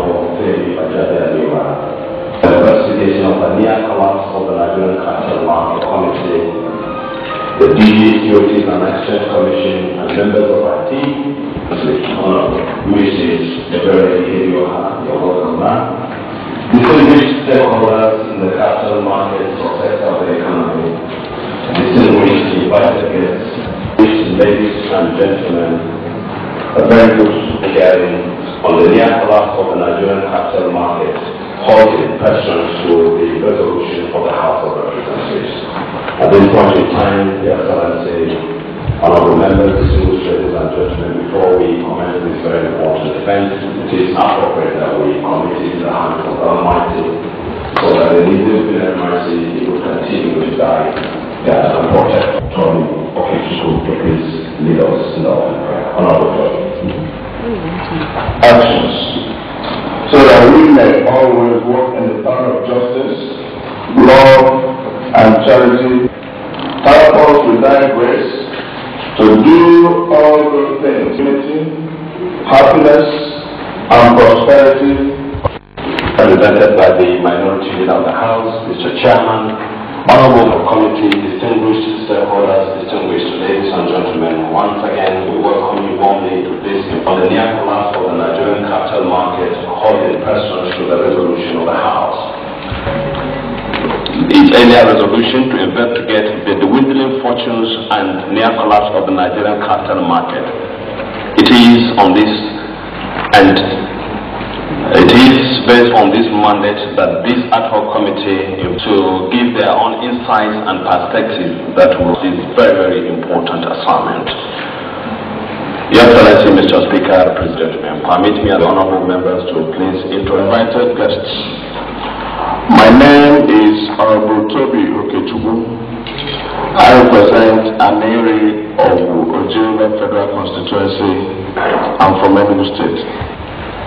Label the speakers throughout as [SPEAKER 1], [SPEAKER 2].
[SPEAKER 1] Honorable the investigation of the near collapse of the Nigerian Capital Market Committee, the Securities and Exchange Commission, and members of our team, which is a very your welcome man. Distinguished stakeholders in the capital markets or sector of the economy, distinguished invited guests, ladies and gentlemen, a very good hearing on the near collapse of the Nigerian capital market, holding pursuant to the resolution of the House of Representatives. At this point in time, Your Excellency, honorable members, distinguished ladies and gentlemen, before we commence this very important event, it is appropriate that we commit it in the hands of the Almighty, so that the needs of the mercy will continue to guide and protect. Please lead us in the prayer. Honorable actions, so that we may always walk in the path of justice, love, and charity. Help us with thy grace to do all good things, unity, happiness, and prosperity. Represented by the minority leader of the House, Mr. Chairman, honorable committee, distinguished stakeholders, distinguished ladies and gentlemen, once again we welcome you warmly to this on the near collapse of the Nigerian capital market, holding pursuant to the resolution of the House. Its earlier resolution to investigate the dwindling fortunes and near collapse of the Nigerian capital market. It is based on this mandate that this ad hoc committee to give their own insights and perspective that will be very, very important assignment. Your Excellency, Mr. Speaker, President, permit me as honorable members to please invited guests. My name is Honorable Toby Okechukwu. I represent an area of Ojiro Federal Constituency. I'm from Enugu State.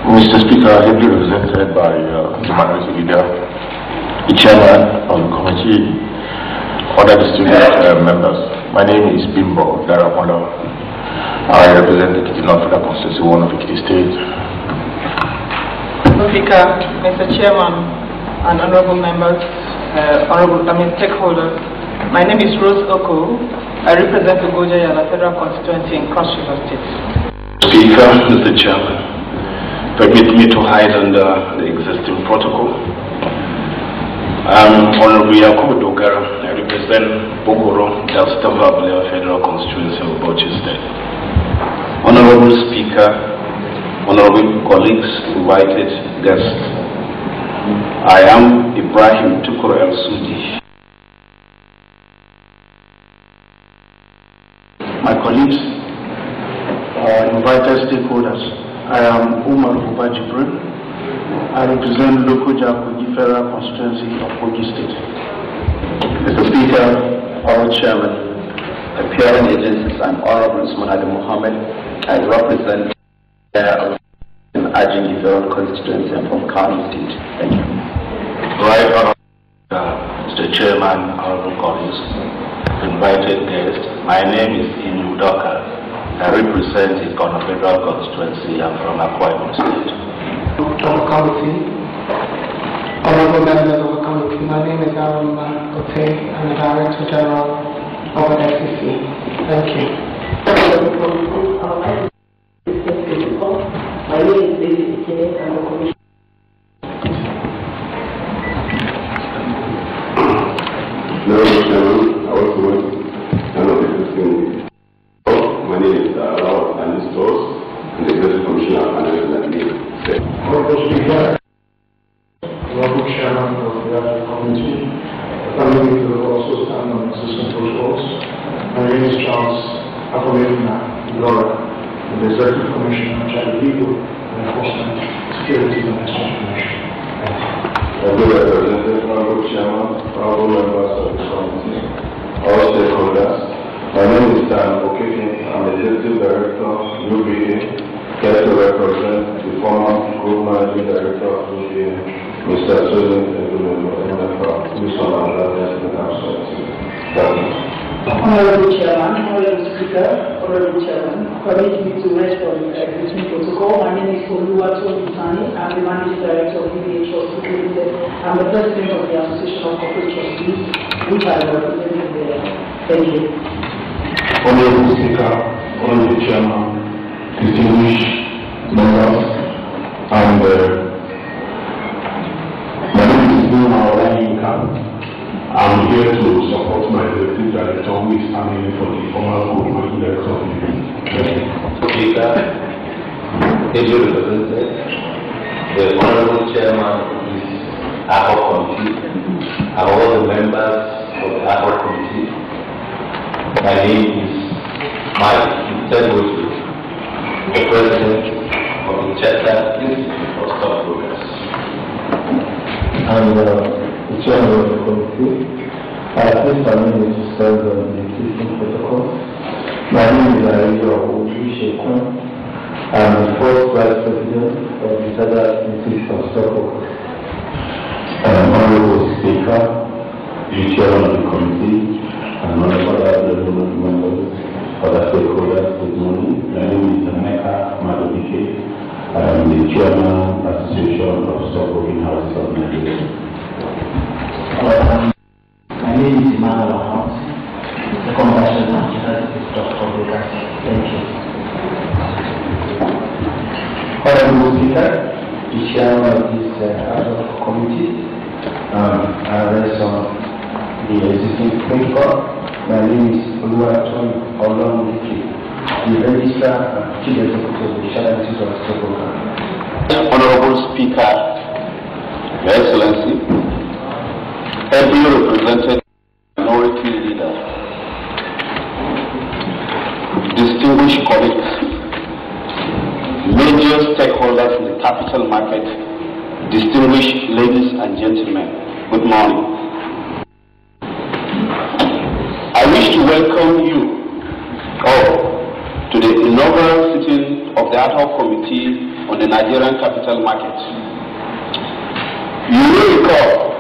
[SPEAKER 1] Mr. Speaker, ably represented by the minority leader, the chairman of the committee, other distinguished members. My name is Bimbo Daramola. I represent the North Federal Constituency 1 of Ekiti State.
[SPEAKER 2] Mr. Speaker, Mr. Chairman, and honorable members, stakeholders. My name is Rose Oko. I represent the Goja Federal Constituency in Cross River State.
[SPEAKER 1] Speaker, Mr. Chairman, permit me to hide under the existing protocol. Honorable Yakubu Dogara, I represent Bogoro, Delta Valley Federal Constituency of Bauchi State. Honorable Speaker, honorable colleagues, invited guests, I am Ibrahim Tukur El Sudi. My colleagues, invited stakeholders, I am Umar Uba Jibril. I represent local Jakoji Federal Constituency of Kogi State.
[SPEAKER 3] Mr. Speaker, Honorable Chairman, appearing agencies, I'm Honorable Usman Adi Mohammed. I represent in Ajingi Federal Constituency. I'm from Kano State. Thank you.
[SPEAKER 1] Right, Mr. Chairman, honorable colleagues, invited guests, my name is Inu Doka. I represent the Ghana Federal Constituency. I'm from Akwa Ibom State.
[SPEAKER 4] Committee, honorable members of the committee, my name is Aaron Ote. I'm the Director General of the SEC. Thank you.
[SPEAKER 5] My name is David Ikene. I'm the Commissioner.
[SPEAKER 1] My name is Lawal Anistos, and the Executive Commissioner of Finance and Administration.
[SPEAKER 4] Honorable Speaker, Honorable Chairman of the Advisory Committee, family will also stand on existing protocols. My name is Charles Apollina Laura, the Executive Commissioner of Child Legal and Enforcement, Securities and Exchange Commission.
[SPEAKER 1] Honorable Chairman, honorable members of the committee, all stakeholders. My name is Dan Okeke. I'm the Executive Director of UBA, here to represent the former Group Managing Director of UBA, Mr. Sudi, who is on our list in absence. Thank you.
[SPEAKER 5] Honorable Chairman, Honorable Speaker, Honorable Chairman, permit me to rest on the existing protocol. My name is Oluwatoyin Sani. I'm the Managing Director of BBA Trust Limited. I'm the President of the Association of Corporate Trustees, which I represent there. Thank you.
[SPEAKER 4] Honorable Speaker, Honorable Chairman, distinguished members, and my name is Numa. I'm here to support my executive director who is standing for the former government director of the
[SPEAKER 6] Speaker, ably represented, the Honorable Chairman of this ad hoc committee, and all the members of the ad hoc committee. My name is Mike Itegoji, the President of the Chester Institute of Stockbrokers.
[SPEAKER 7] And the Chairman of the committee, please permit me to serve on the existing protocol. My name is Ariyo Ojushekun. I'm the first Vice President of the Federal Institute of Stockbrokers.
[SPEAKER 1] Honorable Speaker, the Chairman of the committee, and honorable members, other stakeholders, good morning. My name is Emeka Madobike. I am the Chairman of the Association of Stockbroking Houses of Nigeria.
[SPEAKER 7] My name is Emmanuel House, the Commercial and Securities Stockbrokers. Thank you. Honorable Speaker, the Chairman of this ad hoc committee, I rest on the existing protocol. My name is Oluwatoyin Olonike, the Registrar and Chief Executive of the Shadow Institute of Stockbrokers.
[SPEAKER 3] Honorable Speaker, Your Excellency, ably represented minority leader, distinguished colleagues, major stakeholders in the capital market, distinguished ladies and gentlemen, good morning. I wish to welcome you all to the inaugural sitting of the ad hoc committee on the Nigerian capital market. You will recall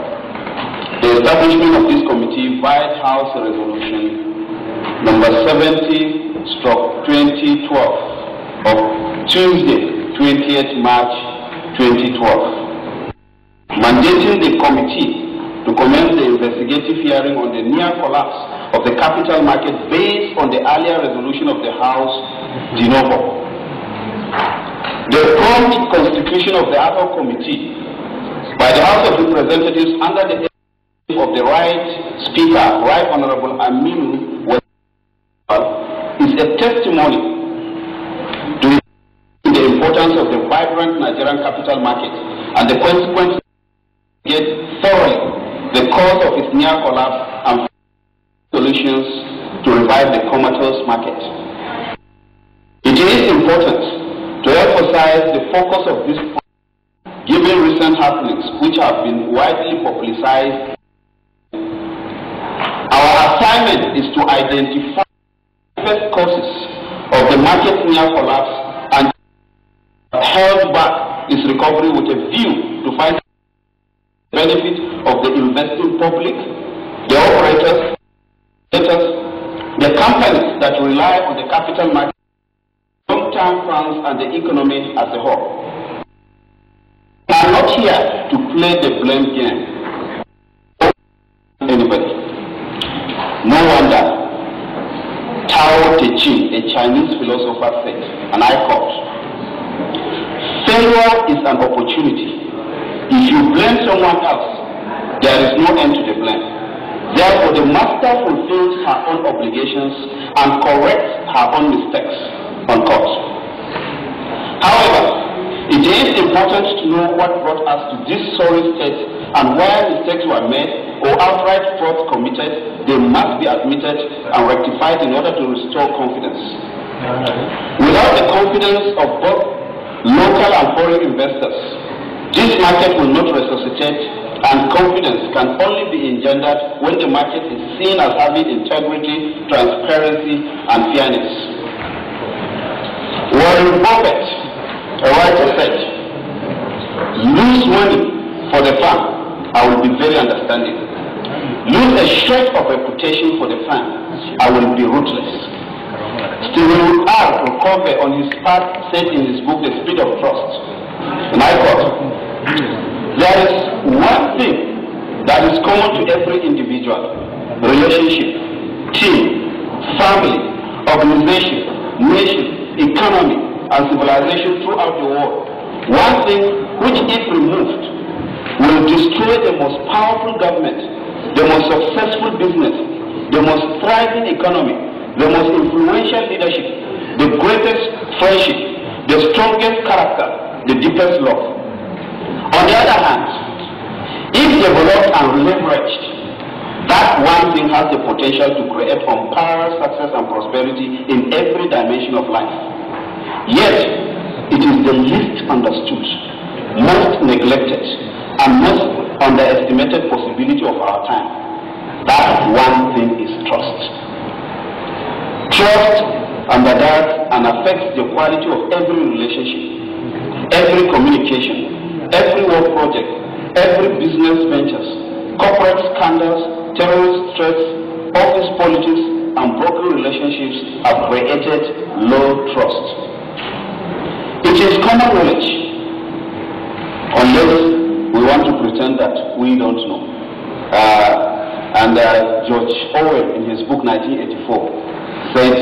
[SPEAKER 3] the establishment of this committee via House Resolution number 70/2012 of Tuesday, 20th March 2012, mandating the committee to commence the investigative hearing on the near collapse of the capital market based on the earlier resolution of the House de novo. The prompt constitution of the ad hoc committee by the House of Representatives under the of the Right Speaker, Right Honorable Aminu, is a testimony to the importance of the vibrant Nigerian capital market and the consequence get thoroughly the cause of its near collapse and solutions to revive the comatose market. It is important to emphasize the focus of this point, given recent happenings which have been widely publicized. Our assignment is to identify the first causes of the market near collapse and held back its recovery with a view to find the benefit of the investing public, the operators, the companies that rely on the capital market, long-term funds, and the economy as a whole. We are not here to play the blame game. Anybody. No wonder Tao Te Ching, a Chinese philosopher, said, and I quote, "Failure is an opportunity. If you blame someone else, there is no end to the blame. Therefore, the master fulfills her own obligations and corrects her own mistakes." Unquote. However, it is important to know what brought us to this sorry state, and where mistakes were made or outright frauds committed, they must be admitted and rectified in order to restore confidence. Without the confidence of both local and foreign investors, this market will not resuscitate, and confidence can only be engendered when the market is seen as having integrity, transparency, and fairness. Warren Buffett, a writer, said, "Lose money for the firm, I will be very understanding. Lose a shred of reputation for the firm, I will be ruthless. Stephen Covey on his part said in his book, The Speed of Trust, and I quote, there is one thing that is common to every individual, relationship, team, family, organization, nation, economy, and civilization throughout the world. One thing which, if removed, will destroy the most powerful government, the most successful business, the most thriving economy, the most influential leadership, the greatest friendship, the strongest character, the deepest love. On the other hand, if developed and leveraged, that one thing has the potential to create unparalleled success and prosperity in every dimension of life. Yet, it is the least understood, most neglected, and most underestimated possibility of our time. That one thing is trust. Trust undergirds and affects the quality of every relationship, every communication, every work project, every business ventures, corporate scandals, terrorist threats, office politics, and broken relationships have created low trust. It is common knowledge, unless we want to pretend that we don't know. George Orwell, in his book 1984, said,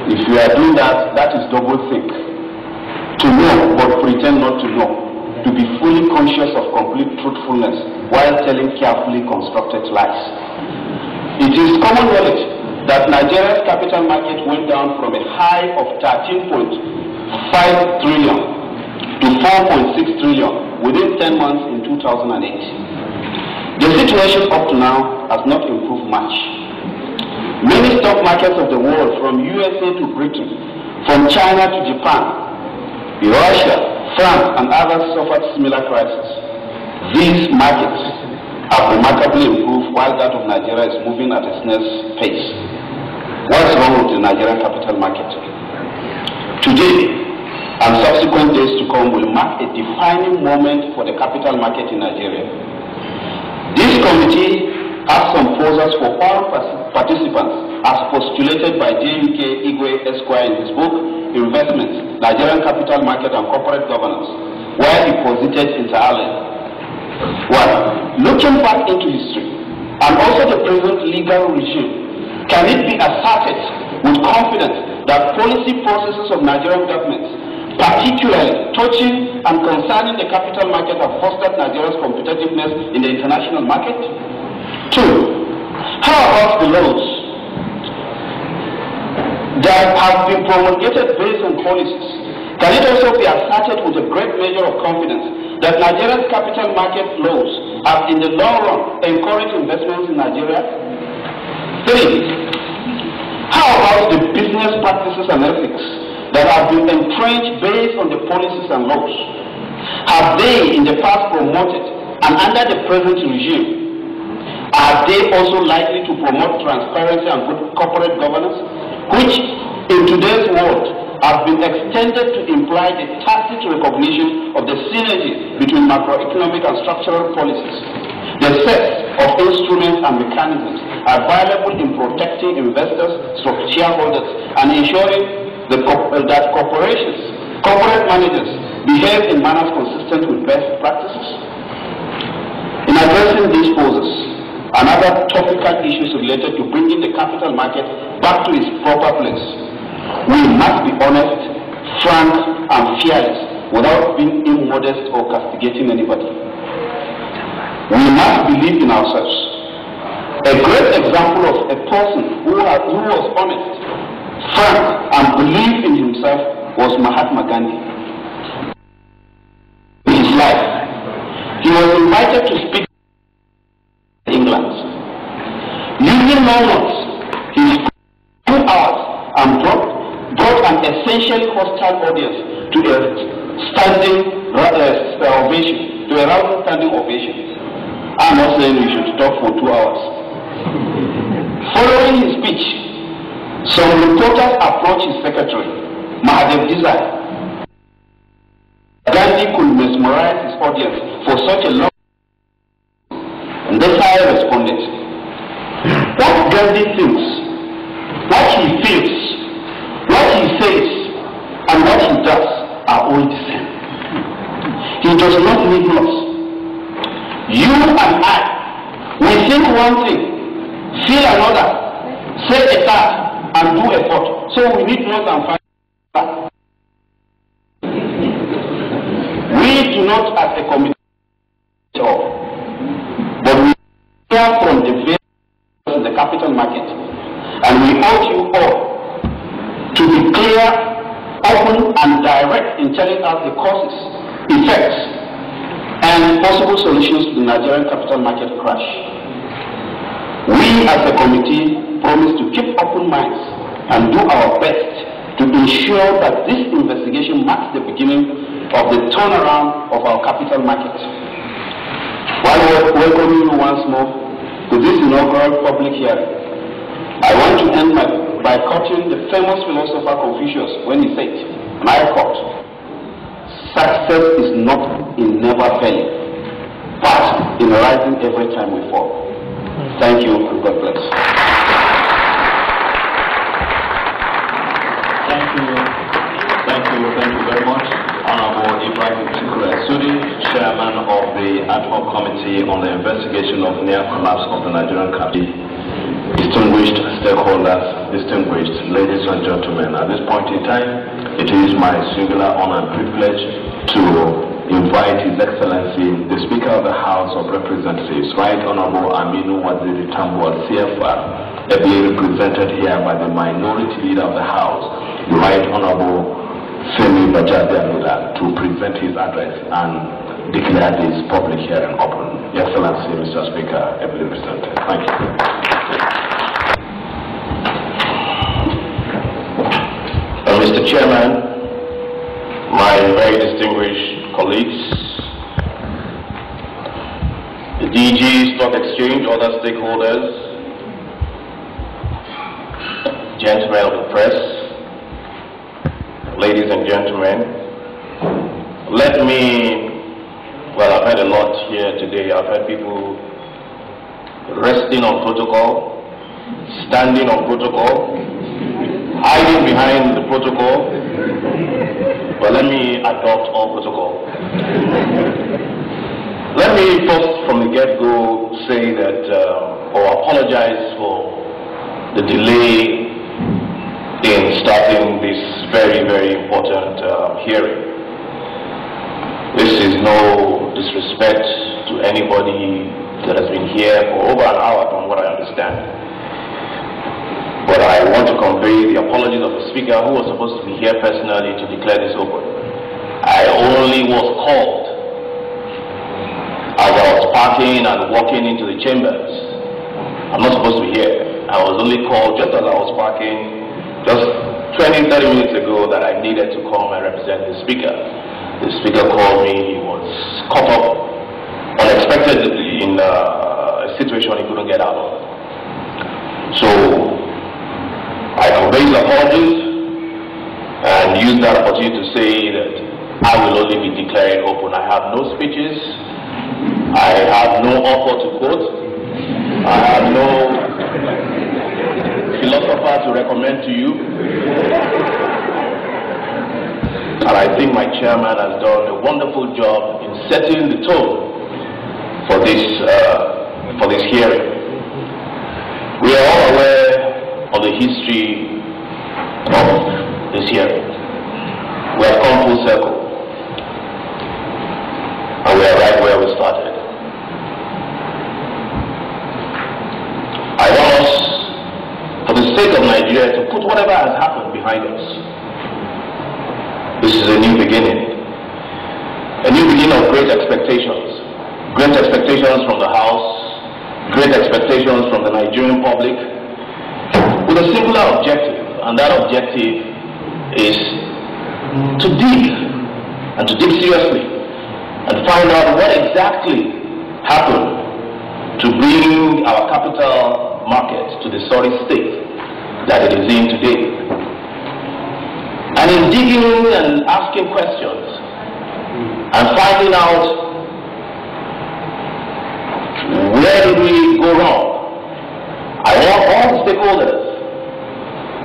[SPEAKER 3] if you are doing that, that is double think. To know but pretend not to know. To be fully conscious of complete truthfulness while telling carefully constructed lies. It is common knowledge that Nigeria's capital market went down from a high of 13.5 trillion to 4.6 trillion within 10 months in 2008. The situation up to now has not improved much. Many stock markets of the world, from USA to Britain, from China to Japan, Russia, France, and others suffered similar crises. These markets have remarkably improved while that of Nigeria is moving at a snail's pace. What's wrong with the Nigerian capital market? Today and subsequent days to come will mark a defining moment for the capital market in Nigeria. This committee has some posers for all participants as postulated by J.U.K. Igwe Esquire in his book, Investments, Nigerian Capital Market and Corporate Governance, where he posited inter alia. 1. Looking back into history, and also the present legal regime, can it be asserted with confidence that policy processes of Nigerian governments, particularly touching and concerning the capital market, have fostered Nigeria's competitiveness in the international market? 2. How about the laws that have been promulgated based on policies? Can it also be asserted with a great measure of confidence that Nigeria's capital market laws have in the long run encouraged investments in Nigeria? 3. How about the business practices and ethics that have been entrenched based on the policies and laws? Have they in the past promoted, and under the present regime, are they also likely to promote transparency and good corporate governance, which in today's world have been extended to imply the tacit recognition of the synergy between macroeconomic and structural policies? The set of instruments and mechanisms are valuable in protecting investors, shareholders, and ensuring that corporate managers behave in manners consistent with best practices. In addressing these poses and other topical issues related to bringing the capital market back to its proper place, we must be honest, frank, and fearless without being immodest or castigating anybody. We must believe in ourselves. A great example of a person who was honest, frank, and believed in himself was Mahatma Gandhi. In his life, he was invited to speak in England. Using no notes, he spoke 2 hours and brought an essentially hostile audience to a rousing standing ovation. I'm not saying we should talk for 2 hours. Following his speech, some reporters approached his secretary, Mahadev Desai. Gandhi could mesmerize his audience for such a long time. And Desai responded, what Gandhi thinks
[SPEAKER 8] because you and I, we think one thing, feel another, say a third, and do a fourth. So we need more than 5. We do not as a committee, but we hear from the the capital market, and we urge you all to be clear, open, and direct in telling us the causes, effects, and possible solutions to the Nigerian capital market crash. We as a committee promise to keep open minds and do our best to ensure that this investigation marks the beginning of the turnaround of our capital market. While welcoming you once more to this inaugural public hearing, I want to end by quoting the famous philosopher Confucius when he said, and I quote, "Success is not in never failing, but in rising every time we fall." Thank you and God bless.
[SPEAKER 1] Thank you very much. Honorable Ibrahim Sudi, Chairman of the Ad Hoc Committee on the Investigation of Near Collapse of the Nigerian Capital. Distinguished stakeholders, distinguished ladies and gentlemen, at this point in time, it is my singular honor and privilege to invite His Excellency, the Speaker of the House of Representatives, Right Honorable Aminu Waziri Tambuwal CFR, ably represented here by the Minority Leader of the House, the Right Honorable Femi Bajabiamila, to present his address and declare this public hearing open. Your Excellency, Mr. Speaker, ably represented. Thank you.
[SPEAKER 9] Mr. Chairman, my very distinguished colleagues, the DG, Stock Exchange, other stakeholders, gentlemen of the press, ladies and gentlemen, let me, well, I've heard a lot here today. I've heard people resting on protocol, standing on protocol, hiding behind the protocol, but let me adopt all protocol. Let me first from the get-go say that, or apologize for the delay in starting this very, very important hearing. This is no disrespect to anybody that has been here for over an hour from what I understand. But I want to convey the apologies of the Speaker who was supposed to be here personally to declare this open. I only was called as I was parking and walking into the chambers. I'm not supposed to be here. I was only called just as I was parking just 20, 30 minutes ago that I needed to come and represent the Speaker. The Speaker called me. He was caught up unexpectedly in a situation he couldn't get out of. So I convey his apologies and use that opportunity to say that I will only be declaring open. I have no speeches. I have no author to quote. I have no philosopher to recommend to you. And I think my chairman has done a wonderful job in setting the tone for this hearing. We are all aware of the history of this hearing. We have come full circle, and we are right where we started. I want us, for the sake of Nigeria, to put whatever has happened behind us. This is a new beginning of great expectations. Great expectations from the House, great expectations from the Nigerian public, with a singular objective, and that objective is to dig, and to dig seriously, and find out what exactly happened to bring our capital market to the sorry state that it is in today. And in digging and asking questions, and finding out where did we go wrong, I want all the stakeholders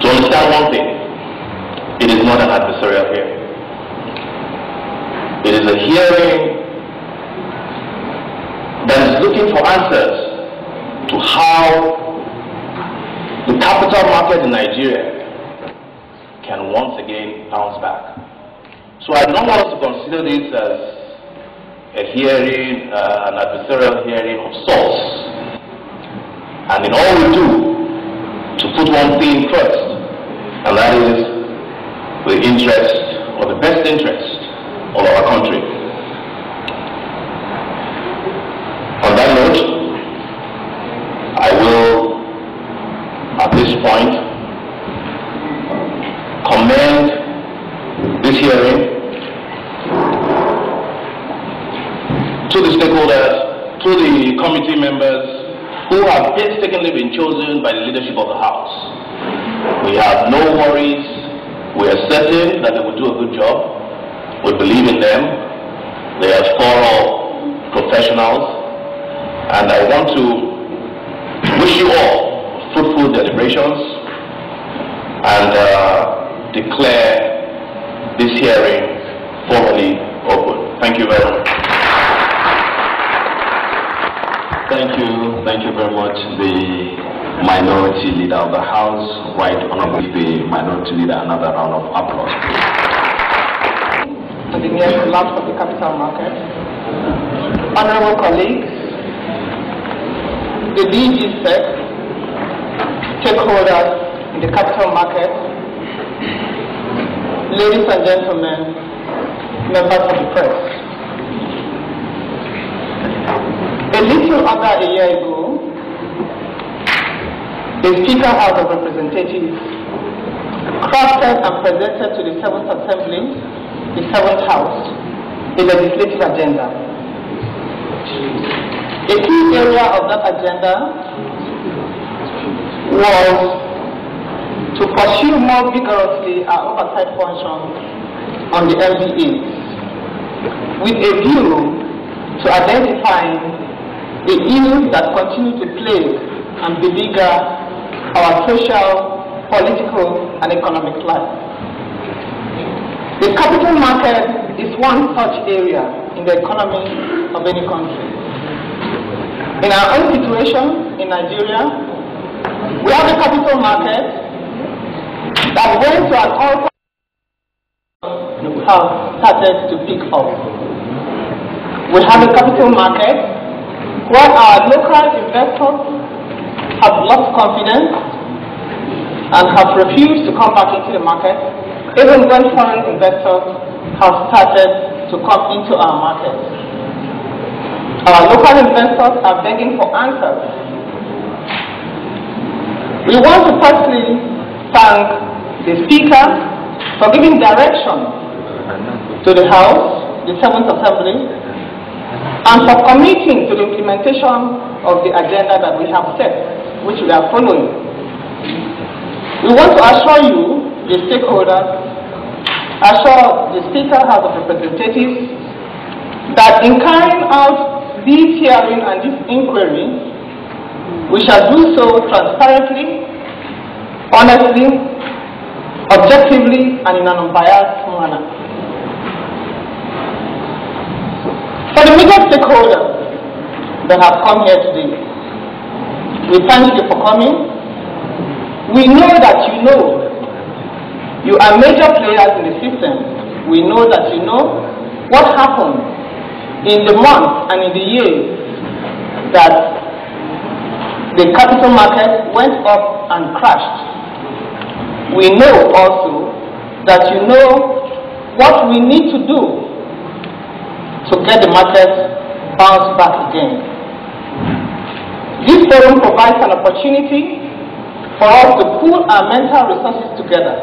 [SPEAKER 9] to understand one thing. It is not an adversarial hearing. It is a hearing is looking for answers to how the capital market in Nigeria can once again bounce back. So I don't want us to consider this as a hearing, an adversarial hearing of sorts. And in all we do, to put one thing first, and that is the interest, or the best interest of our country. On that note, I will, at this point, commend this hearing to the stakeholders, to the committee members who have painstakingly been chosen by the leadership of the House. We have no worries. We are certain that they will do a good job. We believe in them. They are thorough professionals. And I want to wish you all fruitful deliberations and declare this hearing formally open. Thank you very much.
[SPEAKER 3] Thank you very much, the Minority Leader of the House. Right honorably, the Minority Leader, another round of applause.
[SPEAKER 2] To the near collapse of the capital market. Honorable colleagues, the DG-SEC, stakeholders in the capital market, ladies and gentlemen, members of the press. A little under a year ago, the Speaker House of Representatives crafted and presented to the 7th Assembly, the 7th House, a legislative agenda. A key area of that agenda was to pursue more vigorously our oversight function on the MBAs, with a view to identifying the ills that continue to plague and beleaguer our social, political, and economic life. The capital market is one such area in the economy of any country. In our own situation in Nigeria, we have a capital market that went to an all-time have started to pick up. We have a capital market where our local investors have lost confidence and have refused to come back into the market, even when foreign investors have started to come into our market. Our local investors are begging for answers. We want to firstly thank the Speaker for giving direction to the House, the 7th Assembly, and for committing to the implementation of the agenda that we have set, which we are following. We want to assure you, the stakeholders, assure the Speaker House of Representatives, that in carrying out this hearing and this inquiry, we shall do so transparently, honestly, objectively, and in an unbiased manner. For the major stakeholders that have come here today, we thank you for coming. We know that you are major players in the system. We know that you know what happened in the months and in the years that the capital market went up and crashed. We know also that you know what we need to do to get the market bounced back again. This forum provides an opportunity for us to pool our mental resources together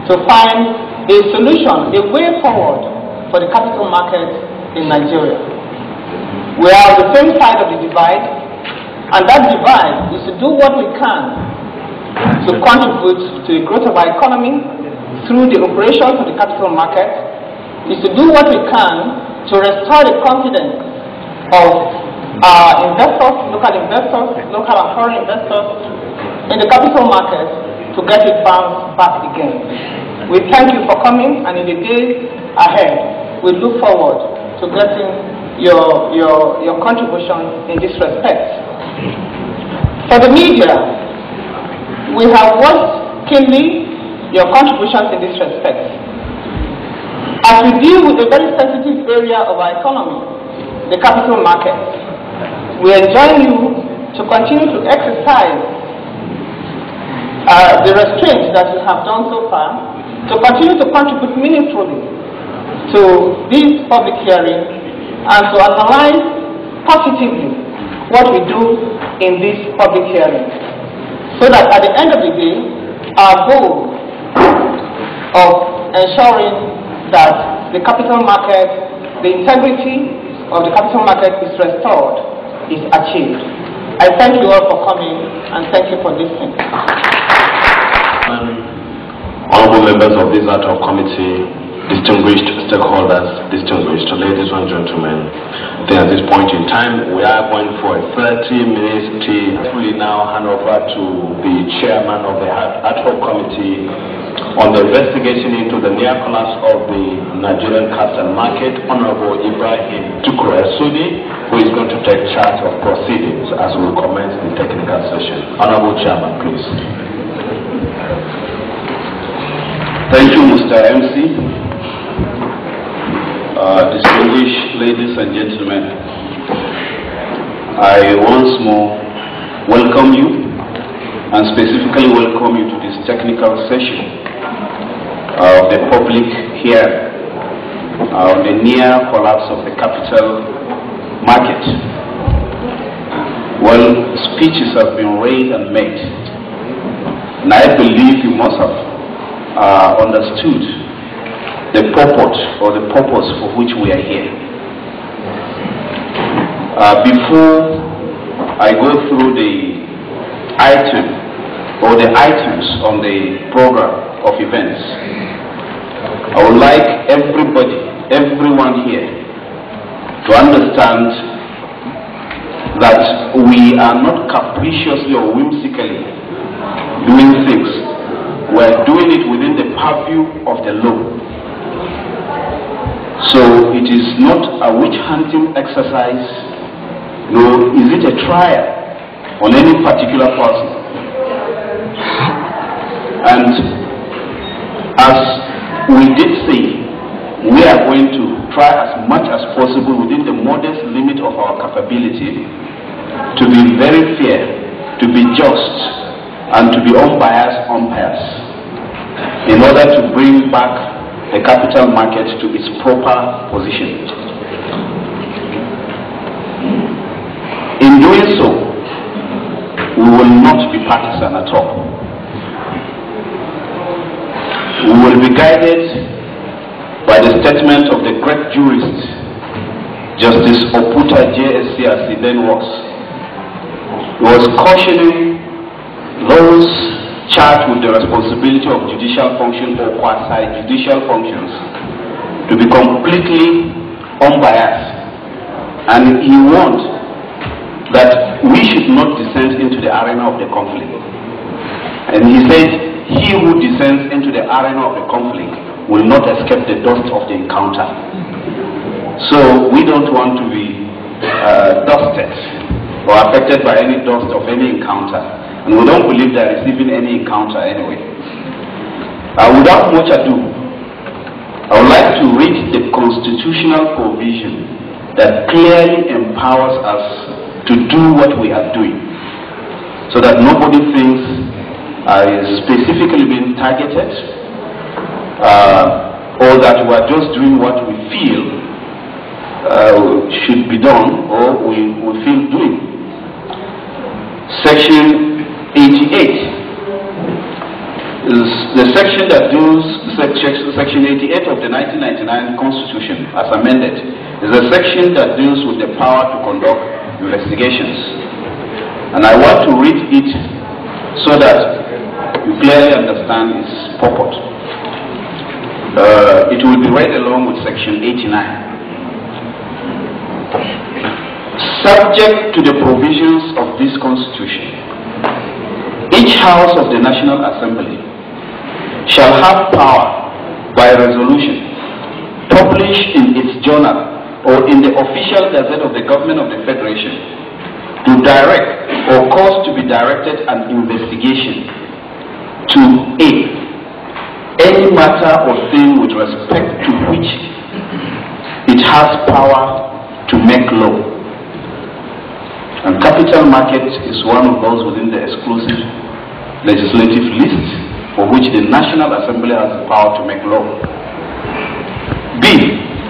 [SPEAKER 2] to find a solution, a way forward for the capital market in Nigeria. We are on the same side of the divide, and that divide is to do what we can to contribute to the growth of our economy through the operations of the capital market, is to do what we can to restore the confidence of investors, local and foreign investors in the capital market to get it bounced back again. We thank you for coming, and in the days ahead, we look forward to getting your contribution in this respect. For the media, we have watched keenly your contributions in this respect. As we deal with a very sensitive area of our economy, the capital market, we enjoin you to continue to exercise the restraint that you have done so far, to continue to contribute meaningfully to these public hearings and to analyze positively what we do in these public hearings, so that at the end of the day, our goal of ensuring that the capital market, the integrity of the capital market is restored, is achieved. I thank you all for coming and thank you for listening.
[SPEAKER 1] Honorable members of this ad hoc committee, distinguished stakeholders, distinguished ladies and gentlemen, I think at this point in time we are going for a 30-minute tea. We now hand over to the chairman of the ad hoc committee on the investigation into the near collapse of the Nigerian capital market, Honorable Ibrahim Sudi, who is going to take charge of proceedings as we commence the technical session. Honorable Chairman, please.
[SPEAKER 8] Thank you, Mr. MC. Distinguished ladies and gentlemen, I once more welcome you and specifically welcome you to this technical session of the public here on the near collapse of the capital market. Well, speeches have been raised and made, and I believe you must have understood the purport or the purpose for which we are here. Before I go through the item or the items on the program of events, I would like everyone here to understand that we are not capriciously or whimsically doing things. We are doing it within the purview of the law. So it is not a witch hunting exercise, nor is it a trial on any particular person. And as we did say, we are going to try as much as possible within the modest limit of our capability to be very fair, to be just, and to be unbiased umpires, in order to bring back the capital market to its proper position. In doing so, we will not be partisan at all. We will be guided by the statement of the great jurist, Justice Oputa JSC, as he then was. He was cautioning those charged with the responsibility of judicial function or quasi-judicial functions to be completely unbiased. And he warned that we should not descend into the arena of the conflict. And he said, he who descends into the arena of the conflict will not escape the dust of the encounter. So we don't want to be dusted or affected by any dust of any encounter. And we don't believe there is even any encounter anyway. Without much ado, I would like to read the constitutional provision that clearly empowers us to do what we are doing, so that nobody thinks is specifically being targeted, or that we are just doing what we feel should be done or we feel doing. Section 88 is the section that deals, section 88 of the 1999 Constitution, as amended, is a section that deals with the power to conduct investigations. And I want to read it so that you clearly understand its purport. It will be read along with section 89. Subject to the provisions of this Constitution, each House of the National Assembly shall have power by resolution published in its journal or in the official gazette of the government of the Federation to direct or cause to be directed an investigation to A, any matter or thing with respect to which it has power to make law. And capital market is one of those within the exclusive legislative list for which the National Assembly has the power to make law. B,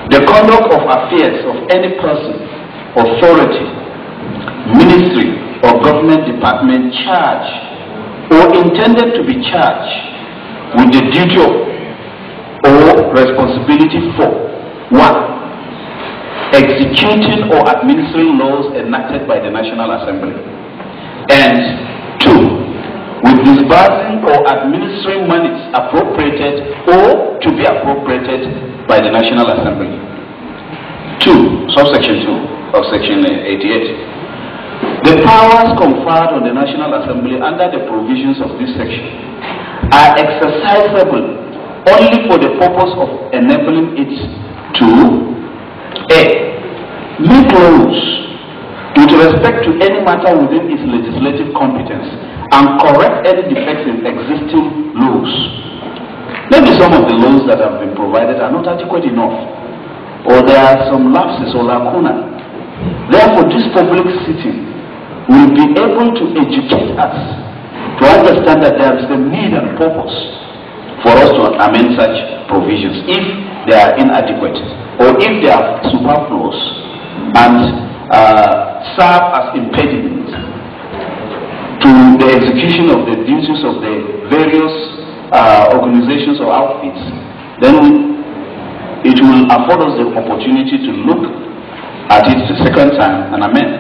[SPEAKER 8] the conduct of affairs of any person, authority, ministry, or government department charged or intended to be charged with the duty of or responsibility for 1. Executing or administering laws enacted by the National Assembly, and 2. With disbursing or administering monies appropriated or to be appropriated by the National Assembly. 2. Subsection 2 of Section 88. The powers conferred on the National Assembly under the provisions of this section are exercisable only for the purpose of enabling it to A. Make laws with respect to any matter within its legislative competence and correct any defects in existing laws. Maybe some of the laws that have been provided are not adequate enough, or there are some lapses or lacuna. Therefore, this public sitting will be able to educate us to understand that there is a need and purpose for us to amend such provisions if they are inadequate or if they are superfluous and serve as impediments to the execution of the duties of the various organizations or outfits. Then it will afford us the opportunity to look at it the second time and amend.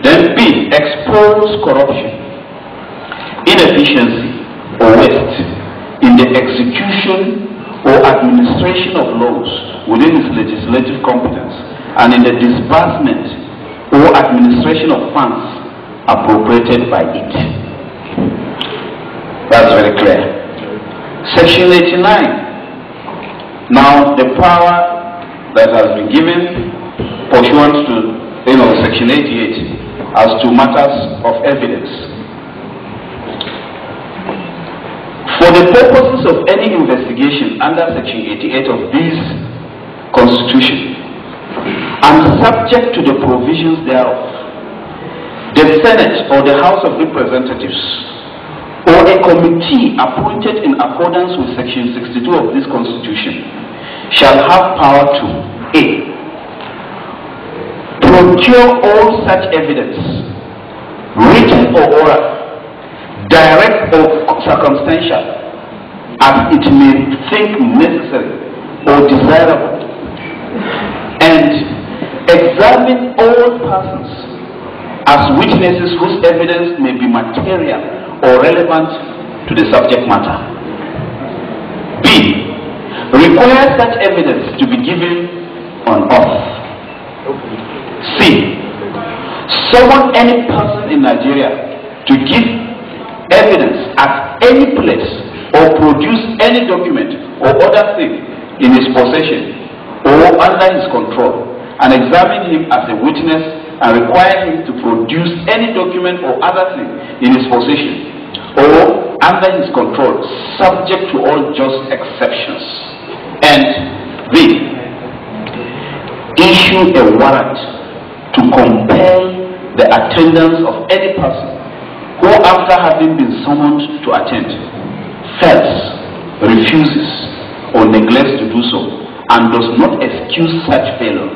[SPEAKER 8] Then B, expose corruption, inefficiency, or waste in the execution or administration of laws within its legislative competence and in the disbursement or administration of funds appropriated by it. That's very clear. Section 89. Now, the power that has been given pursuant to Section 88 as to matters of evidence. For the purposes of any investigation under Section 88 of this Constitution and subject to the provisions thereof, the Senate or the House of Representatives or a committee appointed in accordance with Section 62 of this Constitution shall have power to A. Procure all such evidence, written or oral, direct or circumstantial, as it may think necessary or desirable, and examine all persons as witnesses whose evidence may be material or relevant to the subject matter. B. Require such evidence to be given on oath. C. Summon any person in Nigeria to give evidence at any place or produce any document or other thing in his possession or under his control, and examine him as a witness and require him to produce any document or other thing in his possession or under his control, subject to all just exceptions. And B. Issue a warrant to compel the attendance of any person who, after having been summoned to attend, fails, refuses, or neglects to do so, and does not excuse such failure.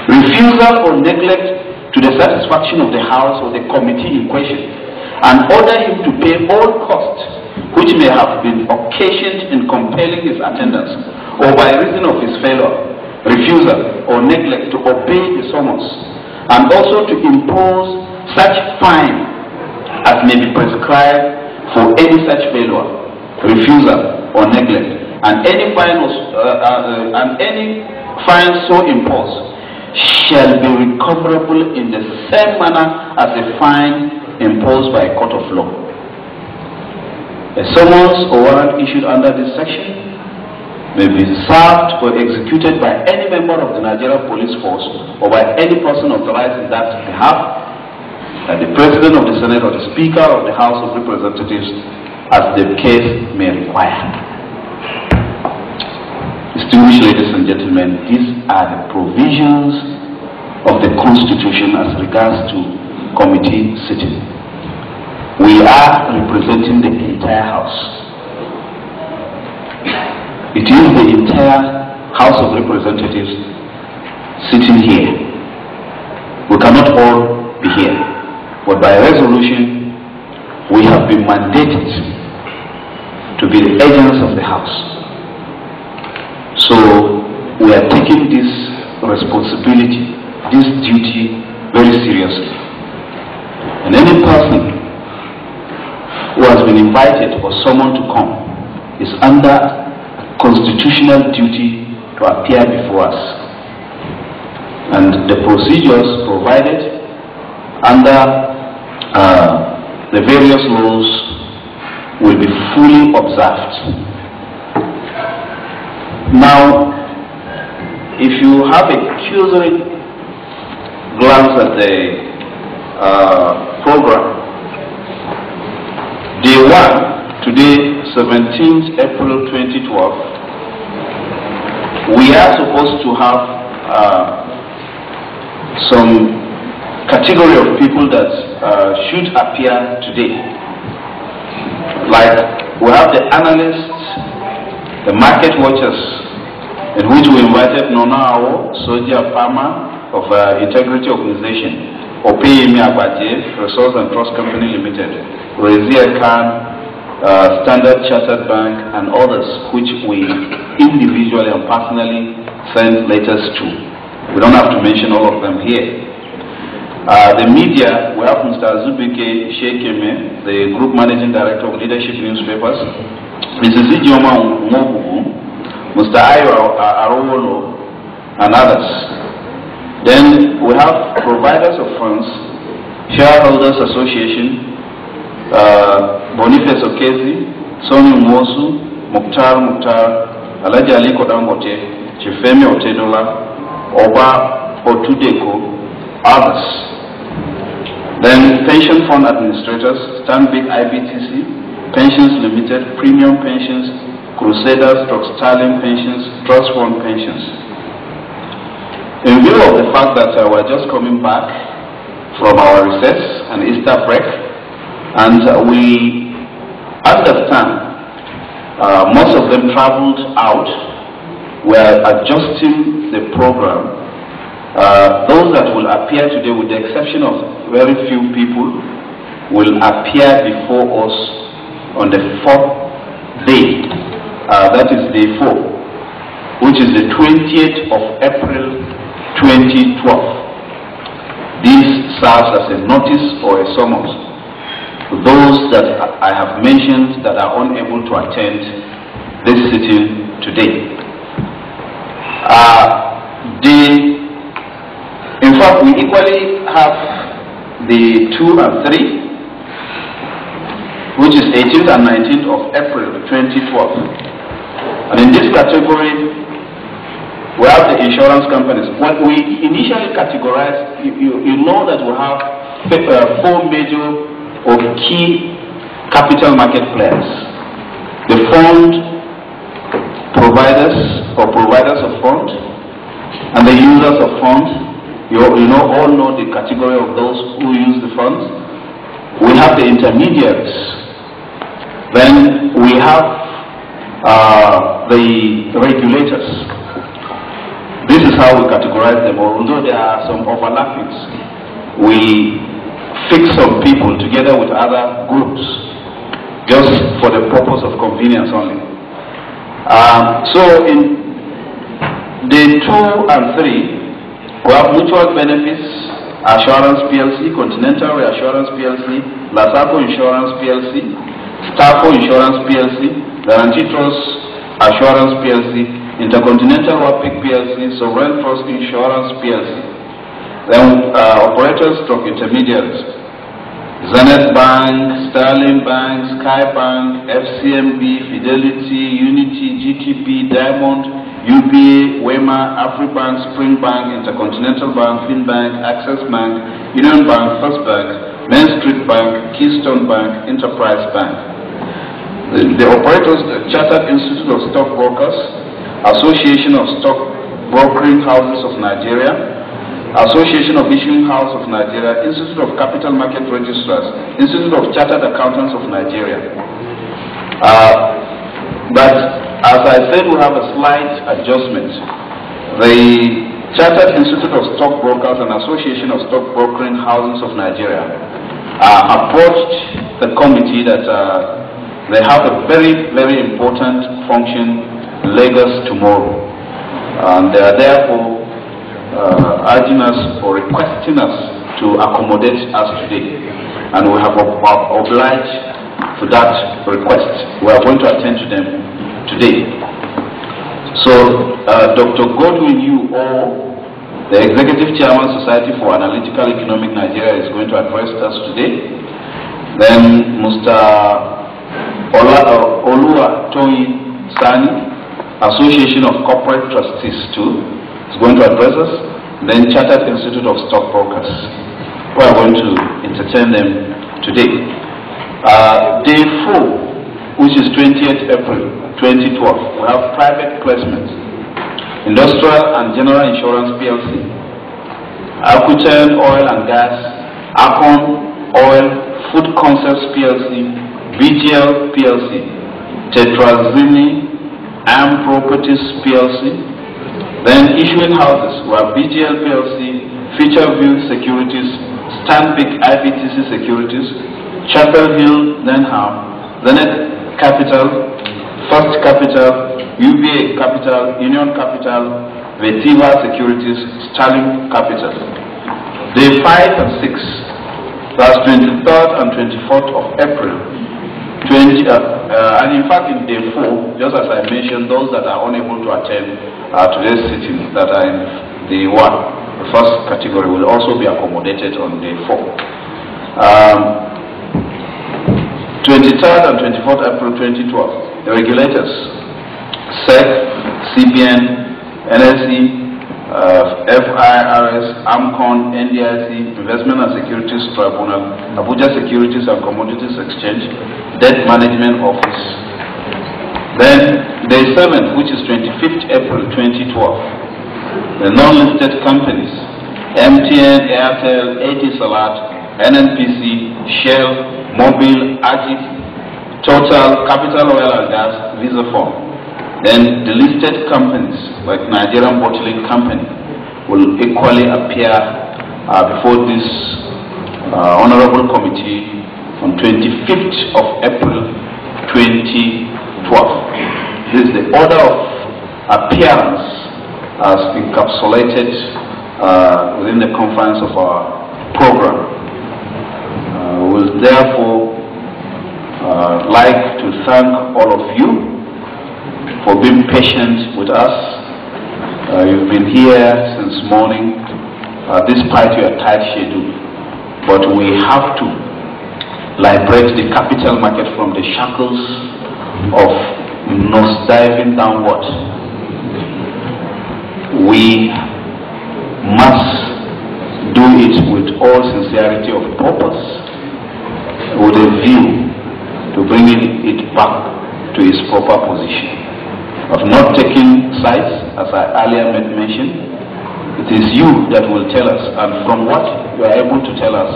[SPEAKER 8] Refusal or neglect to the satisfaction of the House or the committee in question, and order him to pay all costs which may have been occasioned in compelling his attendance, or by reason of his failure, refusal, or neglect to obey the summons, and also to impose such fine as may be prescribed for any such failure, refusal, or neglect, and any fine so imposed shall be recoverable in the same manner as a fine imposed by a court of law. A summons or warrant issued under this section may be served or executed by any member of the Nigerian Police Force or by any person authorized in that behalf, the President of the Senate or the Speaker of the House of Representatives, as the case may require. Distinguished ladies and gentlemen, these are the provisions of the Constitution as regards to committee sitting. We are representing the entire House. It is the entire House of Representatives sitting here. We cannot all be here, but by resolution, we have been mandated to be the agents of the House. So we are taking this responsibility, this duty very seriously. And any person who has been invited or summoned to come is under constitutional duty to appear before us. And the procedures provided under the various laws will be fully observed. Now, if you have a cursory glance at the program, Day 1, today, 17th April 2012, we are supposed to have some category of people that should appear today. Like, we have the analysts, the market watchers, in which we invited Nona Awo, Sudi Apama of Integrity Organization, Opeyemi Agbaje, Resource and Trust Company Limited, Razia Khan, Standard Chartered Bank, and others which we individually and personally send letters to. We don't have to mention all of them here. The media, we have Mr. Azubike Shekeme, the Group Managing Director of Leadership Newspapers, Mrs. Ijeoma Nwobubu, Mr. Ayo Arowolo, and others. Then we have providers of funds, Shareholders Association, Boniface Okezi, Soni Umosu, Mukhtar, Alhaji Aliko Dangote, Chifemi Otedola, Oba Otudeko, others. Then pension fund administrators, Stanbic IBTC, Pensions Limited, Premium Pensions, Crusaders, Starling Pensions, Trust Fund Pensions. In view of the fact that we're just coming back from our recess and Easter break, and we understand most of them traveled out, we're adjusting the program. Those that will appear today, with the exception of very few people, will appear before us on the 4th day, that is day 4, which is the 20th of April 2012. This serves as a notice or a summons to those that I have mentioned that are unable to attend this sitting today. In fact, we equally have the 2 and 3, which is 18th and 19th of April 2012. And in this category, we have the insurance companies. When we initially categorized, you know that we have 4 major or key capital market players. The fund providers or providers of funds and the users of funds. You all know the category of those who use the funds. We have the intermediaries. Then we have the regulators. This is how we categorize them, although there are some overlappings. We fix some people together with other groups, just for the purpose of convenience only. So in day 2 and 3, we have Mutual Benefits Assurance PLC, Continental Reassurance PLC, Lasaco Insurance PLC, Staffo Insurance PLC, Guarantee Trust Assurance PLC, Intercontinental Wapic PLC, Sovereign Trust Insurance PLC. Then operators stroke intermediaries.
[SPEAKER 3] Zenith Bank, Sterling Bank, Sky Bank, FCMB, Fidelity, Unity, GTP, Diamond, UBA, Wema, Afribank, Spring Bank, Intercontinental Bank, Finbank, Access Bank, Union Bank, First Bank, Main Street Bank, Keystone Bank, Enterprise Bank. The operators, the Chartered Institute of Stockbrokers, Association of Stock Brokering Houses of Nigeria, Association of Issuing House of Nigeria, Institute of Capital Market Registrars, Institute of Chartered Accountants of Nigeria. But as I said, we have a slight adjustment. The Chartered Institute of Stockbrokers and Association of Stock Brokering Houses of Nigeria approached the committee that they have a very, very important function in Lagos tomorrow. And they are therefore urging us or requesting us to accommodate us today. And we have obliged to that request. We are going to attend to them today. So, Dr. Godwin the Executive Chairman, Society for Analytical Economic Nigeria, is going to address us today. Then Mr. Oluwatoyin Sani, Association of Corporate Trustees too, is going to address us. Then Chartered Institute of Stockbrokers. We are going to entertain them today. Day 4, which is 20th April 2012, we have private placements. Industrial and General Insurance PLC, Aquitaine Oil and Gas, Acon Oil, Food Concepts PLC, BGL PLC, Tetrazini, Am Properties PLC. Then issuing houses were BGL PLC, Futureview Securities, Stanbic IBTC Securities, Chapel Hill Denham, Zenith Capital, First Capital, UBA Capital, Union Capital, Vetiva Securities, Sterling Capital. Day 5 and 6, that's 23rd and 24th of April. And in fact in day 4, just as I mentioned, those that are unable to attend today's sitting that are in the first category will also be accommodated on day 4. 23rd and 24th April 2012, the regulators, SEC, CBN, NSE, FIRS, AMCON, NDIC, Investment and Securities Tribunal, Abuja Securities and Commodities Exchange, Debt Management Office. Then day 7, which is 25th April 2012, the non-listed companies, MTN, Airtel, Etisalat, NNPC, Shell, Mobil, Agit, Total, Capital Oil and Gas, Visaform. Then the listed companies like Nigerian Bottling Company will equally appear before this honorable committee on 25th of April 2012. This is the order of appearance as encapsulated within the confines of our program. We will therefore like to thank all of you for being patient with us. You've been here since morning, despite your tight schedule. But we have to liberate the capital market from the shackles of nose-diving downward. We must do it with all sincerity of purpose, with a view to bringing it back to its proper position. Of not taking sides, as I earlier mentioned, it is you that will tell us, and from what you are able to tell us,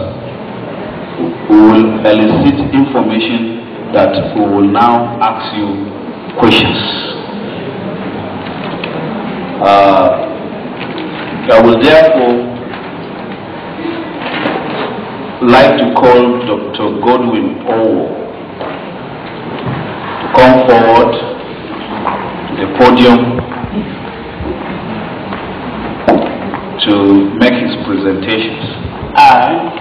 [SPEAKER 3] we will elicit information that we will now ask you questions. I will therefore like to call Dr. Godwin Owo to come forward the podium to make his presentations.
[SPEAKER 10] I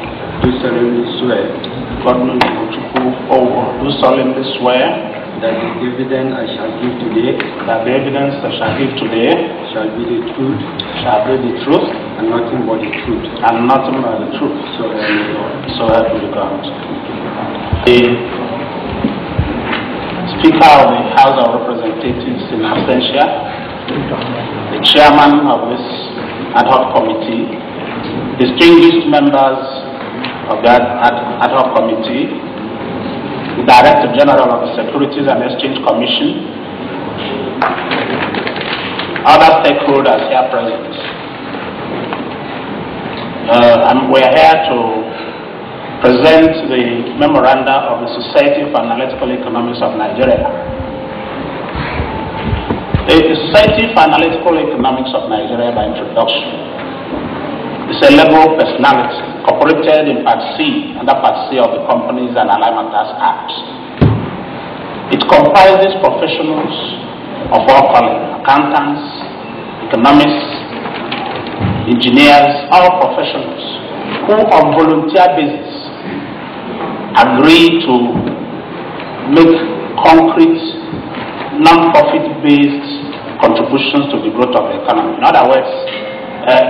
[SPEAKER 10] do solemnly swear, Godwin Owo, do solemnly swear
[SPEAKER 7] that the evidence I shall give today shall be the truth, and nothing but the truth.
[SPEAKER 8] So help me God. The Speaker of the House of Representatives in absentia, the Chairman of this ad hoc committee, distinguished members of that ad hoc committee, the Director General of the Securities and Exchange Commission, other stakeholders here present. We are here to present the memoranda of the Society for Analytical Economics of Nigeria. The Society for Analytical Economics of Nigeria, by introduction, is a legal personality incorporated in Part C, under Part C of the Companies and Allied Matters Act. It comprises professionals of all color, accountants, economists, engineers, all professionals who on volunteer basis agree to make concrete, non-profit based contributions to the growth of the economy. In other words,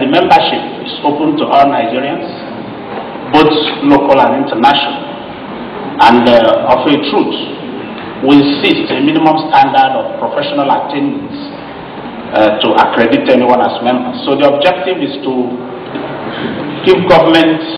[SPEAKER 8] the membership is open to all Nigerians, both local and international. And of a truth, we insist a minimum standard of professional attainments to accredit anyone as members. So the objective is to give government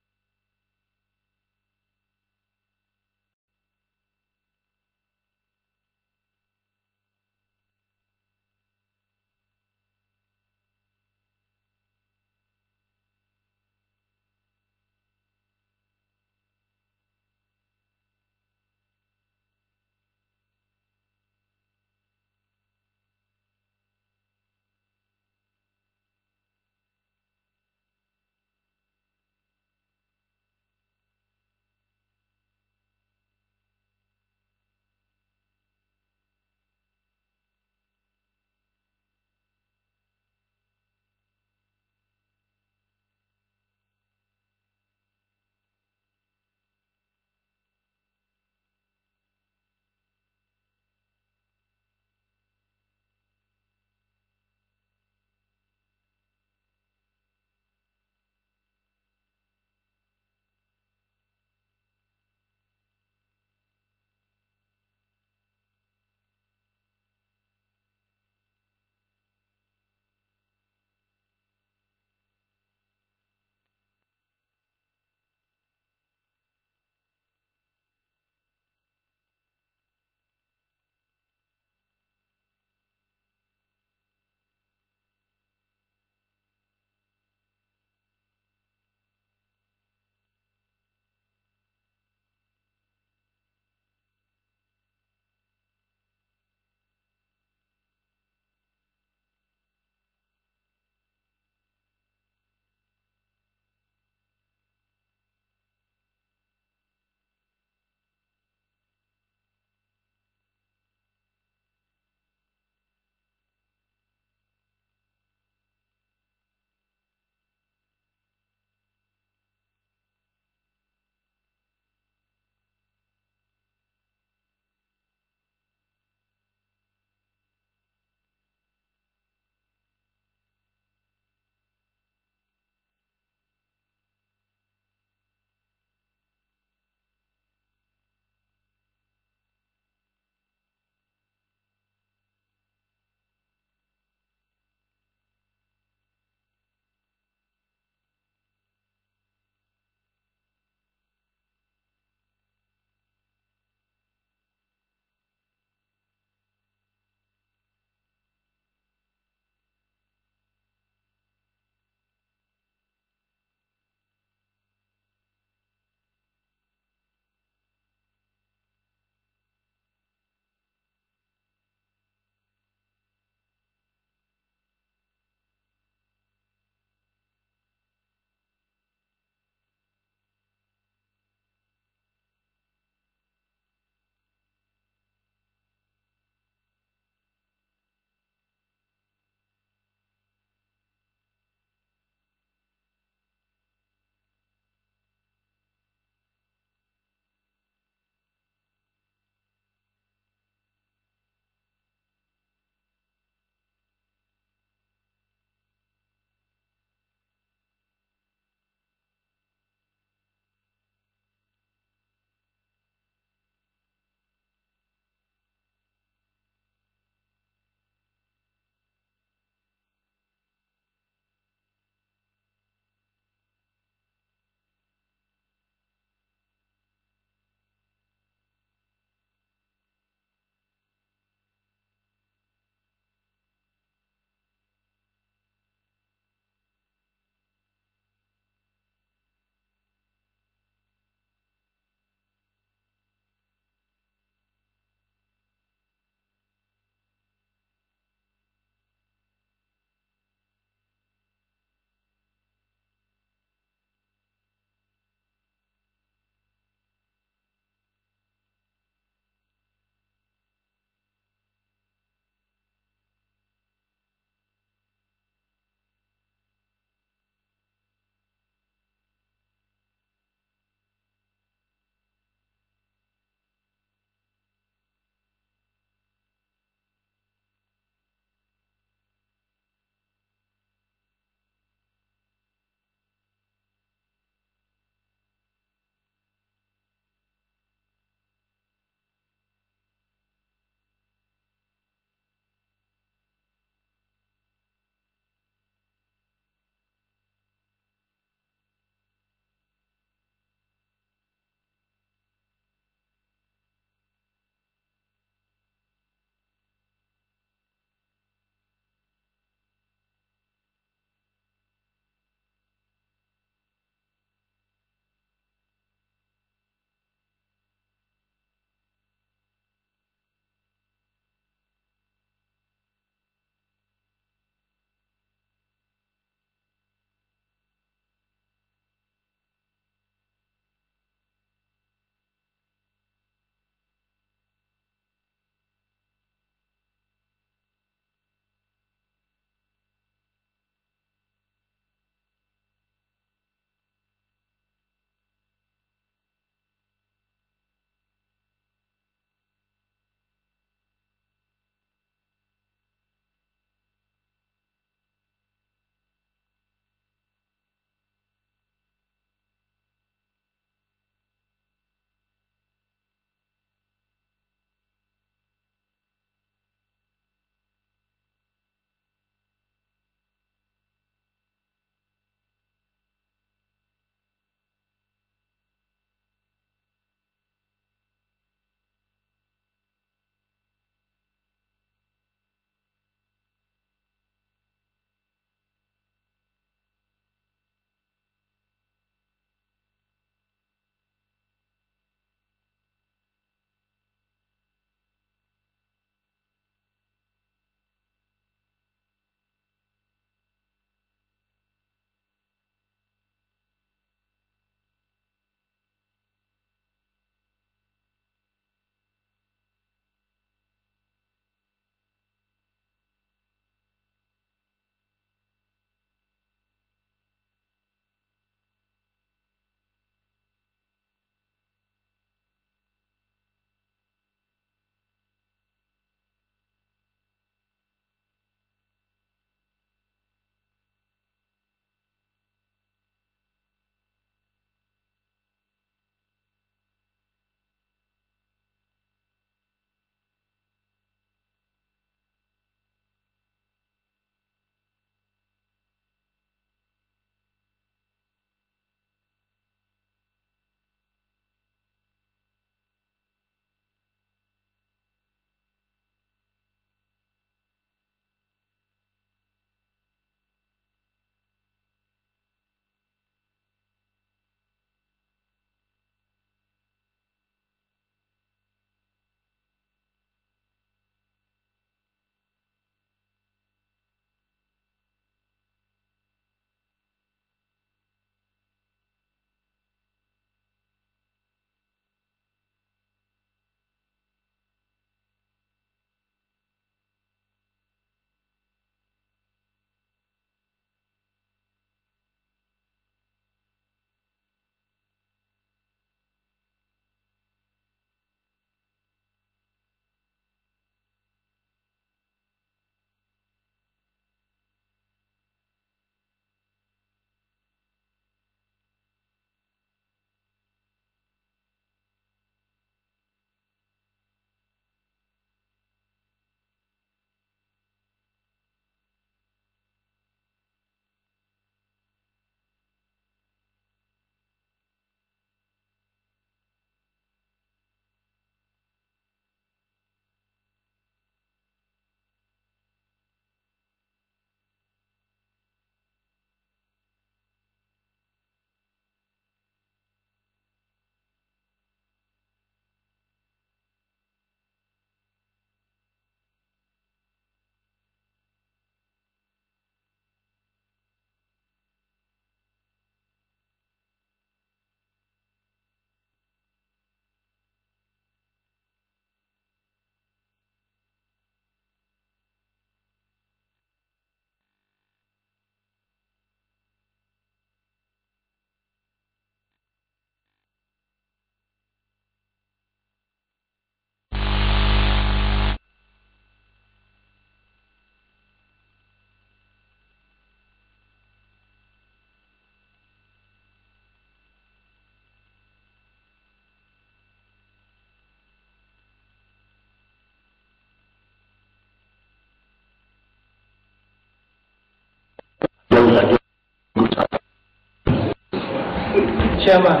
[SPEAKER 2] Chairman.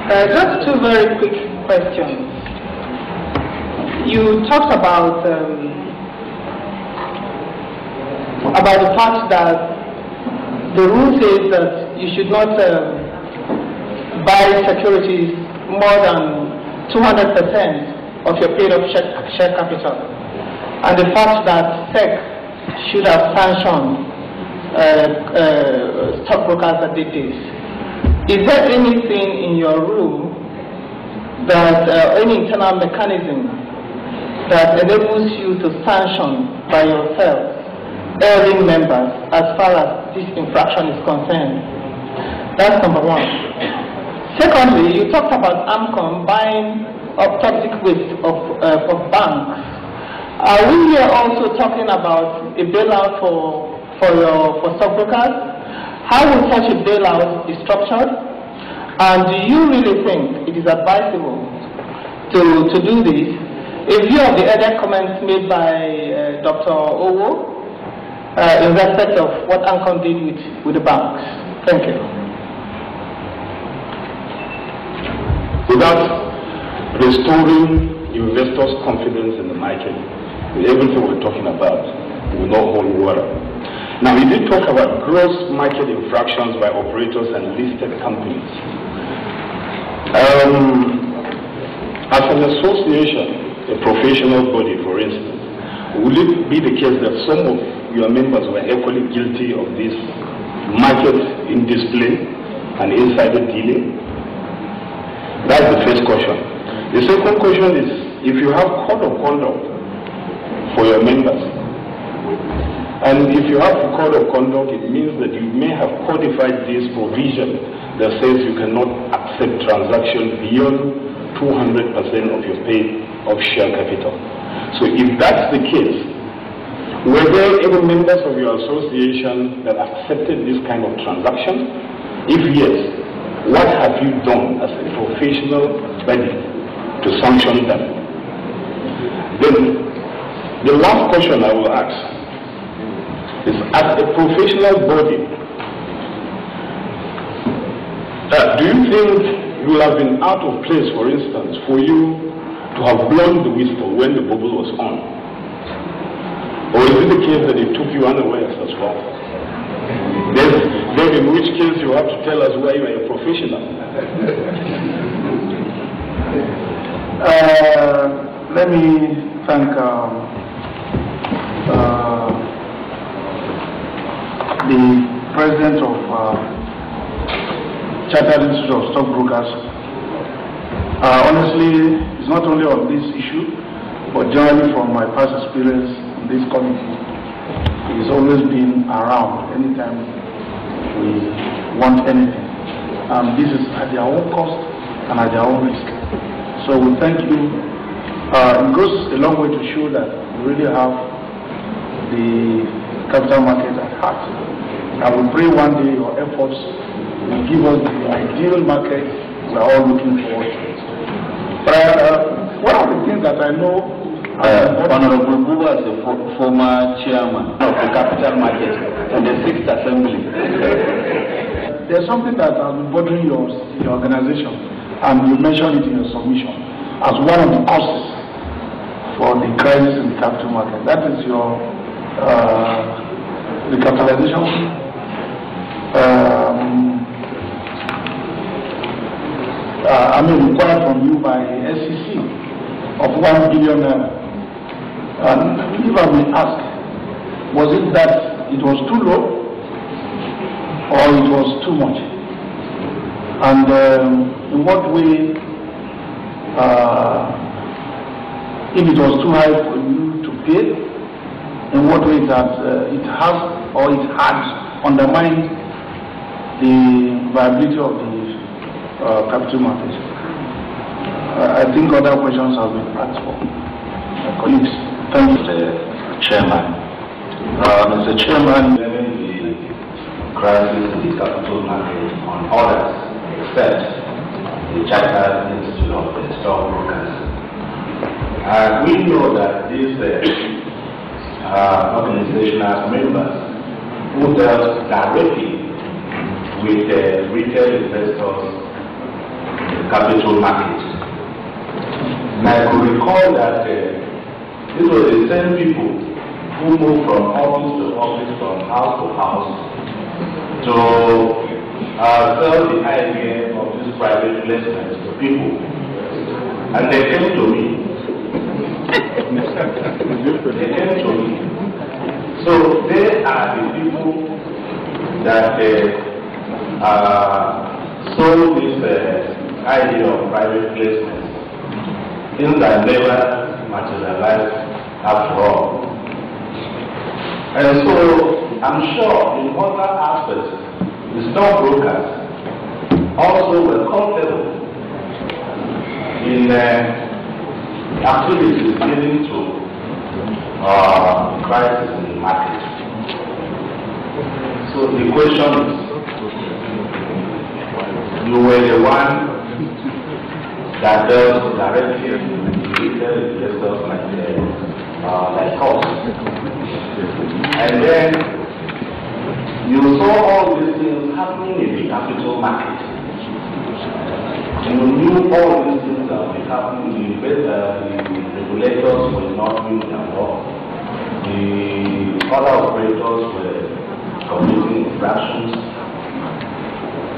[SPEAKER 2] Just two very quick questions. You talked about the fact that the rule says that you should not buy securities more than 200% of your paid-up share capital, and the fact that SEC should have sanctioned stockbrokers that did this. Is there anything in your rule that, any internal mechanism that enables you to sanction by yourself erring members as far as this infraction is concerned? That's number one. Secondly, you talked about AMCOM buying up toxic waste of banks. Are we here also talking about a bailout for stockbrokers? How will such a bailout be structured? And do you really think it is advisable to do this in view of the earlier comments made by Dr. Owo in respect of what AMCOM did with the banks? Thank you.
[SPEAKER 1] Without restoring investors' confidence in the market, everything we're talking about will not hold water. Now, we did talk about gross market infractions by operators and listed companies. As an association, a professional body, for instance, would it be the case that some of your members were equally guilty of this market in display and insider dealing? That's the first question. The second question is, if you have code of conduct for your members, and if you have a code of conduct, it means that you may have codified this provision that says you cannot accept transactions beyond 200% of your paid-up share capital. So if that's the case, were there any members of your association that accepted this kind of transaction? If yes, what have you done as a professional body to sanction them? Then, the last question I will ask is, as a professional body, do you think you will have been out of place, for instance, for you to have blown the whistle when the bubble was on? Or is it the case that it took you unawares as well? Then in which case you have to tell us why you are a professional.
[SPEAKER 4] Let me thank the president of Chartered Institute of Stockbrokers. Honestly, it's not only on this issue, but generally from my past experience in this committee, he's always been around anytime we want anything. This is at their own cost and at their own risk. So we thank you. It goes a long way to show that we really have the capital market at heart. And we pray one day your efforts will give us the ideal market we are all looking forward to. But one of the things that I know,
[SPEAKER 3] Honorable Buba is the former chairman of the capital market and the 6th Assembly.
[SPEAKER 4] There's something that has been bothering your organization, and you mentioned it in your submission as one of the causes for the crisis in the capital market. That is your recapitalization. Required from you by SEC of 1 billion. And if I may ask, was it that it was too low or it was too much? And in what way, if it was too high for you to pay, in what way that it has or it has undermined the viability of the capital market? I think other questions have been asked for my colleagues. Thank you,
[SPEAKER 3] Mr. Chairman. Mr. Chairman, the crisis in the capital market on others except the Chartered Institute of the Stockbrokers. We know that these organization has members who dealt directly
[SPEAKER 1] with retail investors in the capital market. And I could recall that these were the same people who moved from office to office, from house to house, to sell the idea of this private placements to people. And they came to me. They came to me. So they are the people that sold this idea of private placements, things that never materialized after all. And so I'm sure in other aspects, the stockbrokers also were comfortable in activities leading to crisis in the market. So the question is, you were the one that does directly with retail investors like us. And then you saw all these things happening in the capital market. You knew all these things that were happening. The regulators were not doing their work. The other operators were committing infractions.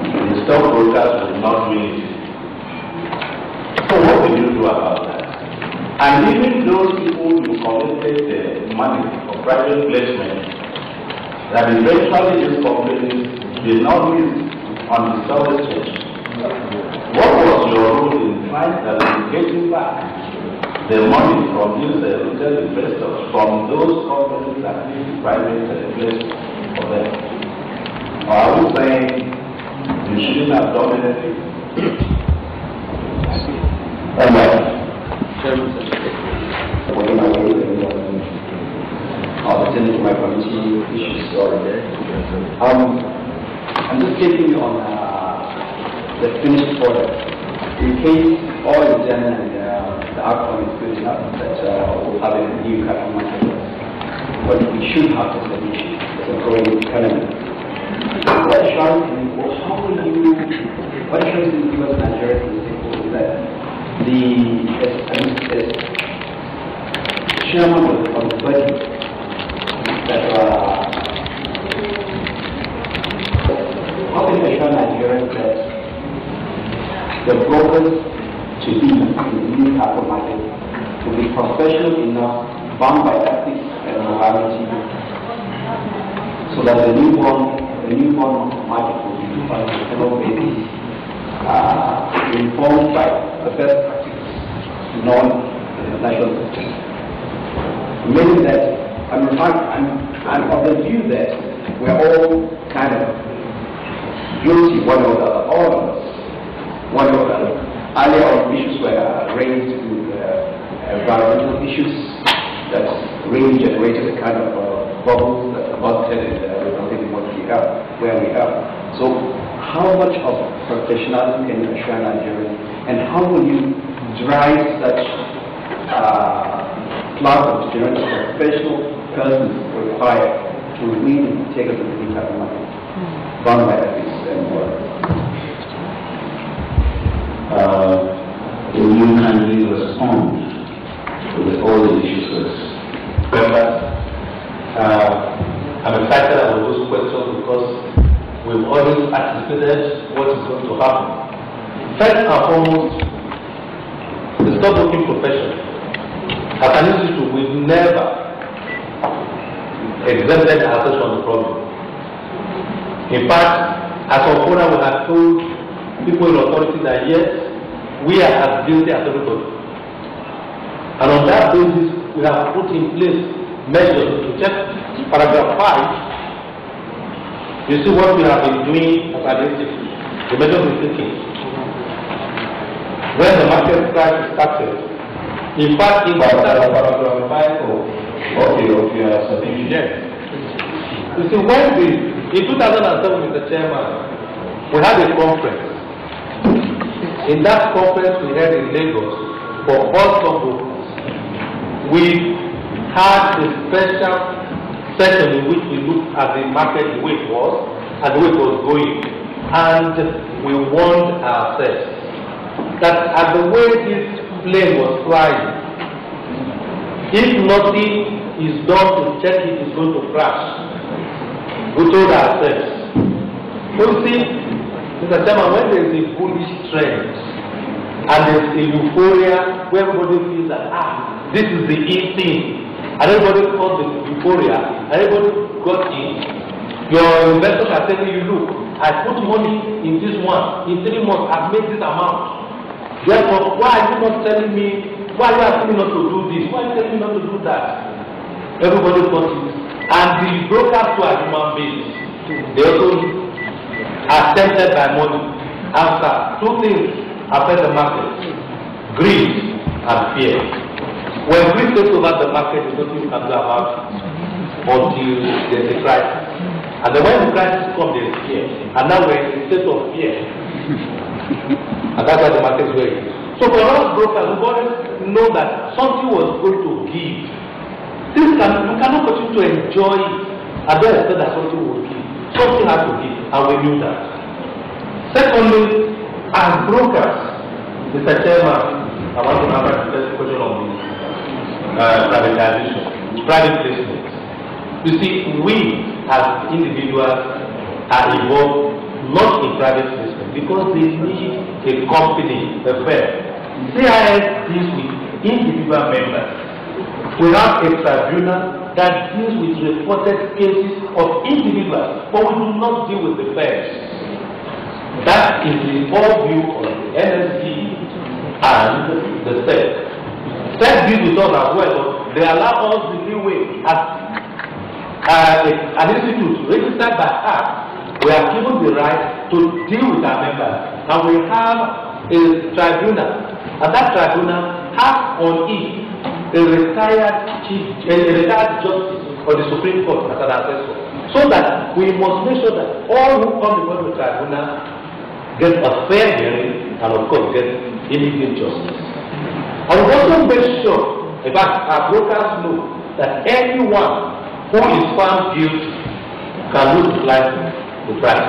[SPEAKER 1] The stockbrokers were not doing it. So what did you do about that? And even those people you committed money for private placement, that eventually these companies did not list on the stock exchange. What was your role in trying to getting back the money from these retail investors, from those companies that need private placement for them? Or are we saying you shouldn't have done anything?
[SPEAKER 3] Attending to my committee issues already. I'm just taking you on the finished product. In case all is done and the outcome is good enough that we'll have a new capital market. But we should have a solution. It's a growing economy. What assurance can you give us Nigeria is that the chairman of the budget that how can you assure Nigerians that the brokers to be in the new capital market will be professional enough, bound by ethics and morality, so that the newborn market will be on a sustainable basis, informed by the best practices known in the national system. Meaning that I'm of the view that we're all kind of guilty one or the other, all of us, one or the other. Earlier on issues were raised with environmental issues that really generated a kind of bubbles that busted and resulted in what we have, where we are. So how much of professionalism can you assure Nigerians, and how will you drive such class of professional persons required to really take us to the capital market, bound by ethics and morals?
[SPEAKER 1] Will you kindly respond with all the issues first?
[SPEAKER 6] Members, I'm excited about those questions because we've always anticipated what is going to happen. First and foremost, the stockbroking profession, as an institute, we've never exempted ourselves from the problem. In fact, as a owner, we have told people in authority that yes, we are as guilty as everybody. And on that basis, we have put in place measures to check paragraph 5. You see what we have been doing as an institute, the measures we're taking. When the market crisis started, in fact, in paragraph 5, okay, yes. You see, when in 2007 with the chairman, we had a conference. In that conference we held in Lagos for all stockbrokers, we had a special session in which we looked at the market, the way it was, and the way it was going. And we warned ourselves that at the way this plane was flying, if nothing is done to check it, it's going to crash. We told ourselves. You see, Mr. Chairman, when there is a bullish trend and there's a euphoria where everybody feels that, this is the in thing, and everybody caught the euphoria, and everybody got in, your investors are telling you, look, I put money in this one, in 3 months, I've made this amount. Therefore, why are you not telling me, why are you asking me not to do this? Why are you telling me not to do that? Everybody got it. And the brokers who are human beings, they also are tempted by money. Answer, 2 things affect the market: greed and fear. When greed takes over the market, there's nothing you can do about it until there's a crisis. And then when the crisis comes, there's fear. And now we're in a state of fear. And that's why the market is where it is. So for us brokers, we always know that something was going to give. You cannot continue to enjoy it and then expect that something will give. Something has to give, and we knew that. Secondly, as brokers, Mr. Chairman, I want to answer the first question on the privatization, private placement. You see, we as individuals are involved not in private placement because they need a company, a firm. CIS deals with individual members. We have a tribunal that deals with reported cases of individuals, but we do not deal with the firms. That is the overview of the NSD and the SEC. SEC deals with us as well. They allow us the leeway as an institute registered by us. We are given the right to deal with our members, and we have a tribunal, and that tribunal has on it a retired justice of the Supreme Court as an assessor, so that we must make sure that all who come before the tribunal get a fair hearing and of course get immediate justice. And we also make sure, in fact, our brokers know that anyone who is found guilty can lose life to price.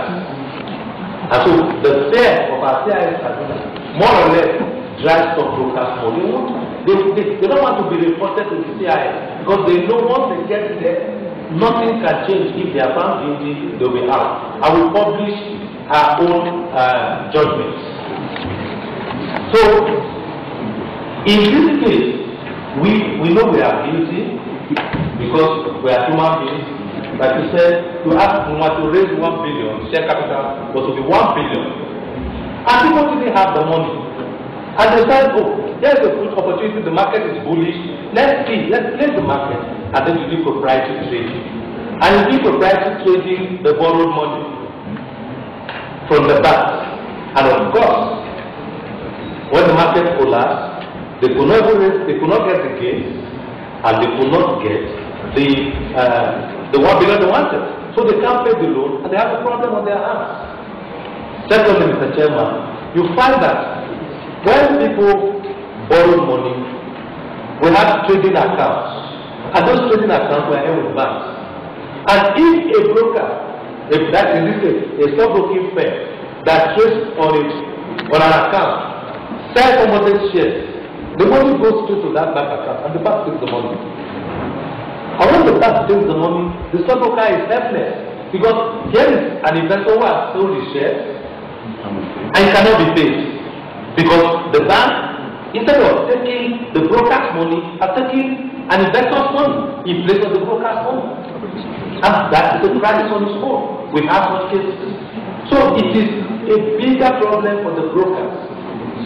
[SPEAKER 6] And so the fear of our CIS tribunal more or less drives some brokers money. They don't want to be reported to the CIS because they know once they get there, nothing can change. If they are found guilty, they'll be out. And we publish our own judgments. So, in this case, we know we are guilty because we are human beings. Like you said, to ask to raise 1 billion, share capital was to be 1 billion. And people didn't have the money. And they said, oh, there's a good opportunity, the market is bullish. Let's see, let's play the market. And then you do proprietary trading. And you do proprietary trading, the borrowed money from the banks. And of course, when the market collapsed, they could not get the gains, and they could not get the 1 billion they wanted. So they can't pay the loan, and they have a problem on their hands. Secondly, Mr. Chairman, you find that when people borrow money, we have trading accounts, and those trading accounts were held with banks. And if a broker, if that in this case, a stockbroking firm that trades on an account, sells somebody's shares, the money goes straight to that bank account, and the bank takes the money. And when the bank takes the money, the stockbroker is helpless because here is an investor who has sold his shares and he cannot be paid because the bank, instead of taking the broker's money, are taking an investor's money in place of the broker's money. And that is a crisis on its own. We have such cases. So it is a bigger problem for the brokers.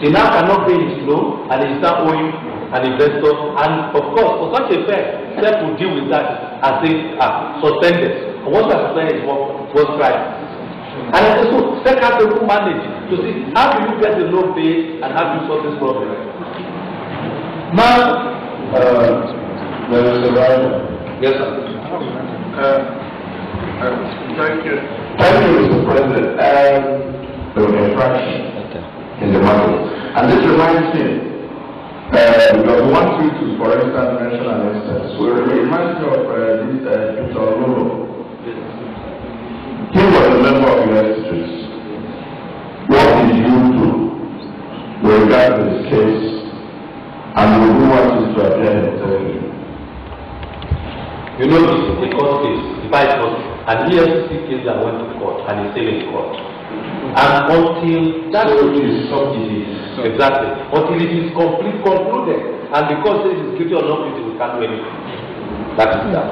[SPEAKER 6] He now cannot pay his loan and he start owing an investor, and of course for such a firm, SEC will deal with that and say, suspended. And once you are suspended, what's right? And also SEC has to manage to see how do you get the loan paid and how do you solve this problem. Now,
[SPEAKER 7] there is a right.
[SPEAKER 6] Yes, sir.
[SPEAKER 7] Thank you. Thank you, Mr. President. There was a crash in the market. And this reminds me, because one tweet, for instance, mentioned an instance. So it reminds me of this Dr. Lolo. He was a member of the Securities.
[SPEAKER 1] regard to this case, and we do want you to appear in authority.
[SPEAKER 6] You know, this is a court case, the vice court, an EFCC case that went to court and is still in court. And until that is subjudice, exactly, until it is concluded, and because it is guilty or not guilty, we can't do anything. That is that.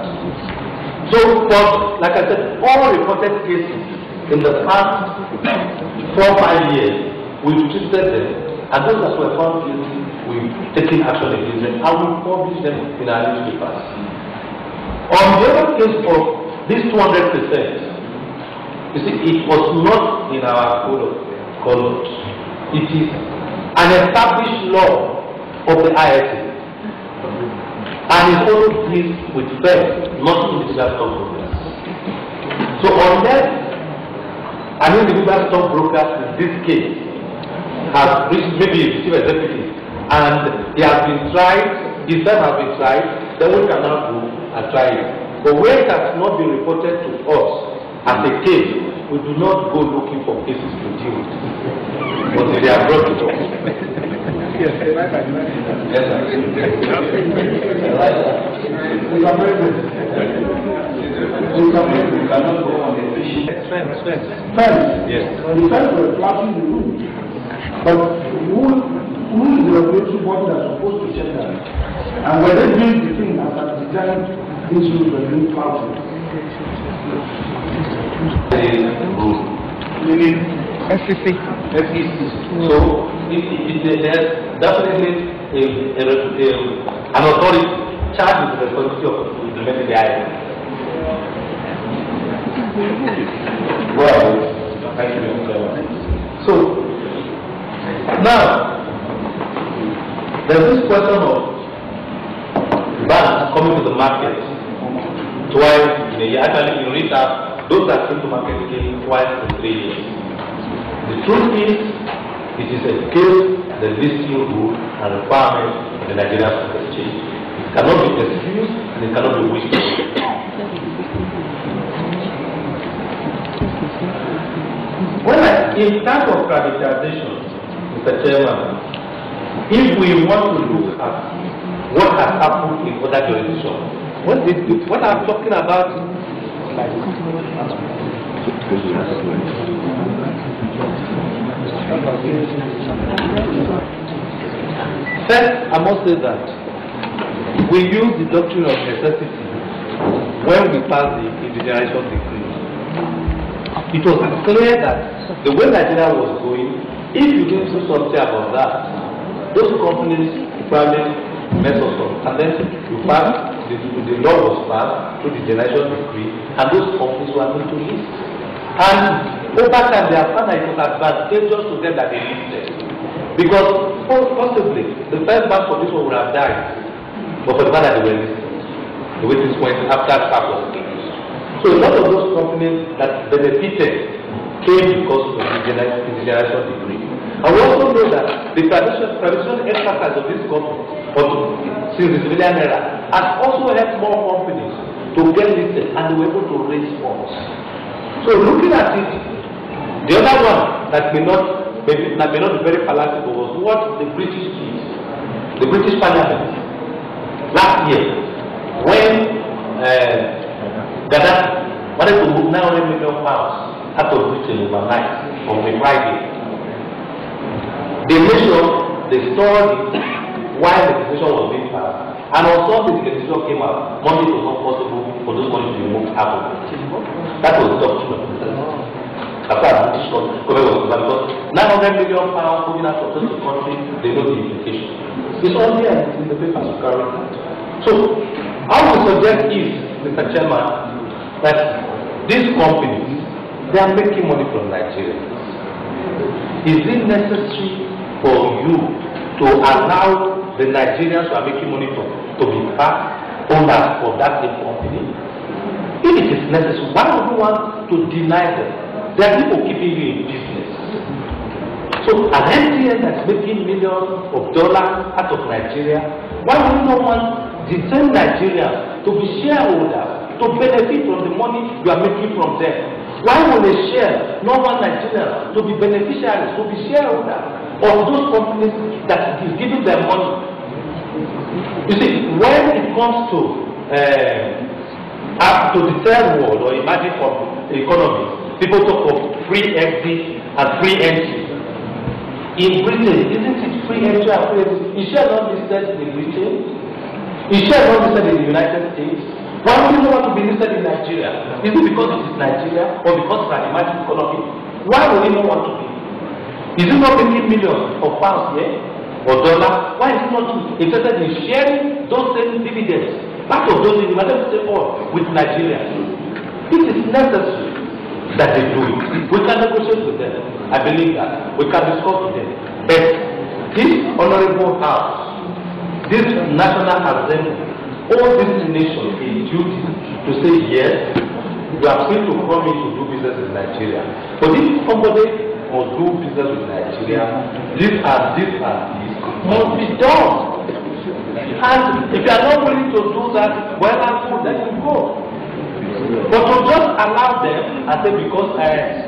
[SPEAKER 6] So, but like I said, all reported cases in the past 4 or 5 years, we've treated them, and those that were found guilty, we've taken action against them, and we publish them in our newspapers. On the other case of this 200%, you see, it was not in our code of conduct. It is an established law of the ISA. And it also deals with firms, not individual stockbrokers. So unless an individual stockbroker in this case has reached maybe a chief executive and he has been tried, his firm has been tried, then we can now go and try it. But where it has not been reported to us as a case, we do not go looking for cases to deal with. But they are brought to us.
[SPEAKER 4] Yes,
[SPEAKER 6] sir.
[SPEAKER 7] We cannot go on the fishing.
[SPEAKER 4] Fence.
[SPEAKER 6] Yes.
[SPEAKER 4] The fence were flashing the roof. But who is the regulatory body that's supposed to check that? And when they doing the thing as at the time these rules were being flouted?
[SPEAKER 6] SEC. So there's definitely an authority charged with the responsibility of implementing the ISA. Well, thank you, Mr. Chairman. So now there's this question of banks coming to the market twice in a year. Actually, you read that those that came to market came twice in 3 years. The truth is, it is against the listing rule and requirement of the Nigerian Stock Exchange. It cannot be excused and it cannot be wished. In terms of privatization, Mr. Chairman, if we want to look at what has happened in other jurisdictions, what I'm talking about first, I must say that we use the doctrine of necessity when we pass the indigenization decree. It was clear that the way Nigeria was going, if you didn't do something about that, those companies probably mess us up. And then you pass, the law was passed through the indigenization decree, and those companies were going to list. And over time, they have found that it was advantageous to them that they listed. Because possibly, the first bank for this one would have died, but for the fact that they were listed, the way things went after that was introduced. So a lot of those companies that benefited came because of the indigenization decree. And we also know that the traditional exercise of this government, since the civilian era, has also helped more companies to get listed and they were able to raise funds. So looking at it, the other one that may not be very palatable was what the British did. The British Parliament last year, when Gaddafi wanted to move £900 million out of Britain overnight on a Friday. They made sure they stored it while the decision was being passed. And on Sunday, the decision came out. Monday it was not possible for those money to be moved out of it. That was the doctrine of necessity. That's why the British government was because £900 million moving out of such a country, they know the implication. It's all there in the papers to carry out. So, our suggest is, Mr. Chairman, that these companies, they are making money from Nigeria. Is it necessary for you to allow the Nigerians who are making money from to be part owners of that same company? If it is necessary, why would you want to deny them? There are people keeping you in business. So an MTN that's making millions of dollars out of Nigeria, why would you not want the same Nigerians to be shareholders, to benefit from the money you are making from them? Why would they share not one Nigerian to be beneficiaries, to be shareholders of those companies that is giving them money. You see, when it comes to the third world or emerging economies, people talk of free exit and free entry. In Britain, isn't it free entry and free exit? Is share not listed in Britain? Is share not listed in the United States? Why would you want to be listed in Nigeria? Is it because it is Nigeria or because it's an emerging economy? Why would you not want to be? Is it not making millions of pounds here or dollars? Why is it not interested in sharing those same dividends? Part of those dividends with Nigeria. It is necessary that they do it. We can negotiate with them. I believe that. We can discuss with them. But this honorable house, this national assembly, all this nation a duty to say yes, you are free to come in to do business in Nigeria. But if somebody must do business with Nigeria, this and this and this must be done. And if you are not willing to do that, well and good, then you go. But to just allow them and say because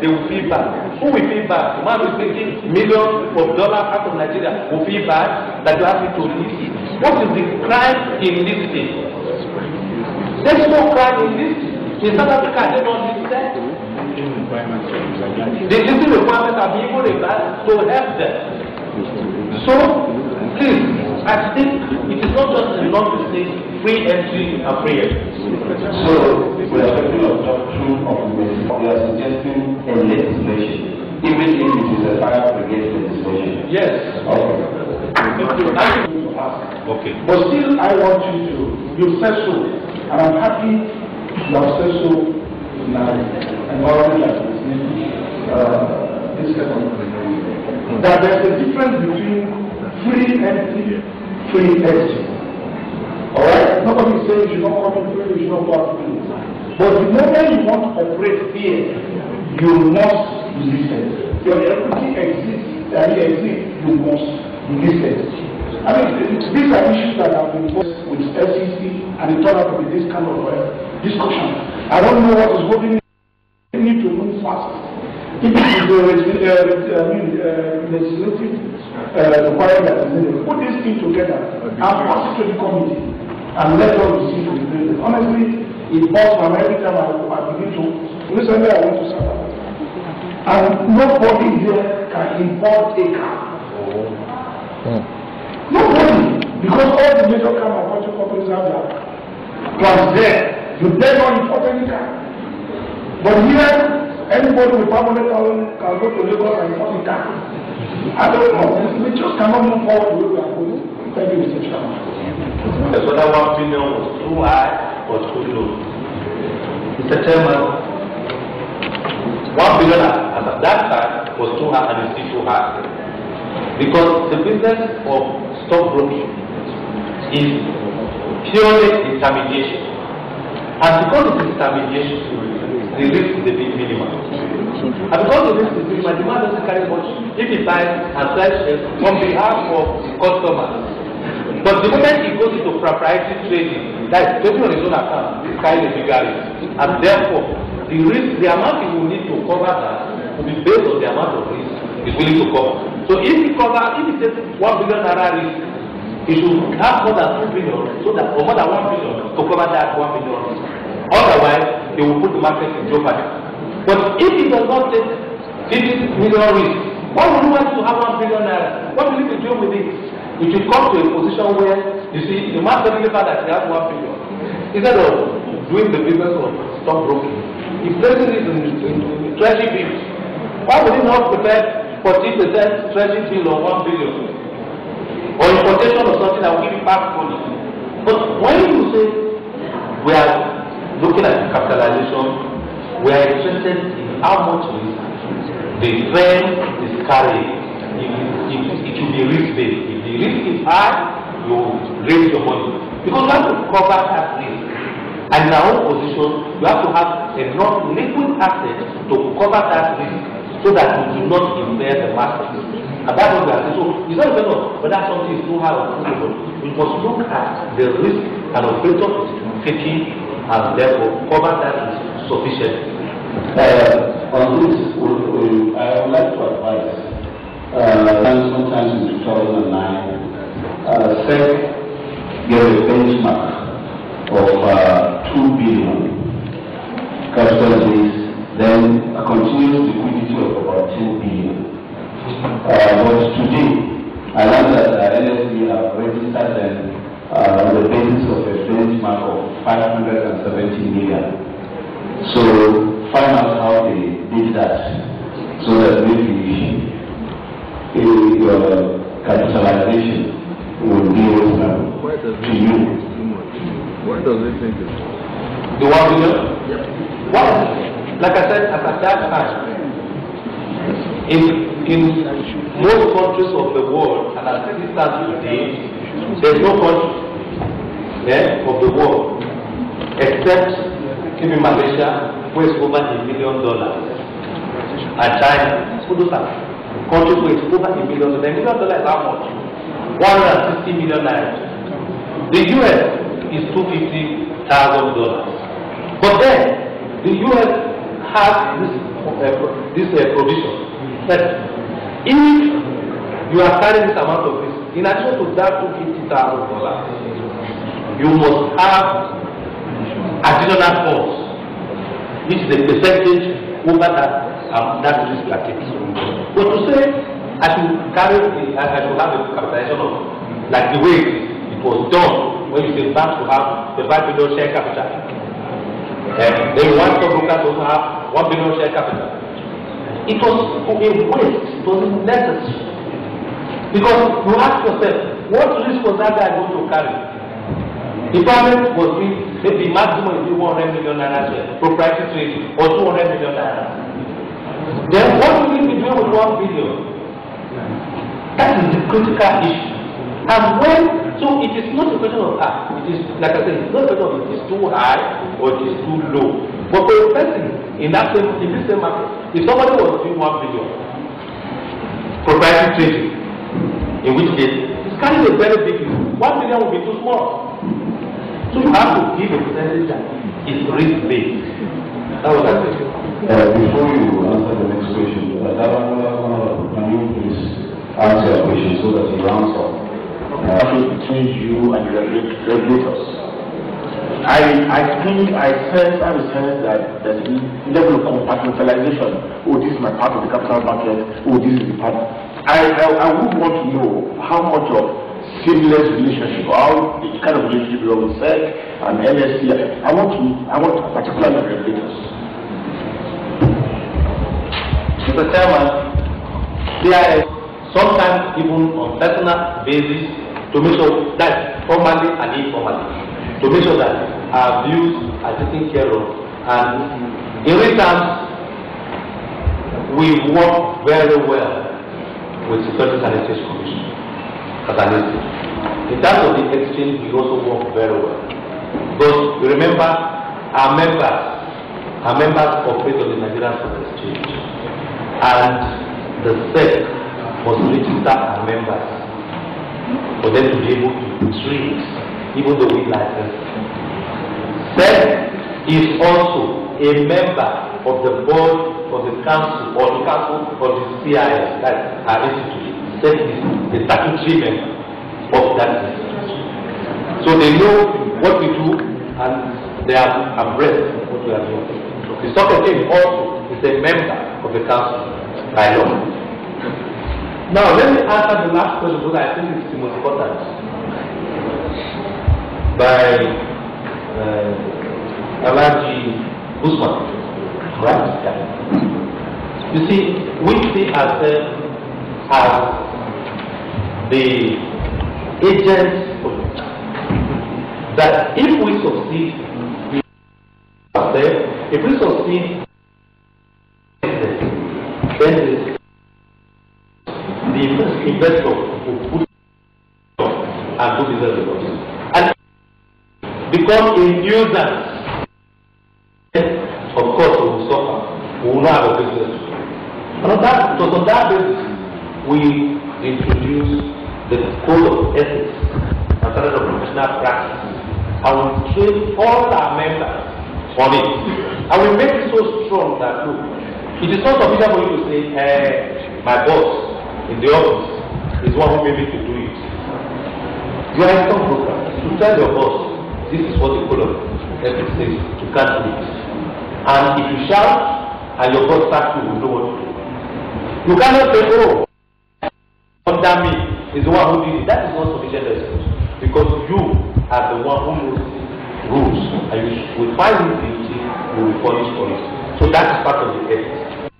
[SPEAKER 6] they will feel bad. Who will feel bad? The man who is making millions of dollars out of Nigeria will feel bad that you have to list. What is the crime in listing? There is no crime in listing. In South Africa, they don't list that. The listing requirements are being required to help them. So, please, I think it is not just enough to say free entry and free exit.
[SPEAKER 7] So, we are talking of doctrine of women. We are suggesting a legislation, even if it is a fire brigade legislation.
[SPEAKER 6] Yes.
[SPEAKER 4] Okay. But still, I want you said so, and I'm happy you have said so in an environment like this kind of that there's a difference between free entry, free exit. Alright? Nobody is saying you should not come in free, you should not go out free. But the moment you want to operate here, you must be listed. Your equity exists, you must be listed. I mean, these are issues that have been posed with SEC and it turned out to be this kind of discussion. I don't know what is holding me to move fast. If it is legislative requirement that is needed, put this thing together and pass it to the committee and let us receive the president. Honestly, it bothers me every time I begin to recently I went to South Africa. And nobody here can import a car. Nobody, because all the major car manufacturing companies have their plants there. You dare not import any car. But here, anybody with 500,000 can go to Lagos and import a car. I don't know. We just cannot move forward the way we are going. Thank you, Mr. Chairman.
[SPEAKER 6] Whether 1 billion was too high or too low. Mr. Chairman, 1 billion at that time was too high and is still too high. Because the business of stockbroking is purely intermediation. And because it is intermediation, the risk is a bit minimal. And because the risk is minimal, the man doesn't carry much if he buys and sells shares on behalf of the customers. But the moment he goes into proprietary trading, that is trading on his own account, this carries a bigger risk. And therefore, the risk, the amount he will need to cover that will be based on the amount of risk he's willing to cover. So if he takes 1 billion naira risk, he should have more than 2 billion, so that or more than 1 billion to cover that 1 billion risk. Otherwise, he will put the market in jeopardy. But if he does not take 50 million risk, why would you want to have 1 billion naira? What will you do with it? It will come to a position where you see the man doesn't that he has 1 billion. Instead of doing the business of stockbroking, he places it in treasury bills. Why would he not prepare 40% treasury bill of 1 billion? Or importation of something that will give you back money. But when you say we are looking at capitalization, we are interested in how much risk the firm is carrying. It will be risk-based. If the risk is high, you raise your money. Because you have to cover that risk. And in our own position, you have to have enough liquid assets to cover that risk so that you do not impair the market. And that's what we are saying. So it's not even whether something is too high or too low. We must look at the risk an operator is taking and therefore cover that risk sufficiently.
[SPEAKER 7] On this, I would like to advise
[SPEAKER 3] sometimes in 2009, SEC gave a benchmark of 2 billion capital base, then a continuous liquidity of about 10 billion. But today, I learned that NSE have registered them on the basis of a benchmark of 570 million. So find out how they did that, so that maybe your capitalization will be to you.
[SPEAKER 1] Why does it think it's
[SPEAKER 6] The 1 billion? Yep. Why? Like I said, at that time, in most countries of the world, and as it stands today, there's no country of the world except maybe Malaysia, where it's over $1 million, and China. So those are countries where it's over $1 million. $1 million is how much? 160 million naira. The US is $250,000. But then the US has this provision that if you are carrying this amount of risk, in addition to that $250,000, you must have additional funds, which is a percentage over that risk you are taking. But to say I should have a capitalization of like the way it was done when you say banks to have the 5 billion share capital, and then one stockbroker to also have 1 billion share capital. It was a waste. It wasn't necessary, because you ask yourself, what risk was that guy going to carry? The problem was maybe maximum is 100 million naira share, proprietary trading, or 200 million naira. Then what will we be doing with 1 billion? That is the critical issue. And so it is not a question of it is, like I said, it's not a question of it is too high or it is too low. But for a person in this same market, if somebody was doing 1 billion proprietary trading, in which case it's carrying a very big risk, 1 billion will be too small. So you have to give a percentage that is risk-based. That was that question.
[SPEAKER 3] Before you answer the next question, can you please answer your question so that you answer?
[SPEAKER 10] Between you and the regulators. I think I sense that there's a level of compartmentalization. Oh, this is my part of the capital market. Oh, this is the part. I would want to know how much of seamless relationship, or how the kind of relationship you have with SEC and NSE. I want particularly the regulators.
[SPEAKER 6] Mr. Chairman, there is sometimes even on personal basis to make sure that formally and informally, to make sure that our views are taken care of. And in return, we work very well with Securities and Exchange Commission. In terms of the exchange, we also work very well. But remember, our members operate on the Nigerian Stock Exchange, and the SEC must register our members for them to be able to trade, even though we license. SEC is also a member of the board of the council or the council of the CIS, that's our institute. SEC is the statutory member of that institute. So they know what we do and they are abreast of what we are doing. The stock exchange also is a member of the council by law. Now let me answer the last question because I think it's the most important. By Alaji Usman, right? Yeah. You see, we see ourselves as the agents that if we succeed, if we succeed, then the investor will put and do business with us. And become a nuisance, of course we will suffer. We will not have a business. And on that basis, we introduce the code of ethics and standard of professional practice. And we train all our members on it. And we make it so strong that look, it is not sufficient for you to say, my boss in the office is one who may need to do it. You are a stockbroker. To tell your boss, this is what the code of ethics says, you can't do it. And if you shout and your boss starts you, will know what to do. You cannot say, oh, under me is the one who did it. That is not sufficient excuse. Because you are the one who knows rules, and you will find it guilty, you will be punished for it. So that is part of the ethics.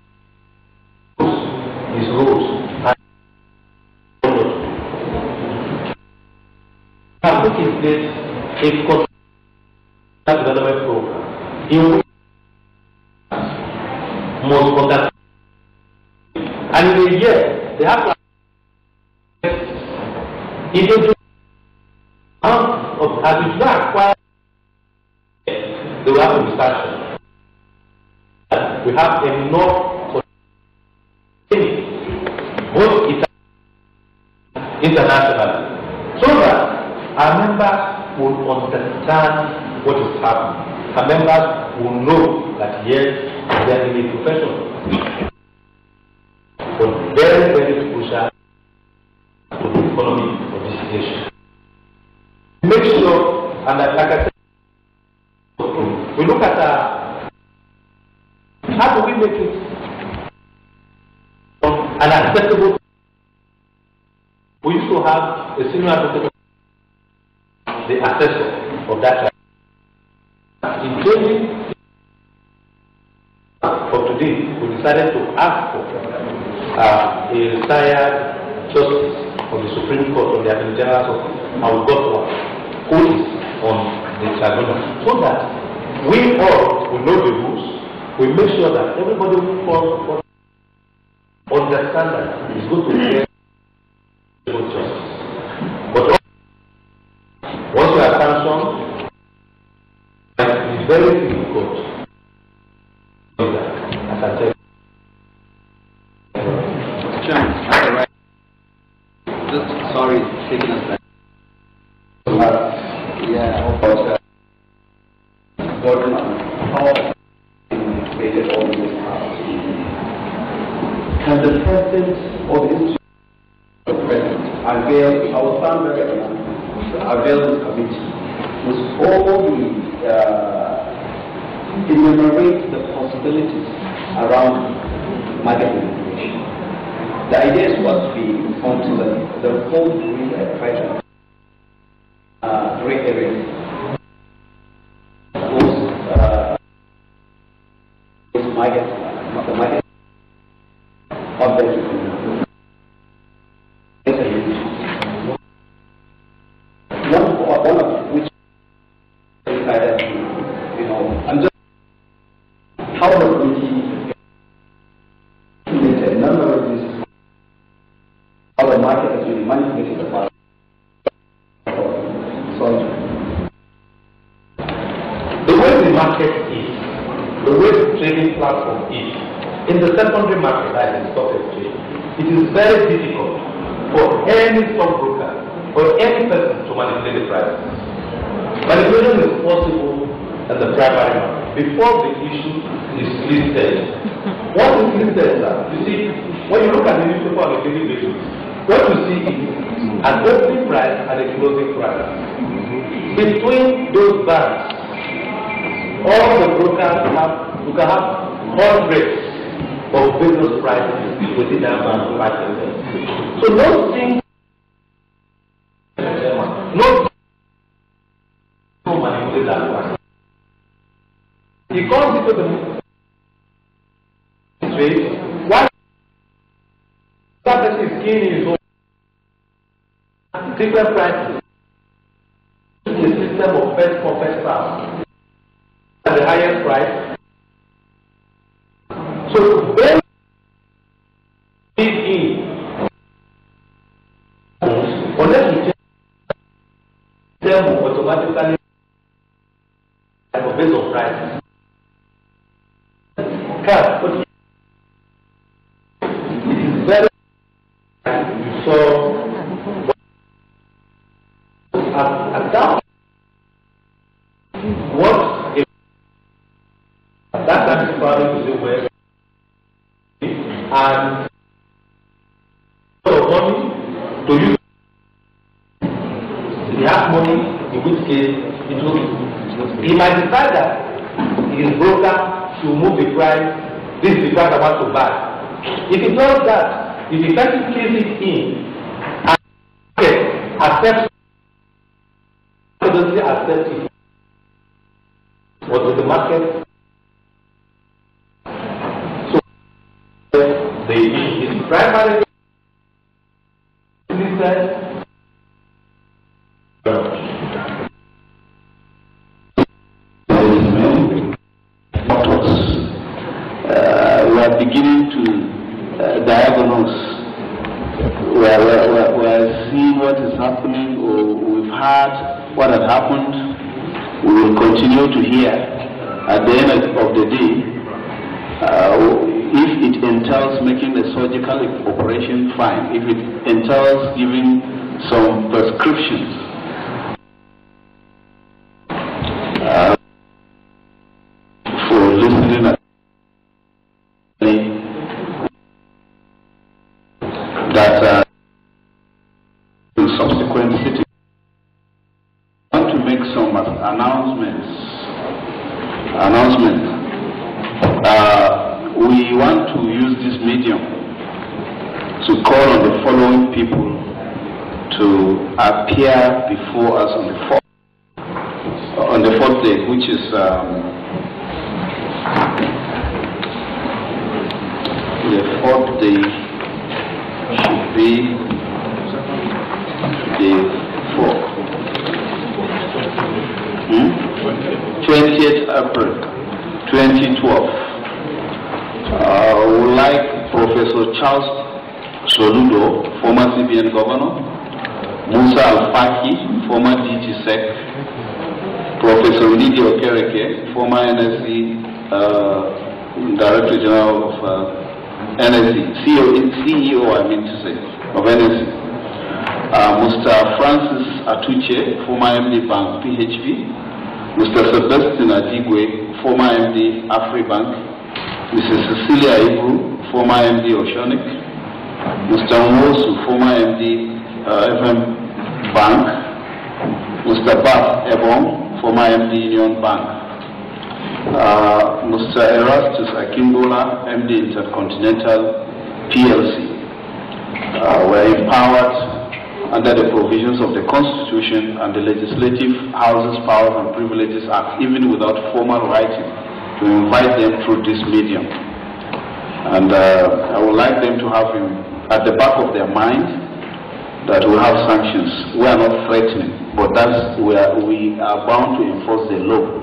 [SPEAKER 6] Rules is rules. We have put in place a development program in which most conduct, and in a year they have to if they do as you not acquire, they will have to be sanctioned. We have enough for both internationally, so that our members will understand what is happening. Our members will know that yes, they are in a profession, but very, very crucial to the economy of this nation. Make sure, and like I said, we look at how do we make it an acceptable. We used to have a senior advocate, the assessor of that. In changing for today, we decided to ask for a retired justice of the Supreme Court on the Attorney General's office, and we got one who is on the tribunal, so that we all will know the rules. We make sure that everybody who falls understand that it's good to get justice. But once you are sanctioned, it's very difficult to do that, as I tell you.
[SPEAKER 3] John, just sorry, taking us back. About burden on how created all these powers. Can the president or the institution of the president avail, I will stand very avail this committee with all the enumerate the possibilities around market manipulation. The idea is what we want to the whole green pressure. Great areas. Those market, the market objects. One of which decided, I'm just how the committee a number of these how the market has been manipulated the market.
[SPEAKER 6] The way the market is, the way the trading platform is, in the secondary market, like the stock exchange, it is very difficult for any stockbroker or any person to manipulate the price. Manipulation is possible at the primary market before the issue is listed. What is listed? You see, when you look at the newspaper on a daily basis, what you see is an opening price and a closing price. Between those bands, all the brokers you can have hundreds of business prices within that band of 5%. So no thing, no manipulate that price. He comes into the trade, why that person is keying his own different prices. A system of first come first serve at the highest price. So when in unless you tell them automatically based on price. But it is very you saw at that what if that time is probably to do well and
[SPEAKER 11] he might decide that his broker should move the price. This is the price I want to buy. If he does that, if the person places it in and accepts doesn't accept it, what is the market? So the primary business.
[SPEAKER 3] We are beginning to diagnose. We are seeing what is happening, or we've heard what had happened. We will continue to hear. At the end of the day, if it entails making a surgical operation, fine. If it entails giving some prescriptions, for listening that in subsequent cities, I want to make some announcements. We want to use this medium to call on the following people to appear before us on the fourth day, which is the fourth day should be the 20th April 2012. I would like Professor Charles Soludo, former CBN Governor, Musa Al-Faki, former DG Sec, Professor Lydia Okereke, former NSC Director General of NSC, CEO, I mean to say, of NSC, Mr. Francis Atuche, former MD Bank, PHP, Mr. Sebastian Adigwe, former MD AfriBank, Mrs. Cecilia Ibru, former MD Oceanic, Mr. Nwosu, former MD FM Bank, Mr. Baf Ebon, former MD Union Bank, Mr. Erastus Akimbola, MD Intercontinental PLC, were empowered under the provisions of the Constitution and the Legislative Houses Powers and Privileges Act, even without formal writing, to invite them through this medium. And I would like them to have at the back of their mind that we have sanctions. We are not threatening, but that's where we are bound to enforce the law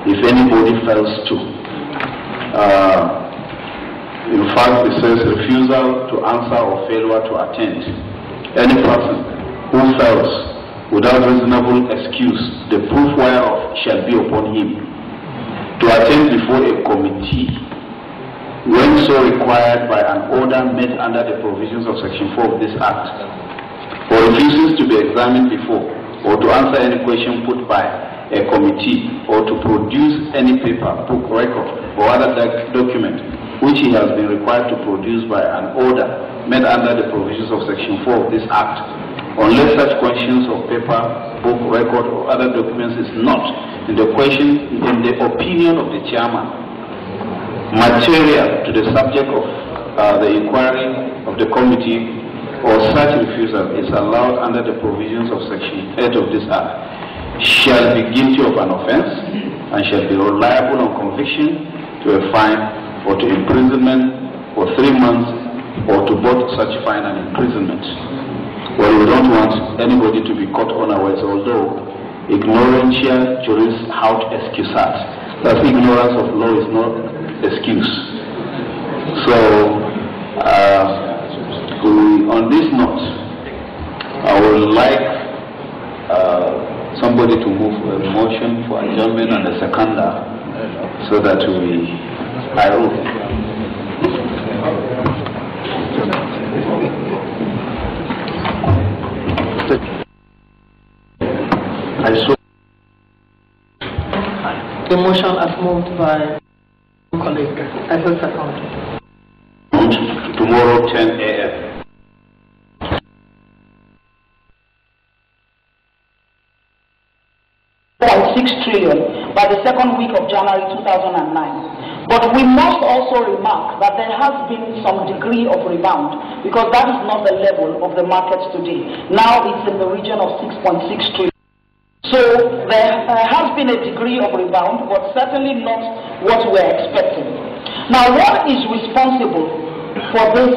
[SPEAKER 3] if anybody fails to. In fact, it says refusal to answer or failure to attend. Any person who fails without reasonable excuse, the proof whereof shall be upon him, to attend before a committee, when so required by an order made under the provisions of Section 4 of this Act, or refuses to be examined before, or to answer any question put by a committee, or to produce any paper, book, record, or other document which he has been required to produce by an order made under the provisions of Section 4 of this Act, unless such questions of paper, book, record, or other documents is not, in the opinion of the chairman, material to the subject of the inquiry of the committee, or such refusal is allowed under the provisions of Section 8 of this Act, shall be guilty of an offense and shall be liable on conviction to a fine or to imprisonment for 3 months or to both such fine and imprisonment. Well, we don't want anybody to be caught unawares, although ignorantia juris haud excusat. That ignorance of law is not excuse. So, on this note, I would like somebody to move a motion for adjournment and a seconder, so that I saw
[SPEAKER 2] the motion as moved by colleague. I will second.
[SPEAKER 3] Tomorrow 10 a.m.
[SPEAKER 12] 0.6 trillion by the second week of January 2009. But we must also remark that there has been some degree of rebound, because that is not the level of the market today. Now it's in the region of 6.6 trillion. So there has been a degree of rebound, but certainly not what we're expecting. Now, what is responsible for this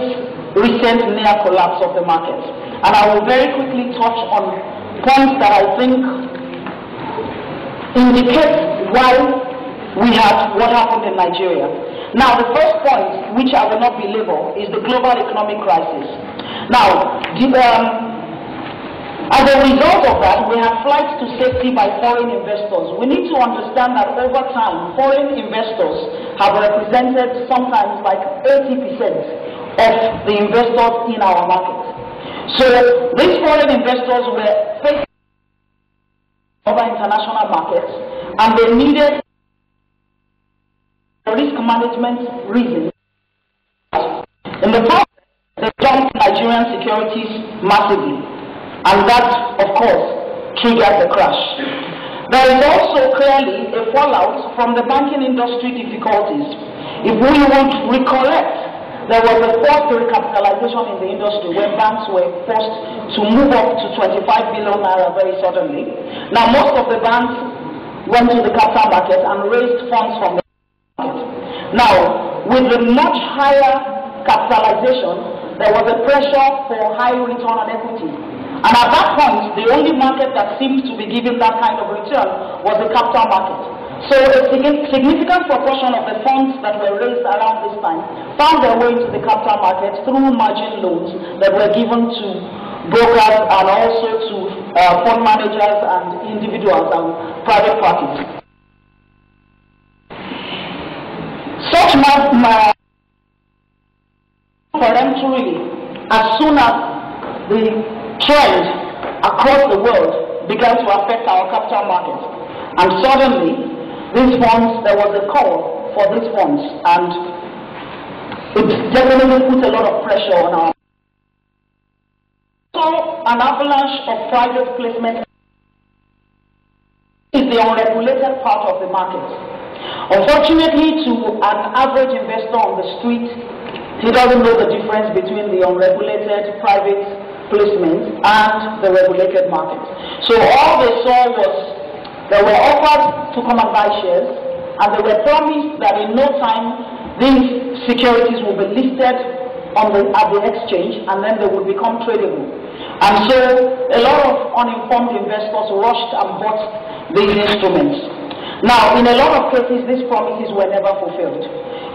[SPEAKER 12] recent near collapse of the market? And I will very quickly touch on points that I think indicate why we had what happened in Nigeria. Now, the first point, which I will not belabor, is the global economic crisis. Now, as a result of that, we have flights to safety by foreign investors. We need to understand that over time, foreign investors have represented sometimes like 80% of the investors in our market. So these foreign investors were facing other international markets, and they needed risk management reasons. In the past, they jumped Nigerian securities massively, and that, of course, triggered the crash. There is also clearly a fallout from the banking industry difficulties. If we would recollect, there was a forced recapitalization in the industry when banks were forced to move up to 25 billion naira very suddenly. Now, most of the banks went to the capital market and raised funds from the market. Now, with the much higher capitalization, there was a pressure for high return on equity. And at that point, the only market that seemed to be giving that kind of return was the capital market. So a significant proportion of the funds that were raised around this time found their way into the capital market through margin loans that were given to brokers and also to fund managers and individuals and private parties. Such peremptorily, as soon as the trend across the world began to affect our capital market, and suddenly these funds, there was a call for these funds, and it definitely put a lot of pressure on our. So an avalanche of private placement is the unregulated part of the market. Unfortunately, to an average investor on the street, he doesn't know the difference between the unregulated private placement and the regulated market. So all they saw was they were offered to come and buy shares, and they were promised that in no time these securities will be listed at the exchange, and then they will become tradable. And so a lot of uninformed investors rushed and bought these instruments. Now, in a lot of cases, these promises were never fulfilled.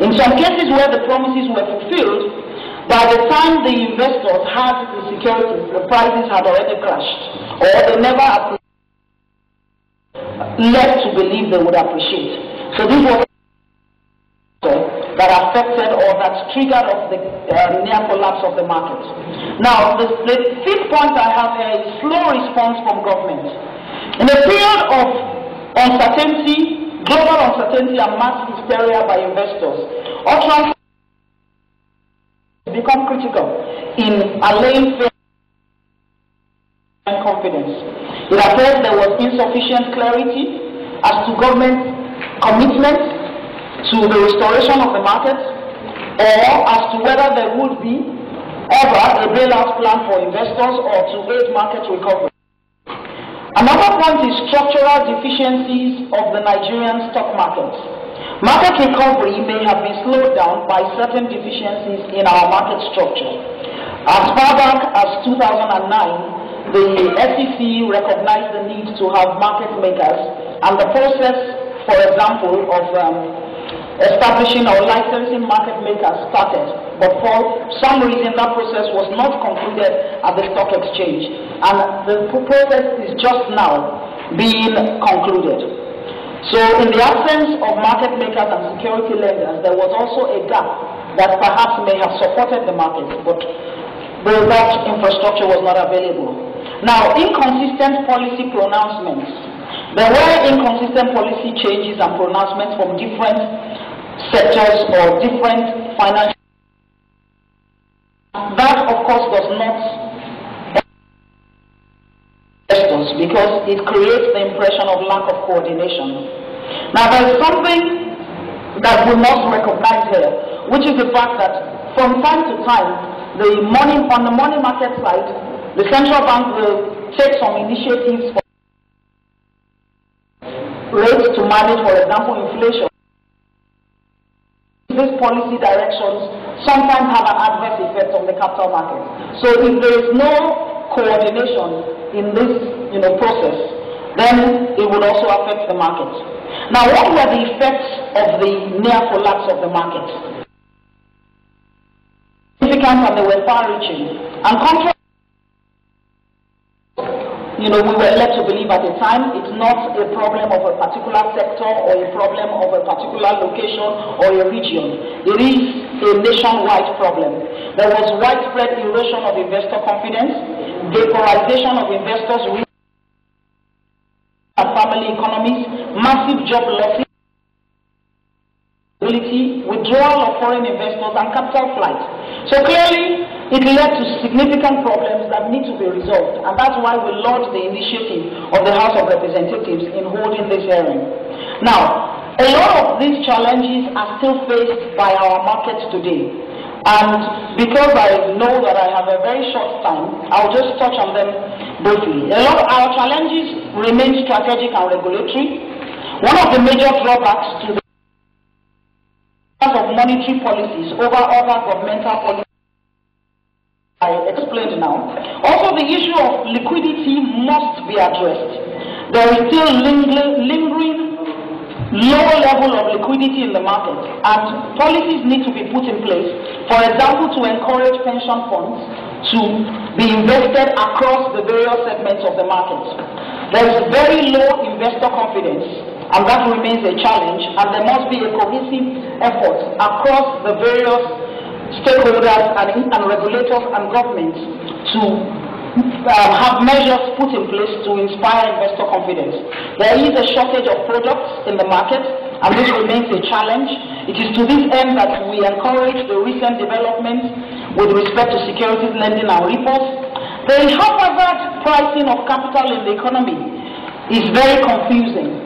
[SPEAKER 12] In some cases where the promises were fulfilled, by the time the investors had the securities, the prices had already crashed, or they never led to believe they would appreciate. So this was that affected or that triggered off the near collapse of the market. Now, the fifth point I have here is slow response from government. In a period of uncertainty, global uncertainty and mass hysteria by investors, utterance become critical in allaying fear and confidence. It appears there was insufficient clarity as to government commitment to the restoration of the market, or as to whether there would be ever a bailout plan for investors or to aid market recovery. Another point is structural deficiencies of the Nigerian stock market. Market recovery may have been slowed down by certain deficiencies in our market structure. As far back as 2009, the SEC recognized the need to have market makers, and the process, for example, of establishing or licensing market makers started. But for some reason, that process was not concluded at the stock exchange, and the process is just now being concluded. So in the absence of market makers and security lenders, there was also a gap that perhaps may have supported the market, but that infrastructure was not available. Now, inconsistent policy pronouncements. There were inconsistent policy changes and pronouncements from different sectors or different financial. That, of course, does not. issues because it creates the impression of lack of coordination. Now, there is something that we must recognize here, which is the fact that from time to time, on the money market side, the central bank will take some initiatives for rates to manage, for example, inflation. These policy directions sometimes have an adverse effect on the capital market. So if there is no coordination in this process, then it would also affect the market. Now, what were the effects of the near collapse of the market? Significant, and they were far-reaching. And contrary, we were led to believe at the time it's not a problem of a particular sector or a problem of a particular location or a region. It is a nationwide problem. There was widespread erosion of investor confidence, vaporization of investors' and family economies, massive job losses, withdrawal of foreign investors, and capital flight. So clearly, it led to significant problems that need to be resolved, and that's why we launched the initiative of the House of Representatives in holding this hearing. Now, a lot of these challenges are still faced by our markets today, and because I know that I have a very short time, I'll just touch on them briefly. A lot of our challenges remain strategic and regulatory. One of the major drawbacks to the of monetary policies over other governmental policies I explained now. Also, the issue of liquidity must be addressed. There is still lingering low level of liquidity in the market, and policies need to be put in place, for example, to encourage pension funds to be invested across the various segments of the market. There is very low investor confidence, and that remains a challenge, and there must be a cohesive effort across the various stakeholders and regulators and governments to have measures put in place to inspire investor confidence. There is a shortage of products in the market, and this remains a challenge. It is to this end that we encourage the recent developments with respect to securities lending and repos. The haphazard pricing of capital in the economy is very confusing.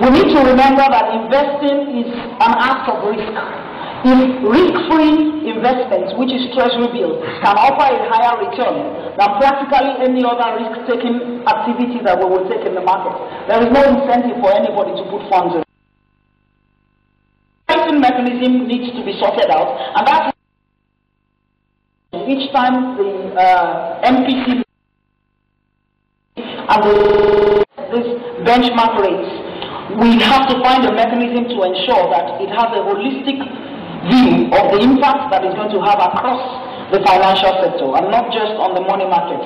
[SPEAKER 12] We need to remember that investing is an act of risk. If risk-free investments, which is treasury bills, can offer a higher return than practically any other risk-taking activity that we will take in the market, there is no incentive for anybody to put funds in. The pricing mechanism needs to be sorted out, and that's each time the MPC and this benchmark rates, we have to find a mechanism to ensure that it has a holistic view of the impact that it's going to have across the financial sector and not just on the money market.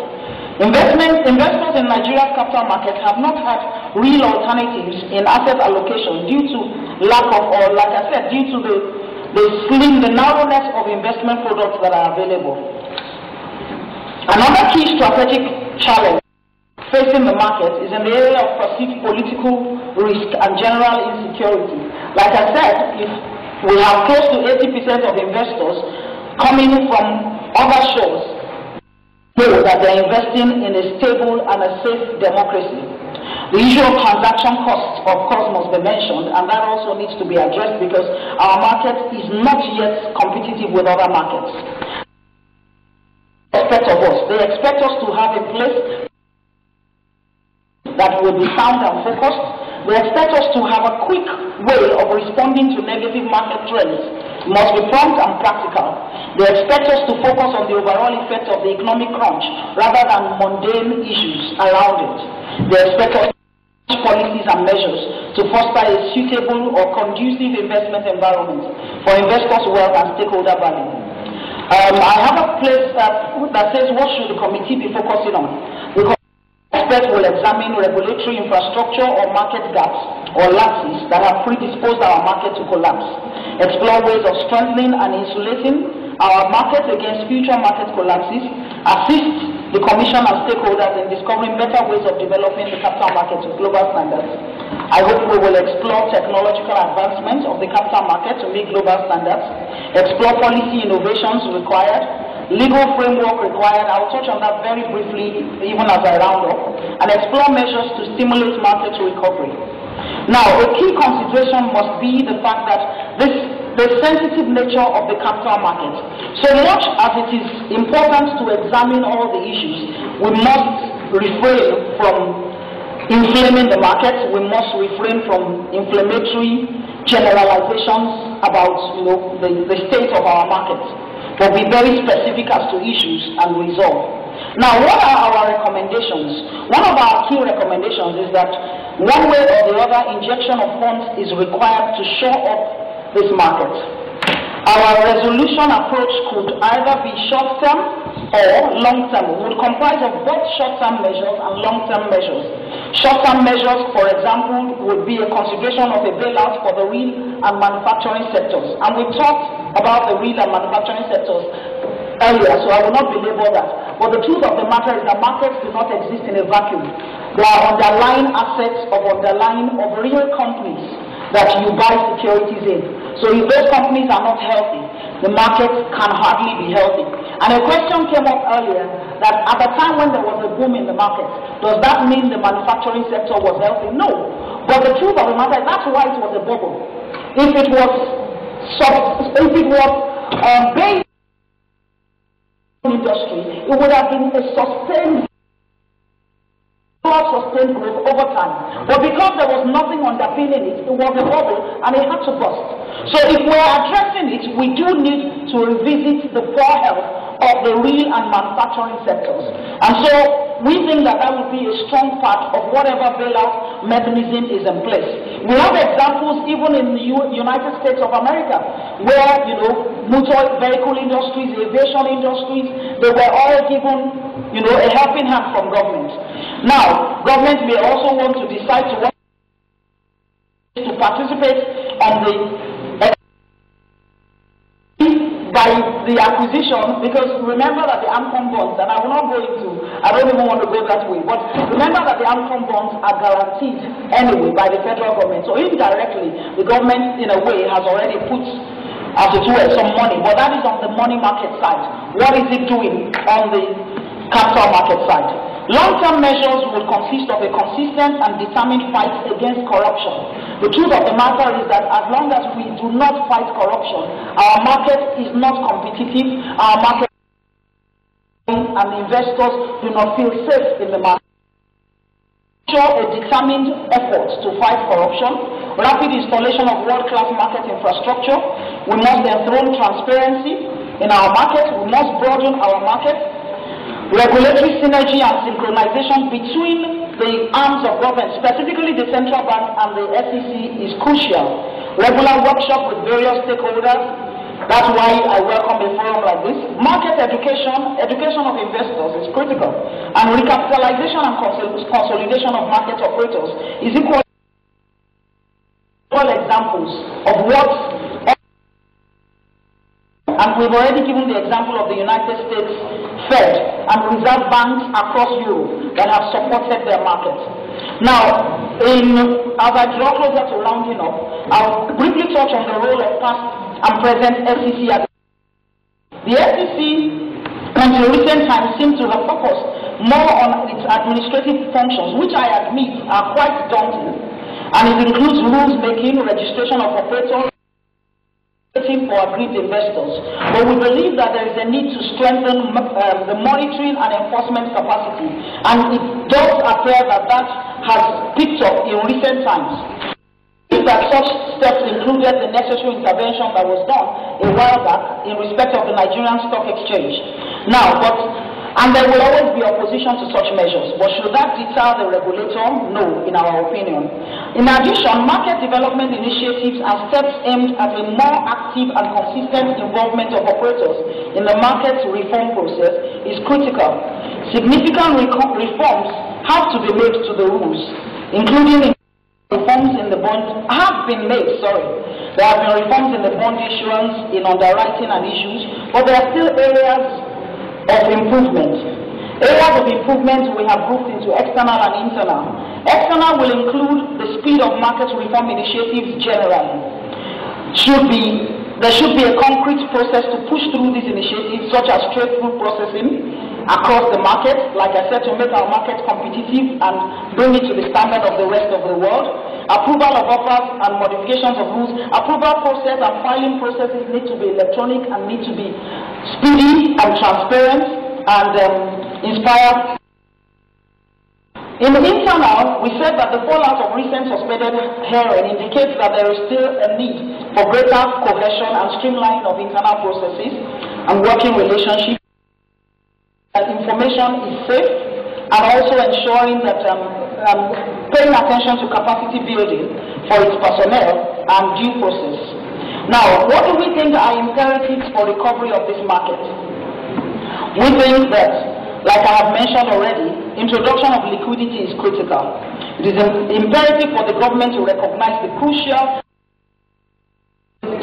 [SPEAKER 12] Investors in Nigeria's capital market have not had real alternatives in asset allocation due to lack of, or like I said, due to the narrowness of investment products that are available. Another key strategic challenge facing the market is in the area of perceived political risk and general insecurity. Like I said, if we have close to 80% of investors coming from other shores know that they're investing in a stable and a safe democracy. The issue of transaction costs, of course, must be mentioned, and that also needs to be addressed because our market is not yet competitive with other markets. They expect of us. They expect us to have a place that will be sound and focused. They expect us to have a quick way of responding to negative market trends. It must be prompt and practical. They expect us to focus on the overall effect of the economic crunch rather than mundane issues around it. They expect us to use policies and measures to foster a suitable or conducive investment environment for investors' wealth and stakeholder value. I have a place that says, what should the committee be focusing on? Experts will examine regulatory infrastructure or market gaps or lapses that have predisposed our market to collapse, explore ways of strengthening and insulating our market against future market collapses, assist the Commission and stakeholders in discovering better ways of developing the capital market to global standards. I hope we will explore technological advancements of the capital market to meet global standards, explore policy innovations required, legal framework required. I'll touch on that very briefly, even as I round up, and explore measures to stimulate market recovery. Now, a key consideration must be the fact that the sensitive nature of the capital market. So much as it is important to examine all the issues, we must refrain from inflaming the market. We must refrain from inflammatory generalizations about the state of our market, but be very specific as to issues and resolve. Now, what are our recommendations? One of our key recommendations is that one way or the other, injection of funds is required to shore up this market. Our resolution approach could either be short-term or long-term. It would comprise of both short-term measures and long-term measures. Short-term measures, for example, would be a consideration of a bailout for the real and manufacturing sectors. And we talked about the real and manufacturing sectors earlier, so I will not belabor that. But the truth of the matter is that markets do not exist in a vacuum. There are underlying assets of real companies that you buy securities in. So if those companies are not healthy, the market can hardly be healthy. And a question came up earlier that at the time when there was a boom in the market, does that mean the manufacturing sector was healthy? No. But the truth of the matter is that's why it was a bubble. If it was based on industry, it would have been a sustained growth over time. But because there was nothing underpinning it, it was a bubble and it had to bust. So if we're addressing it, we do need to revisit the poor health of the real and manufacturing sectors. And so we think that that would be a strong part of whatever bailout mechanism is in place. We have examples even in the United States of America where, motor vehicle industries, aviation industries, they were all given, a helping hand from government. Now, government may also want to decide to participate on by the acquisition, because remember that the AMCOM bonds, and I will not go into, I don't even want to go that way, but remember that the AMCOM bonds are guaranteed anyway by the federal government. So indirectly, the government in a way has already put, as it were, some money, but that is on the money market side. What is it doing on the capital market side? Long-term measures will consist of a consistent and determined fight against corruption. The truth of the matter is that as long as we do not fight corruption, our market is not competitive, our market and investors do not feel safe in the market. Show a determined effort to fight corruption, rapid installation of world-class market infrastructure. We must enthrone transparency in our market. We must broaden our market. Regulatory synergy and synchronization between the arms of government, specifically the central bank and the SEC, is crucial. Regular workshop with various stakeholders. That's why I welcome a forum like this. Market education of investors is critical. And recapitalization and consolidation of market operators is equal examples of what. And we've already given the example of the United States Fed and reserve banks across Europe that have supported their markets. Now, as I draw closer to rounding up, I'll briefly touch on the role of past and present SEC. The SEC, until recent times, seems to have focused more on its administrative functions, which I admit are quite daunting, and it includes rules making, registration of operators, for aggrieved investors. But we believe that there is a need to strengthen the monitoring and enforcement capacity, and it does appear that that has picked up in recent times. That such steps included the necessary intervention that was done a while back in respect of the Nigerian Stock Exchange. Now, and there will always be opposition to such measures, but should that deter the regulator? No, in our opinion. In addition, market development initiatives and steps aimed at a more active and consistent involvement of operators in the market reform process is critical. Significant reforms have to be made to the rules, including reforms in the bond, have been made, There have been reforms in the bond issuance, in underwriting and issues, but there are still areas of improvement. Areas of improvement we have grouped into external and internal. External will include the speed of market reform initiatives generally. Should be There should be a concrete process to push through these initiatives, such as straight-through processing across the market, like I said, to make our market competitive and bring it to the standard of the rest of the world. Approval of offers and modifications of rules. Approval process and filing processes need to be electronic and need to be speedy and transparent and inspire. In the internal, we said that the fallout of recent suspended hearing indicates that there is still a need for greater cohesion and streamlining of internal processes and working relationships. That information is safe, and also ensuring that paying attention to capacity building for its personnel and due process. Now, what do we think are imperatives for recovery of this market? We think that, like I have mentioned already, introduction of liquidity is critical. It is imperative for the government to recognize the crucial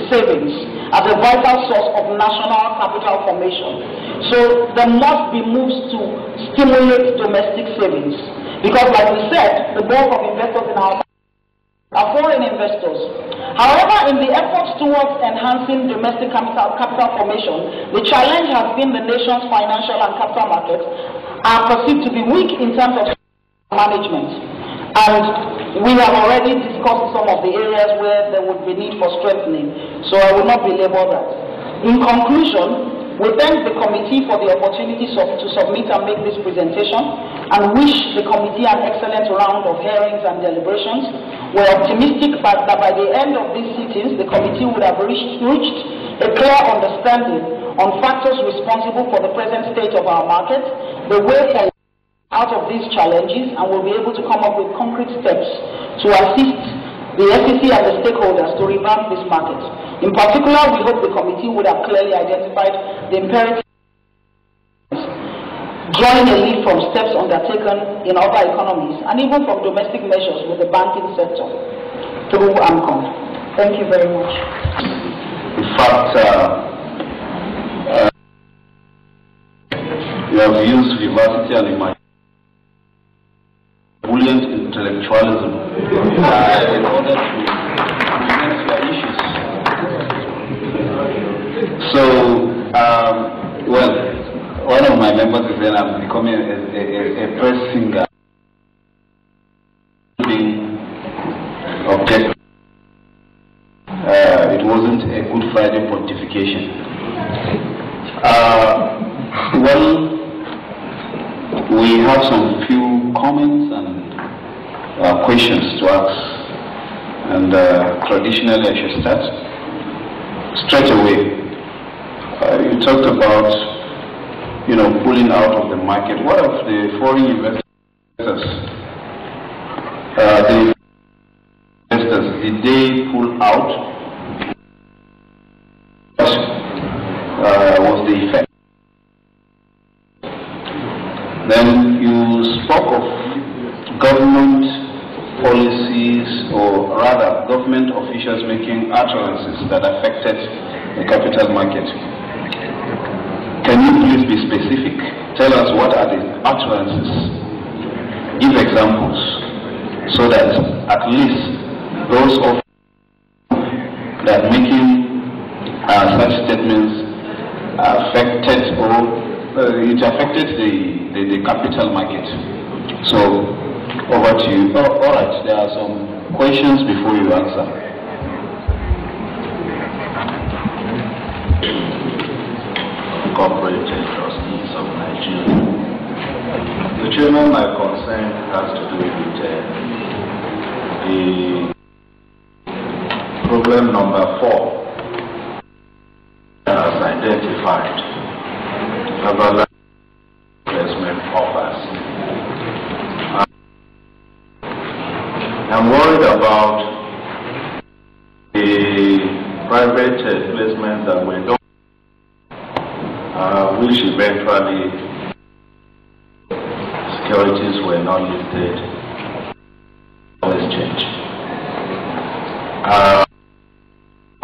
[SPEAKER 12] savings as a vital source of national capital formation. So there must be moves to stimulate domestic savings. Because like we said, the bulk of investors in our are foreign investors. However, in the efforts towards enhancing domestic capital formation, the challenge has been the nation's financial and capital markets are perceived to be weak in terms of management. And we have already discussed some of the areas where there would be need for strengthening, so I will not belabor that. In conclusion, we thank the committee for the opportunity to submit and make this presentation and wish the committee an excellent round of hearings and deliberations. We are optimistic that by the end of these sittings, the committee would have reached a clear understanding on factors responsible for the present state of our market, the way forward out of these challenges, and will be able to come up with concrete steps to assist the SEC and the stakeholders to revamp this market. In particular, we hope the committee would have clearly identified the imperative, drawing a lead from steps undertaken in other economies and even from domestic measures with the banking sector through AMCON. Thank you very much.
[SPEAKER 3] In fact, you have used vivacity and imagination, brilliant intellectualism in order to present your issues. So, well, one of my members is saying I'm becoming a press singer. Object. It wasn't a Good Friday pontification. Well, we have some few comments and questions to ask, and traditionally I should start straight away. You talked about, pulling out of the market. What of the foreign investors? Did they pull out? What was the effect? Then you spoke of government policies, or rather government officials making utterances that affected the capital market. Can you please be specific? Tell us what are the utterances. Give examples so that at least those of that making such statements affected or it affected the capital market. So over to you. All right, there are some questions before you answer.
[SPEAKER 13] Corporate trustees of Nigeria. The chairman, my concern has to do with the problem number 4 as identified, about investment offers. I'm worried about the private placements that were done, which eventually securities were not listed on exchange.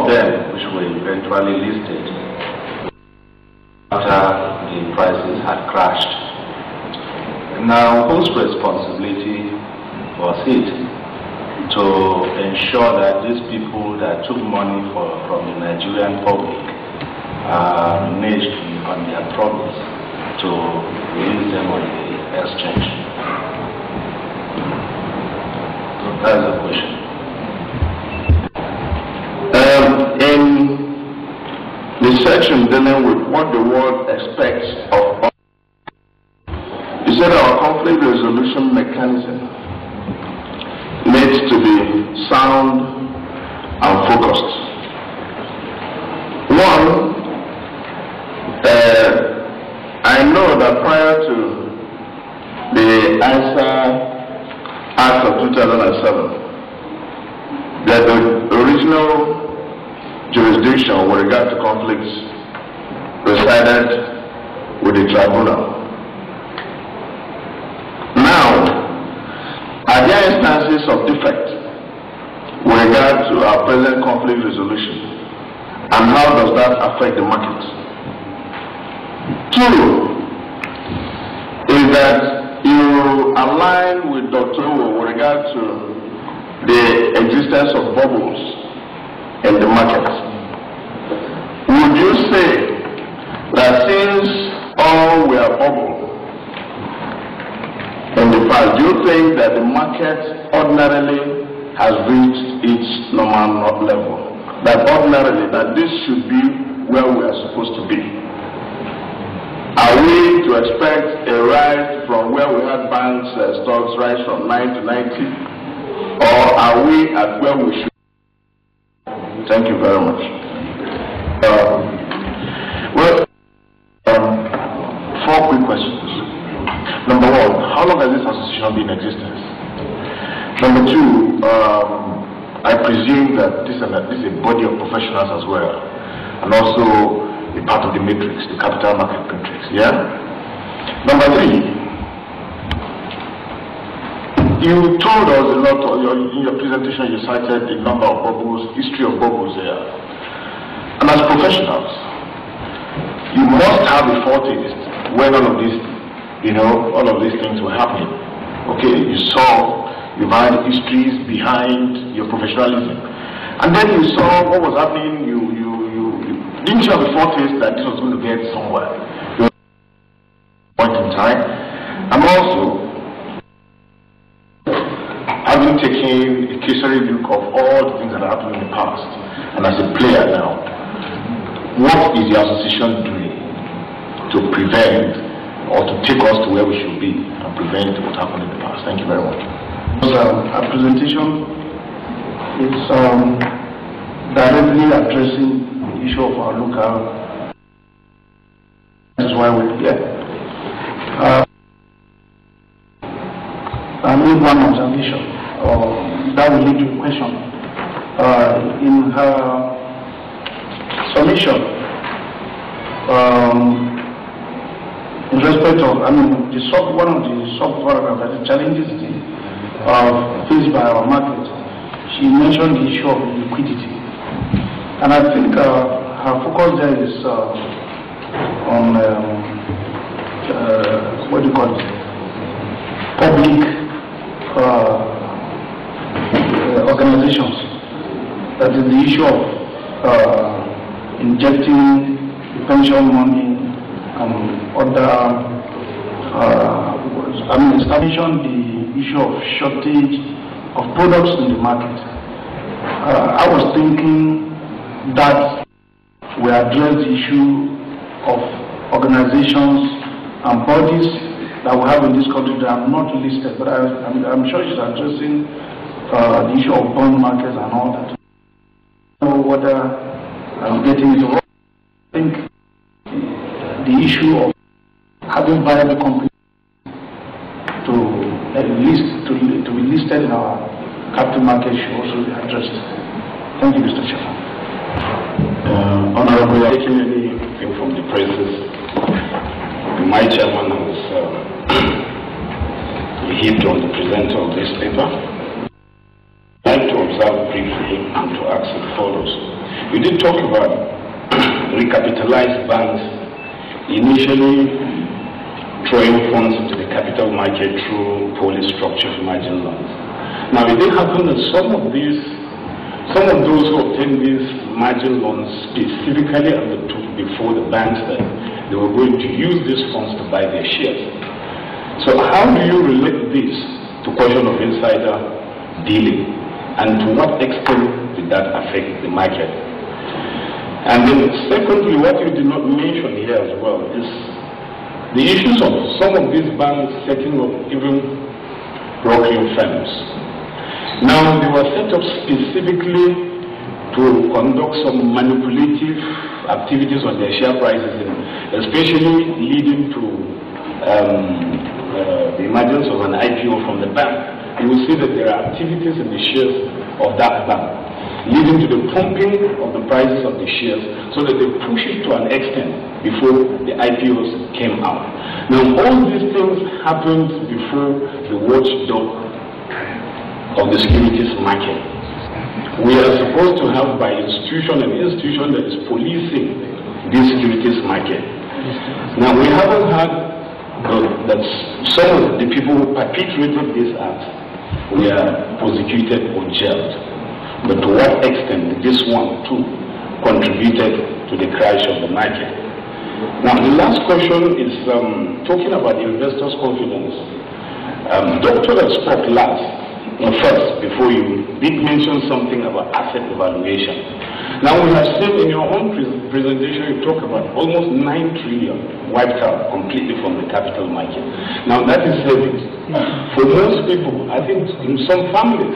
[SPEAKER 13] Them, which were eventually listed after the prices had crashed. Now, whose responsibility was it to ensure that these people that took money from the Nigerian public are managed on their profits to use them on the exchange. So that's the question. In the section dealing with what the world expects of us, you said our conflict resolution mechanism needs to be sound and focused. One, I know that prior to the ISA Act of 2007, that the original jurisdiction with regard to conflicts resided with the tribunal. Now, are there instances of defect with regard to our present conflict resolution, and how does that affect the market? Two is that you align with Dr. Owo with regard to the existence of bubbles in the market. Would you say that since all were bubble in the past, do you think that the market ordinarily has reached its normal level? That ordinarily, that this should be where we are supposed to be? Are we to expect a rise from where we had banks stocks rise from 9 to 90? Or are we at where we should be? Thank you very much.
[SPEAKER 10] Four quick questions. Number one, how long has this association been in existence? Number two, I presume that this is a body of professionals as well, and also a part of the matrix, the capital market matrix, yeah? Number three, you told us a lot, in your presentation you cited the number of bubbles, history of bubbles there. And as professionals, you must have a foretaste when all of these, all of these things were happening. Okay, you've had histories behind your professionalism. And then you saw what was happening, didn't you have a foretaste that this was going to get somewhere? Point in time. And also, having taken a cursory look of all the things that happened in the past, and as a player now, what is the association doing to prevent or to take us to where we should be and prevent what happened in the past? Thank you very much.
[SPEAKER 7] Our presentation is directly addressing the issue of our local. That's why we're here. I made one observation that will lead to a question. In her submission, in respect of, one of the sub-paragraphs that the challenges faced by our market, she mentioned the issue of liquidity. And I think her focus there is on, what do you call it, public organizations. That is the issue of injecting the pension money and other, establishing the issue of shortage of products in the market. I was thinking that we address the issue of organizations and bodies that we have in this country that are not listed, but I'm sure she's addressing the issue of bond markets and all that. I don't know whether I'm getting it wrong. I think the issue of having viable companies to be listed in our capital market should also be addressed. Thank you, Mr. Chairman.
[SPEAKER 14] Honorable, taking anything from the presses, my chairman has heaped on the presenter of this paper. I'd like to observe briefly and to ask as follows. You did talk about recapitalized banks initially throwing funds into the capital market through policy structured margin loans. Now, it did happen that some of those who obtained these margin loans specifically undertook before the banks that they were going to use these funds to buy their shares. So how do you relate this to question of insider dealing, and to what extent did that affect the market? And then secondly, what you did not mention here as well is the issues of some of these banks setting up even brokering firms. Now, they were set up specifically to conduct some manipulative activities on their share prices, especially leading to the emergence of an IPO from the bank. You will see that there are activities in the shares of that bank, leading to the pumping of the prices of the shares so that they push it to an extent before the IPOs came out. Now, all these things happened before the watchdog of the securities market. We are supposed to have by institution an institution that is policing this securities market. Now, we haven't had that some of the people who perpetrated this act were prosecuted or jailed. But to what extent this one too contributed to the crash of the market? Now, the last question is talking about investors' confidence. Doctor that spoke last, first, before you did mention something about asset evaluation. Now, we have seen in your own presentation, you talk about almost 9 trillion wiped out completely from the capital market. Now, that is savings. For most people, I think in some families,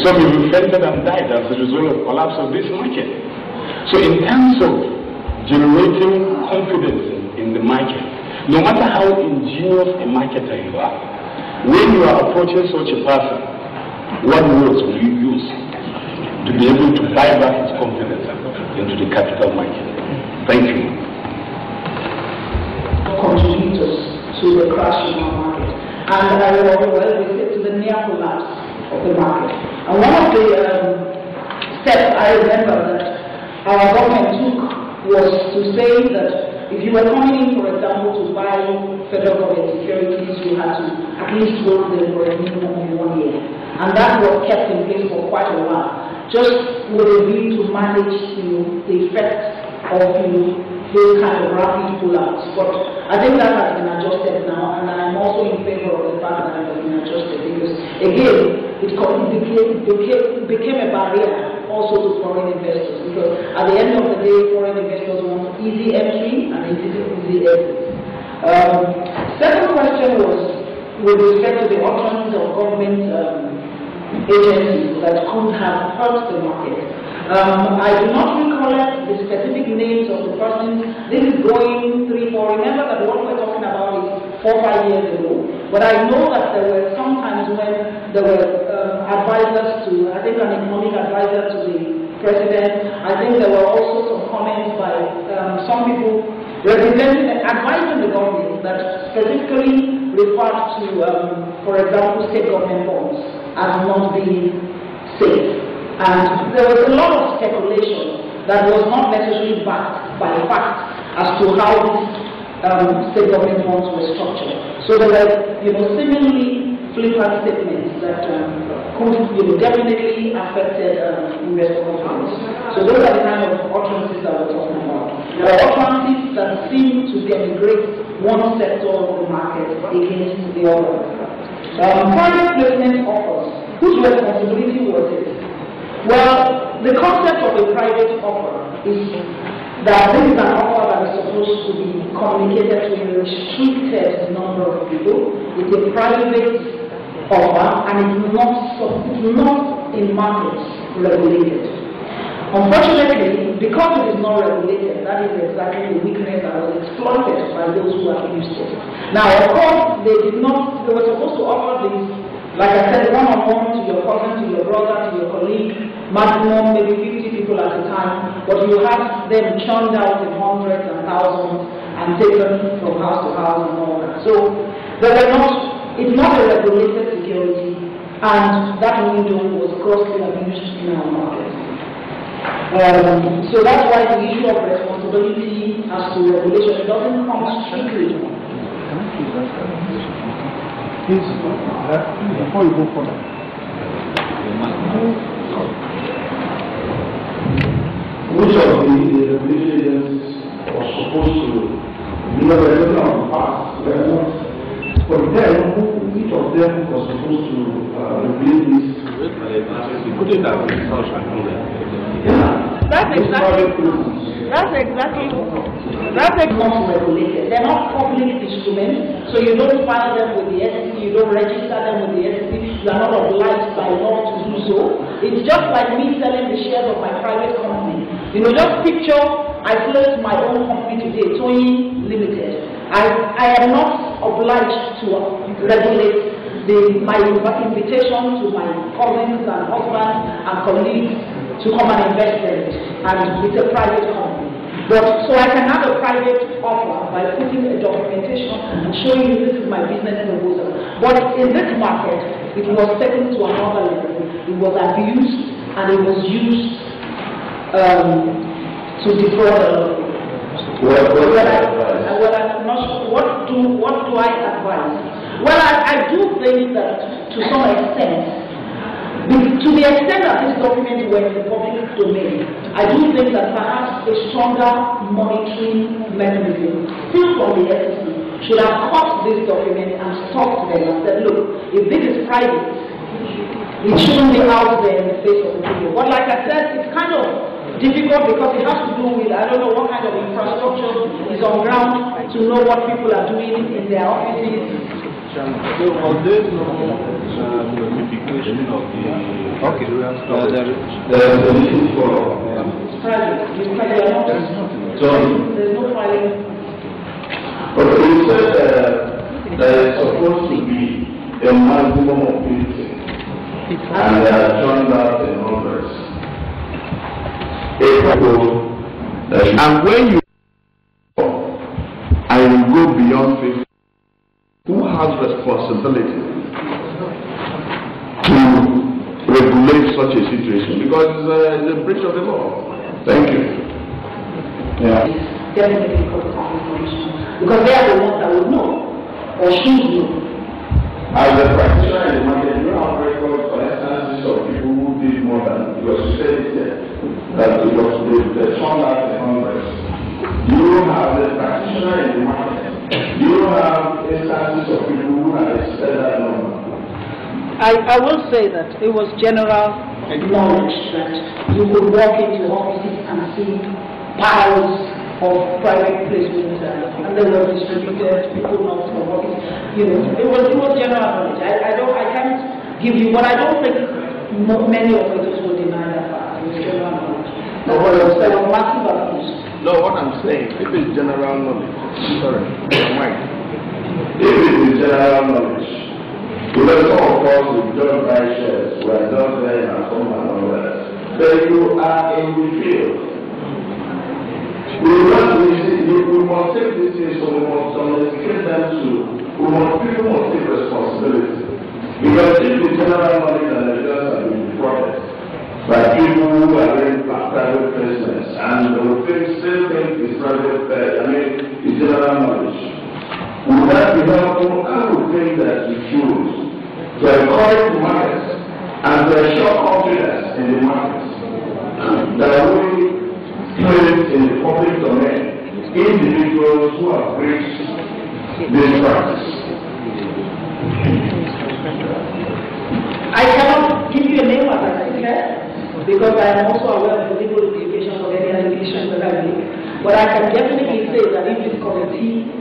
[SPEAKER 14] some people fainted and died as a result of collapse of this market. So in terms of generating confidence in the market, no matter how ingenious a marketer you are, when you are approaching such a person, what words will you use to be able to buy back his confidence into the capital market? Thank you.
[SPEAKER 5] Contributors to the crash in our market. And I will to the near collapse of the market. And one of the steps I remember that our government took was to say that if you were coming in, for example, to buy federal government securities, you had to at least hold them for a minimum of 1 year. And that was kept in place for quite a while, just with a view to manage the effects of those kind of rapid pull-outs. But I think that has been adjusted now, and I'm also in favor of the fact that it has been adjusted because, again, it became a barrier also to foreign investors, because at the end of the day, foreign investors want easy entry and easy exit. Second question was with respect to the options of government agencies that could have hurt the market. I do not recollect the specific names of the persons. This is going 3-4. Remember that what we're talking about is 4 or 5 years ago. But I know that there were some times when there were advisors to, I think an economic advisor to the president. I think there were also some comments by some people representing and advising the government that specifically referred to, for example, state government bonds as not being safe. And there was a lot of speculation that was not necessarily backed by facts as to how these state government bonds were structured. So there were, seemingly flippant statements that could, definitely affected investor confidence. So those are the kind of utterances that we're talking about. There are utterances that seem to denigrate one sector of the market against the other. Private placement offers. Whose responsibility was it? Well, the concept of a private offer is that this is an offer that is supposed to be communicated to a restricted number of people. It's a private offer and it's not in markets regulated. Unfortunately, because it is not regulated, that is exactly the weakness that was exploited by those who have used it. Now, of course, they were supposed to offer this, like I said, one-on-one to your cousin, to your brother, to your colleague, maximum maybe 50 people at a time, but you have them churned out in hundreds and thousands and taken from house to house and all that. So it's not a regulated security, and that window was grossly abused in our market. So that's why the issue of responsibility as to regulation doesn't come strictly
[SPEAKER 4] Please, before you go further. Which of the regulatory agencies was supposed to be a regulation of the past? But then, which of them was supposed to regulate this?
[SPEAKER 6] Put it that way.
[SPEAKER 5] That's exactly not regulated. They're not public instruments, so you don't file them with the SEC, you don't register them with the SEC, you are not obliged by law to do so. It's just like me selling the shares of my private company. You know, just picture I closed my own company today, Tony Limited. I am not obliged to regulate my invitation to my cousins and husbands and colleagues to come and invest in it, and it's a private company. But so I can have a private offer by putting a documentation and showing you this is my business proposal. But in this market, it was taken to another level. It was abused and it was used to defraud a lot of people. I'm not sure. What do I advise? Well, I do think that to some extent, to the extent that this document were in the public domain, I do think that perhaps a stronger monitoring mechanism, still from the SEC, should have caught this document and stopped them and said, look, if this is private, it shouldn't be out there in the face of the people. But like I said, it's kind of difficult because it has to do with, I don't know what kind of infrastructure is on ground to know what people are doing in their offices.
[SPEAKER 6] So was there no notification of the
[SPEAKER 1] there's a need for
[SPEAKER 5] there's no filing.
[SPEAKER 1] Okay, you said there is supposed to be a maximum of 50 and they are turned out in numbers. And when you go beyond 50, who has responsibility to regulate such a situation? Because it's a breach of the law. Thank you. Yeah.
[SPEAKER 5] Definitely information. Because they are the ones that would know or should know.
[SPEAKER 1] As a practitioner in the market, you have records for instances of people who did more than you said that it was the turned out in Congress. You have the practitioner in the market. You have instances of people who have said that number.
[SPEAKER 12] I will say that it was general
[SPEAKER 5] knowledge that you could walk into offices and see piles of private placements and they were distributed, people not from office. You know, it was general knowledge. I can't give you, but I don't think many operators will deny that fact. It was general knowledge. There were massive abuse.
[SPEAKER 1] No, what I'm saying, if it's general knowledge, sorry, Mike, if it is general knowledge, because some of us who don't buy shares, we are not there and some and all that, then you are in the field. We must take this thing, so we must domesticate them people must take responsibility. Because if the general knowledge and the results are being defrauded by people who are in private placements and they will still think it's private, it's general knowledge. Would that be helpful? I would think that we should to encourage the markets and to ensure confidence in the markets that we place in the public domain individuals who have breached this practice.
[SPEAKER 5] I cannot give you a name as I sit here because I am also aware of the legal implications of any allegations that I make. But I can definitely say that if this committee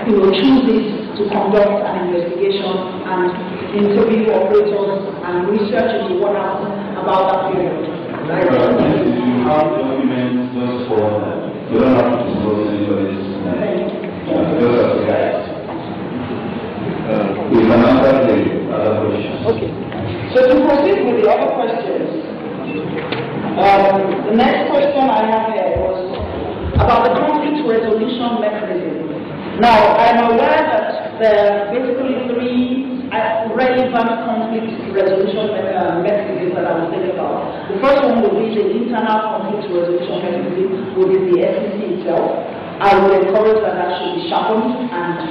[SPEAKER 5] chooses to conduct an investigation and interview operators and research into what happened about that period.
[SPEAKER 7] Right? You have documents just for you don't have to disclose anybody's those are the guys. We can answer the other questions.
[SPEAKER 5] Okay. So to proceed with the other questions, the next question I have here was about the conflict resolution mechanism. Now, I'm aware that there are basically three relevant conflict resolution mechanisms that I will think about. The first one would be the internal conflict resolution mechanism within the SEC itself. I would encourage that should be sharpened and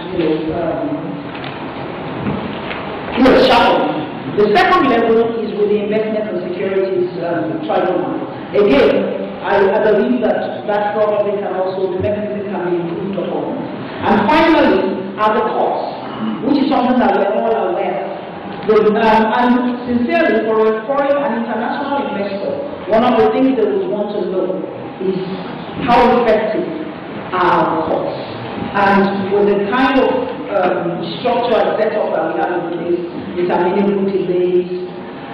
[SPEAKER 5] Yes, sharply. The second level is with the investment and securities tribunal. Again, I believe that probably can also, the mechanism can be improved upon. And finally, are the costs, which is something that we're all aware of. And sincerely, for a foreign and international investor, one of the things they would want to know is how effective are our costs. And with the kind of structure and setup that we have in place, interminable delays,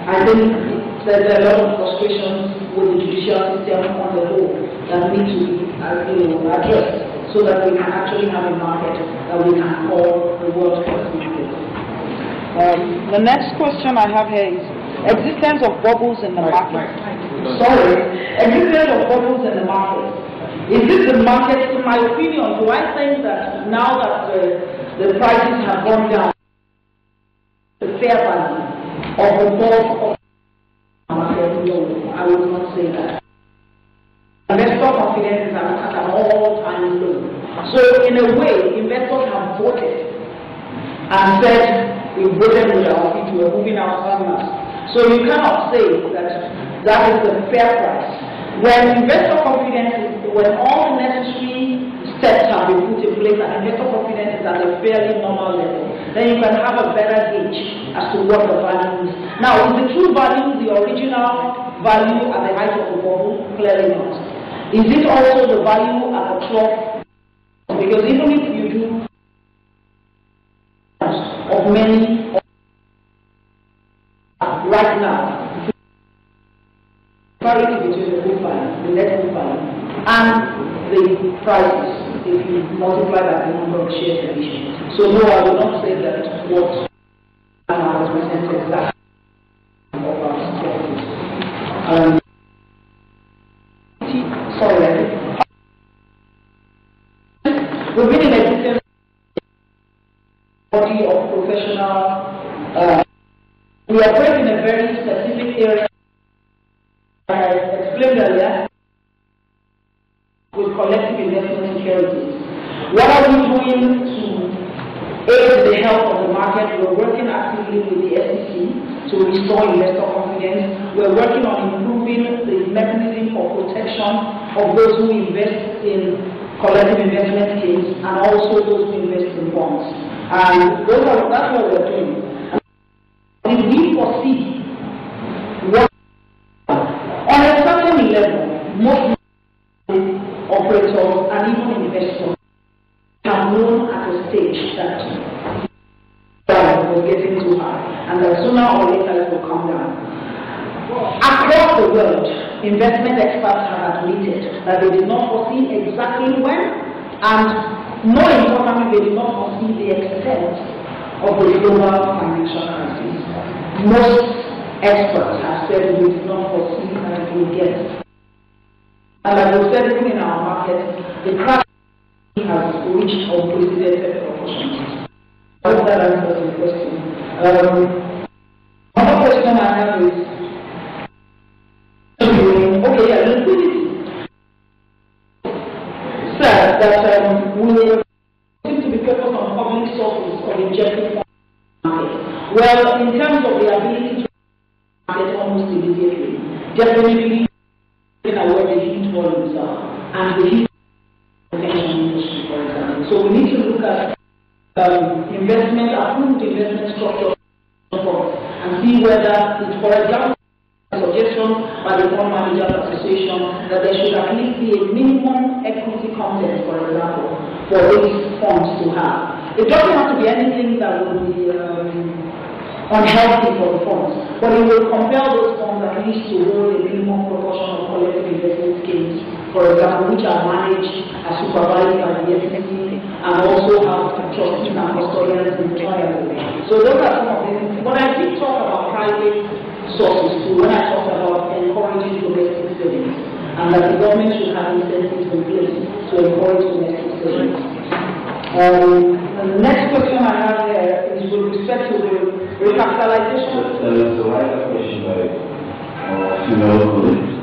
[SPEAKER 5] I think there's a lot of frustrations with the judicial system on the whole that need to be addressed so that we can actually have a market that we can call the world class market.
[SPEAKER 12] The next question I have here is existence of bubbles in the market.
[SPEAKER 5] Existence of bubbles in the market. Is this the market? In my opinion, do I think that now that the prices have gone down, the fair value of the bulk of the market? No, I would not say that. Investor confidence is at an all-time low. So in a way, investors have voted and said, we voted with our feet, we are moving our partners. So you cannot say that is the fair price. When investor confidence is, when all the necessary steps have been put in place and investor confidence is at a fairly normal level, then you can have a better gauge as to what the value is. Now, is the true value the original value at the height of the bubble? Clearly not. Is it also the value at the trough? Because even if you do of many right now, parity between the book value, the net book value, and the prices, if you multiply by the number of shares issued. So no, I will not say that what I represent is that of our securities. Sorry, we've been in a different body of professional. We operate in a very specific area. I explained earlier with collective investment securities. What are we doing to aid the health of the market? We're working actively with the SEC to restore investor confidence. We're working on improving the mechanism for protection of those who invest in collective investment schemes and also those who invest in bonds. And that's what we're doing. Did we foresee what on a certain level, most operators and even investors have known at a stage that we're getting too high and that sooner or later it will come down. Across the world, investment experts have admitted that they did not foresee exactly when, and more importantly, they did not foresee the extent of the global financial crisis. Most experts have said we did not foresee that it will get. And as we said, even in our market, the crash has reached unprecedented proportions. I hope that answers the question. Another question I have is, liquidity. Said that we seem to be focused on public sources of injecting market. Well, in terms of the ability to market almost immediately, definitely looking at where the huge volumes are and the huge industry, for example. So we need to look at approved investment structure and see whether it's, for example, a suggestion by the Fund Managers Association that there should at least be a minimum equity content, for example, for these funds to have. It doesn't have to be anything that will be unhealthy for the funds, but it will compel those funds at least to hold a minimum proportion of collective investment schemes, for example, which are managed and supervised by the SEC and also have trustees and custodians in trial. So those are some of the things. But I did talk about private sources too when I talked about encouraging domestic savings and that the government should have incentives in place to encourage domestic savings. The next question I have here is with respect to the recapitalization.
[SPEAKER 7] There is a wider question by female colleagues.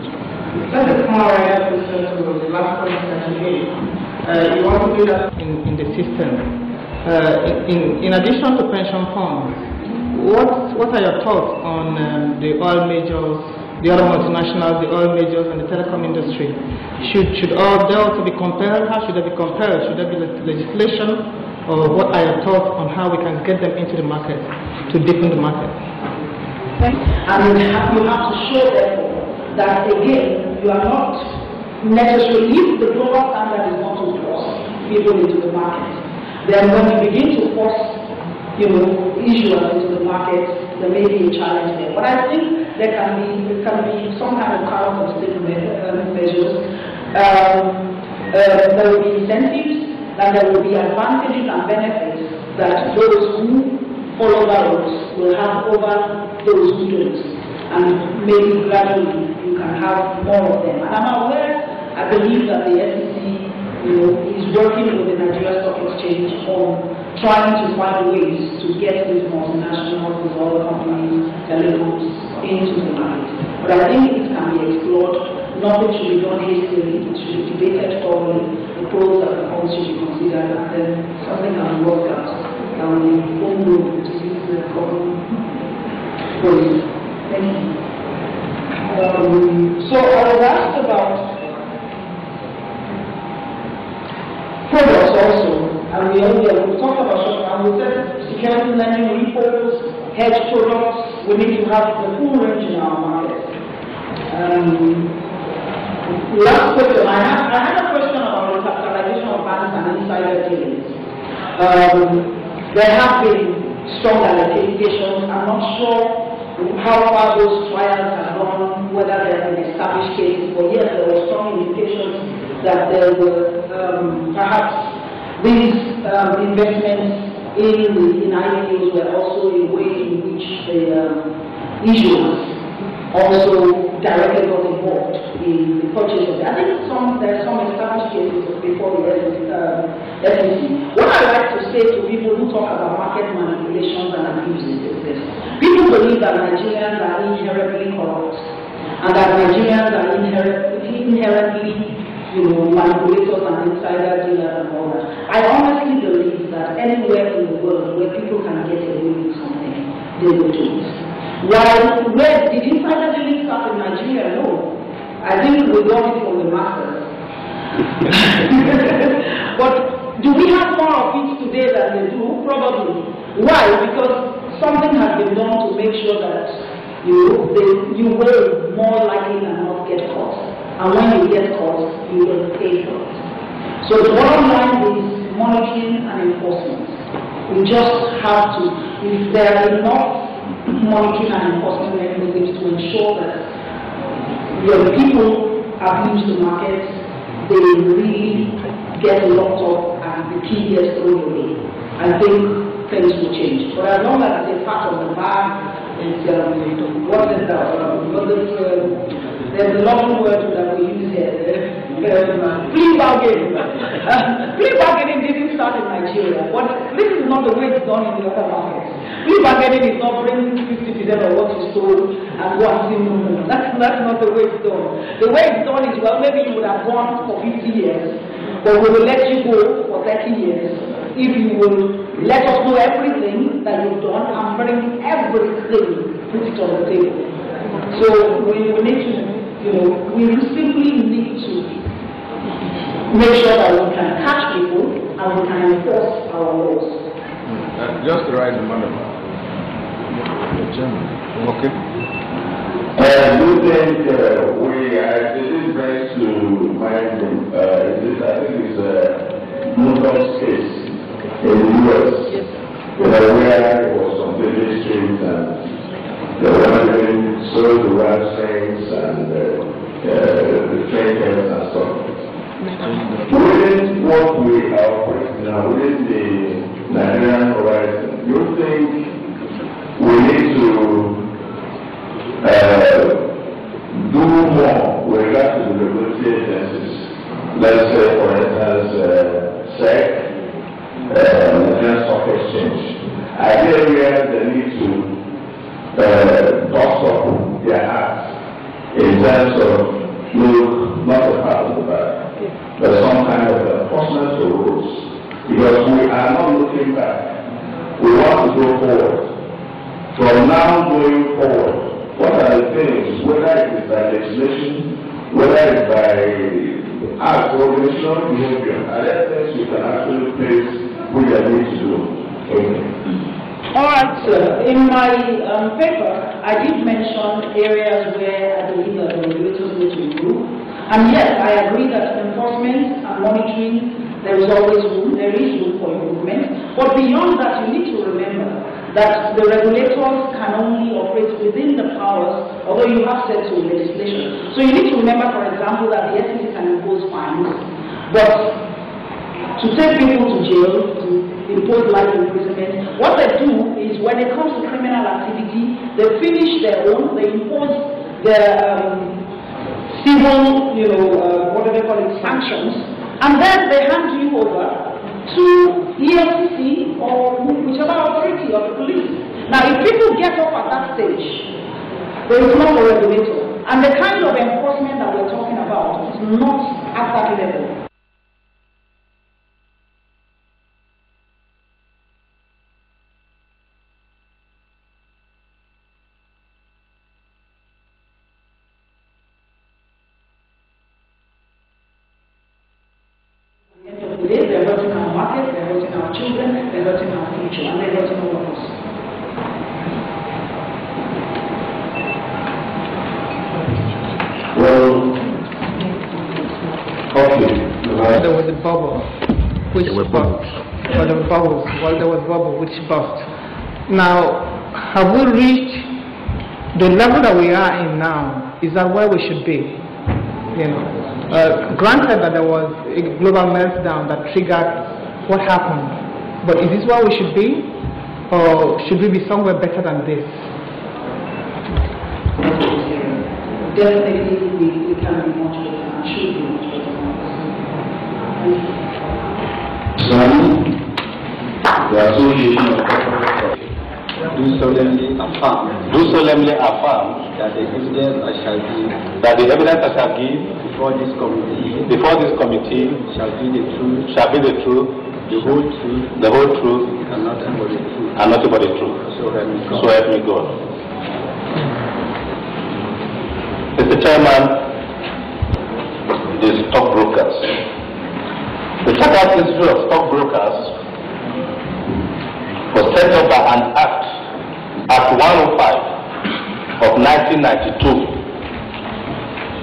[SPEAKER 2] That's a small question to the last question that you gave. You want to do that in the system. In addition to pension funds, What are your thoughts on the oil majors, the other multinationals, the oil majors, and the telecom industry? Should they also be compelled? How should they be compelled? Should there be legislation? Or what are your thoughts on how we can get them into the market, to deepen the market?
[SPEAKER 5] And you have to show them that, again, you are not necessarily, if the global standard is not to force people into the market, then when you begin to force, issuers into the market, there may be a challenge there. But I think there can be some kind of counter-stick measures. There will be incentives, that there will be advantages and benefits that those who follow the rules will have over those who don't. And maybe gradually you can have more of them. And I'm aware, I believe that the SEC is working with the Nigeria Stock Exchange on trying to find ways to get these multinationals, these other companies, telecoms into the market. But I think it can be explored. Nothing should be done hastily. It should be debated thoroughly. The pros and the cons should be considered, and then something can be worked out. That will be home rule to use the common ways. Thank you. So I was asked about products also, and we talked about short, and we said security lending, repos, hedge products. We need to have the full range in our market. Last question. I had a question about the capitalization of banks and insider dealings. There have been strong allegations. I'm not sure how far those trials have gone, whether there have been established cases, but yes, there were strong indications that there were perhaps these investments in IPOs were also a way in which the issuers also directly got involved in the purchase of it. I think there are some established cases before the SEC. What I like to say to people who talk about market manipulations and abuses is this. People believe that Nigerians are inherently corrupt and that Nigerians are inherently manipulators and insider dealers and all that. I honestly believe that anywhere in the world where people can get away with something, they will do it. Where did insider dealing start in Nigeria? No. I think we got it from the masters. But do we have more of it today than they do? Probably. Why? Because something has been done to make sure that you will more likely than not get caught. And when you get caught, you will pay for it. So the bottom line is monitoring and enforcement. We just have to, if there are enough monitoring and enforcement mechanisms to ensure that when people abuse the market, they really get locked up and the key gets thrown away. I think things will change. But as long as it's a part of the bag, it's there's a lot of words that we use here. Plea bargaining. Plea bargaining didn't start in Nigeria. This is not the way it's done in the other markets. Plea bargaining is not bringing 50% of what you stole and go and see no. That's not the way it's done. The way it's done is, well, maybe you would have gone for 50 years, but we will let you go for 30 years if you will let us know everything that you've done and bring everything, put it on the table. So we need to, we simply need to make sure that we can catch people and we can enforce our laws.
[SPEAKER 15] Just the right amount of okay.
[SPEAKER 1] I do think this brings to mind, I think it's a Motors case in the US, where there was some village streets and they were having sold the rat trains and the train heads and stuff. Within what we are operating now, within the Nigerian horizon, you think we need to do more with regard to the regulatory agencies? Let's say, for instance, SEC, Nigerian Stock Exchange. Are there areas they need to dust up their acts in terms of, not a part of the bag, but some kind of enforcement of rules? Because we are not looking back. We want to go forward. From now going forward, what are the things, whether it is by legislation, whether it's by acts or organizational behavior, are there things you can actually place what you are going to do? Okay.
[SPEAKER 5] All right, sir. In my paper, I did mention areas where I believe that the regulators need to improve. And yes, I agree that enforcement and monitoring, there is room for improvement. But beyond that, you need to remember that the regulators can only operate within the powers, although you have said so in legislation. So you need to remember, for example, that the SEC can impose fines, but to take people to jail, to impose life imprisonment, what they do is when it comes to criminal activity, they finish their own, they impose their civil, what do they call it, sanctions, and then they hand you over to EFCC or whichever authority of the police. Now, if people get up at that stage, there is not a regulator. And the kind of enforcement that we're talking about is not at that level. They're hurting our market, they're hurting our children, they're hurting our future, and they're hurting all of us.
[SPEAKER 1] Well, okay.
[SPEAKER 16] There was a bubble which burst. Well, there were bubbles. Well, there was a bubble which burst. Now, have we reached the level that we are in now? Is that where we should be? Granted that there was a global meltdown that triggered what happened, but is this where we should be, or should we be somewhere better than this?
[SPEAKER 5] Definitely, we can be much better and should be much better than this.
[SPEAKER 3] The Association of Corporate do solemnly affirm that the evidence I shall give before this committee shall be the truth, the whole truth, and nothing but the truth. So help me God. Mr. Chairman, the stockbrokers. The Chartered Institute of Stockbrokers was set up by an Act 105 of 1992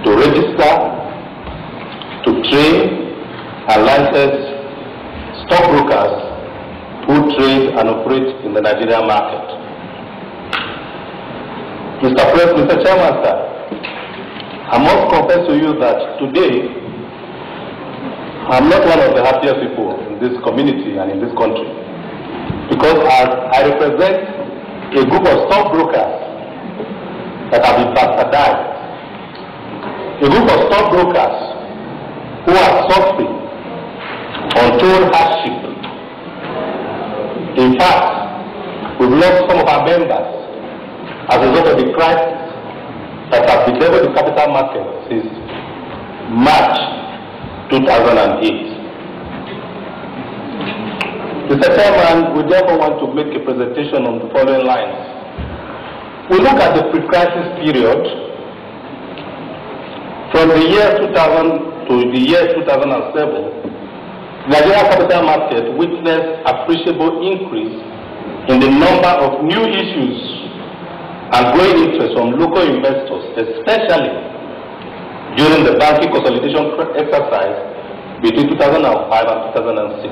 [SPEAKER 3] to register, to train and license stockbrokers who trade and operate in the Nigerian market. Mr. Chairman, sir, I must confess to you that today I'm not one of the happiest people in this community and in this country, because I represent a group of stockbrokers that have been bastardized, a group of stockbrokers who are suffering untold hardship. In fact, we've lost some of our members as a result of the crisis that has bedeviled the capital market since March 2008. Mr. Chairman, we therefore want to make a presentation on the following lines. We look at the pre-crisis period from the year 2000 to the year 2007. The Nigerian capital market witnessed appreciable increase in the number of new issues and growing interest from local investors, especially during the banking consolidation exercise between 2005 and 2006.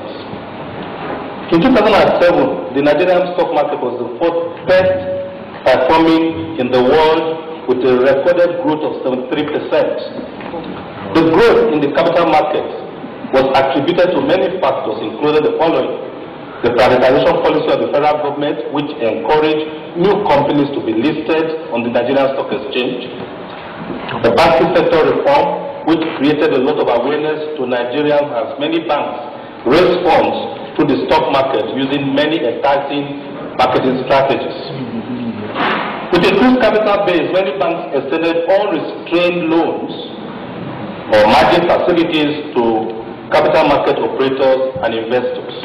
[SPEAKER 3] In 2007, the Nigerian stock market was the fourth best performing in the world with a recorded growth of 73%. The growth in the capital market was attributed to many factors, including the following: the privatization policy of the federal government, which encouraged new companies to be listed on the Nigerian Stock Exchange; the banking sector reform, which created a lot of awareness to Nigerians as many banks raised funds through the stock market using many enticing marketing strategies. With increased capital base, many banks extended unrestrained loans or margin facilities to capital market operators and investors.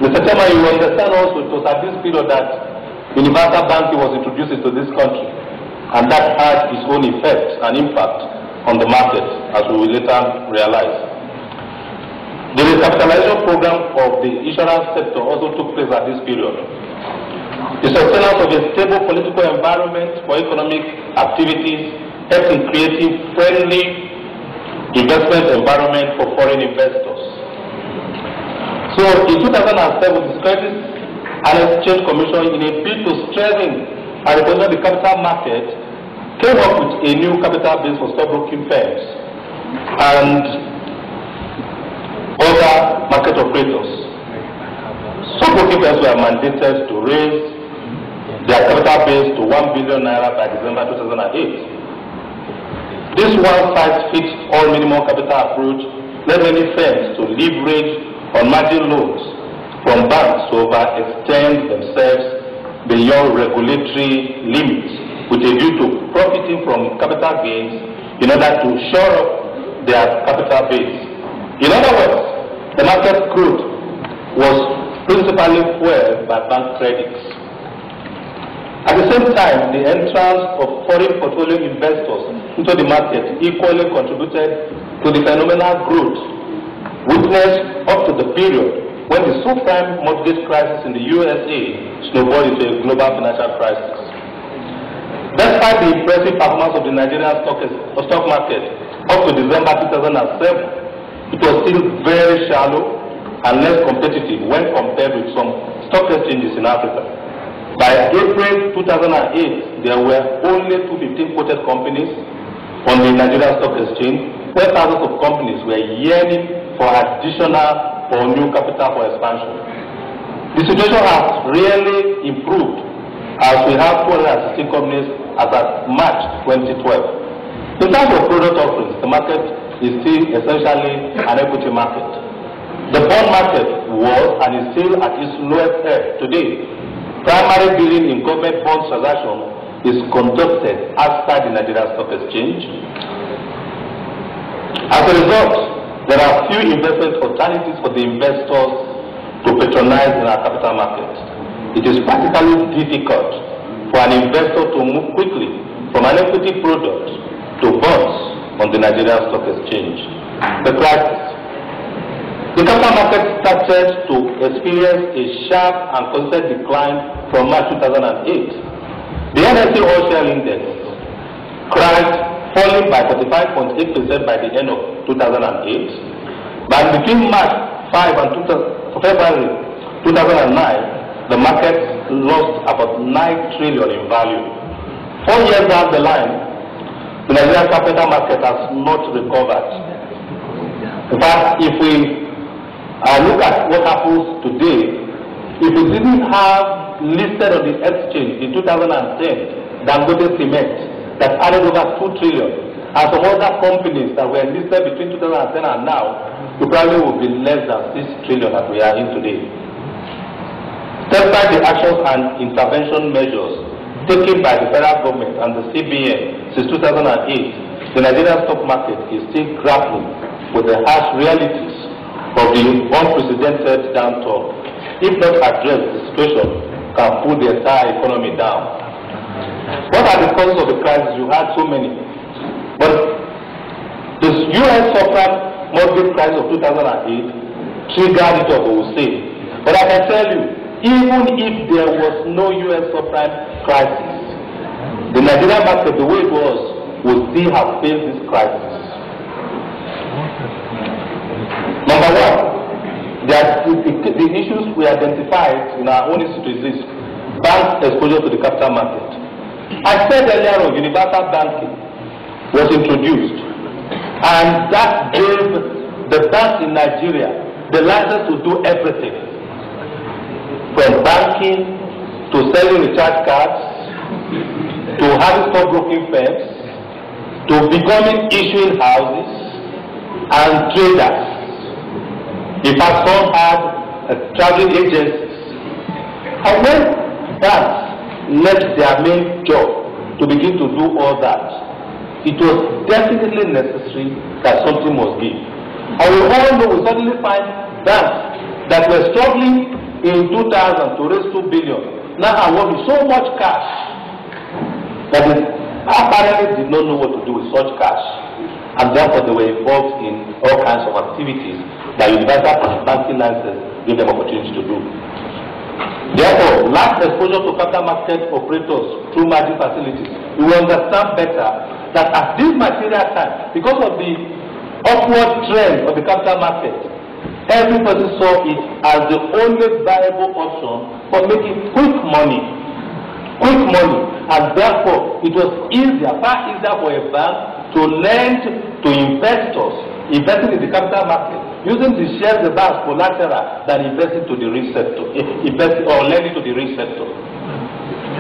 [SPEAKER 3] Mr. Chairman, you understand also it was at this period that
[SPEAKER 11] universal banking was introduced into this country, and that had its own effect and impact on the market, as we will later realize. The recapitalization program of the insurance sector also took place at this period. The sustenance of a stable political environment for economic activities helped in creating friendly investment environment for foreign investors. So in 2007, the Securities and Exchange Commission, in a bid to strengthen and represent the capital market, came up with a new capital base for stockbroking firms and other market operators. Stockbroking firms were mandated to raise their capital base to 1 billion naira by December 2008. This one-size-fits-all minimum capital approach led many firms to leverage on margin loans from banks to overextend themselves beyond regulatory limits with a view to profiting from capital gains in order to shore up their capital base. In other words, the market growth was principally fueled by bank credits. At the same time, the entrance of foreign portfolio investors into the market equally contributed to the phenomenal growth witnessed up to the period when the subprime mortgage crisis in the USA snowballed into a global financial crisis. Despite the impressive performance of the Nigerian stock market up to December 2007, it was still very shallow and less competitive when compared with some stock exchanges in Africa. By April 2008, there were only 215 quoted companies on the Nigerian Stock Exchange, where thousands of companies were yearning for additional or new capital for expansion. The situation has really improved as we have 216 companies as at March 2012. In terms of product offerings, the market is still essentially an equity market. The bond market was and is still at its lowest ebb today. Primary dealing in government bond transaction is conducted outside the Nigerian Stock Exchange. As a result, there are few investment alternatives for the investors to patronize in our capital market. It is practically difficult for an investor to move quickly from an equity product to bonds on the Nigerian Stock Exchange. The crisis. The capital market started to experience a sharp and constant decline from March 2008. The NSE All Share Index crashed, falling by 45.8% by the end of 2008. But between March 5 and February 2009, the market lost about 9 trillion in value. 4 years down the line, the Nigerian capital market has not recovered. In fact, if we look at what happens today, if we didn't have listed on the exchange in 2010 Dangote Cement that added over 2 trillion, and some other companies that were listed between 2010 and now, we probably would be less than 6 trillion that we are in today. Despite the actions and intervention measures taken by the federal government and the CBN since 2008, the Nigerian stock market is still grappling with the harsh realities of the unprecedented downturn. If not addressed, the situation can pull the entire economy down. What are the causes of the crisis? You had so many. But the U.S. subprime mortgage crisis of 2008 triggered it up, we will say. But I can tell you, even if there was no U.S. subprime crisis, the Nigerian market, the way it was, would still have faced this crisis. Number one, the issues we identified in our own institute is bank exposure to the capital market. I said earlier on, universal banking was introduced, and that gave the banks in Nigeria the license to do everything, from banking to selling recharge cards, to having stockbroking firms, to becoming issuing houses and traders. In fact, some had traveling agencies. And when banks left their main job to begin to do all that, it was definitely necessary that something must give. And we all know, we suddenly find banks that were struggling in 2000 to raise 2 billion now award me so much cash that they apparently did not know what to do with such cash, and therefore they were involved in all kinds of activities that universal banking license gave them opportunity to do. Therefore, lack exposure to capital market operators through margin facilities, we will understand better that at this material time, because of the upward trend of the capital market, everybody saw it as the only viable option for making quick money, and therefore it was easier, far easier for a bank to lend to investors investing in the capital market, using the shares the bank as collateral than investing to the real sector, or lending to the real sector.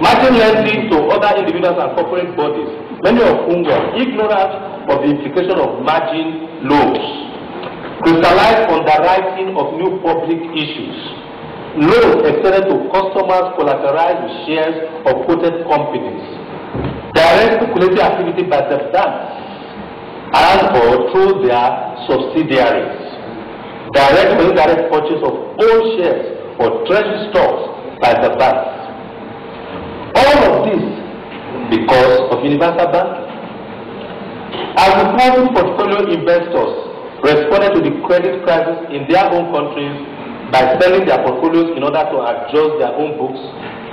[SPEAKER 11] Margin lending to other individuals and corporate bodies, many of whom were ignorant of the implication of margin loans, crystallized underwriting of new public issues. Loans extended to customers collateralized with shares of quoted companies. Direct speculative activity by the banks and or through their subsidiaries. Direct or indirect purchase of own shares or treasury stocks by the banks. All of this because of universal banking. As the private portfolio investors responded to the credit crisis in their own countries by selling their portfolios in order to adjust their own books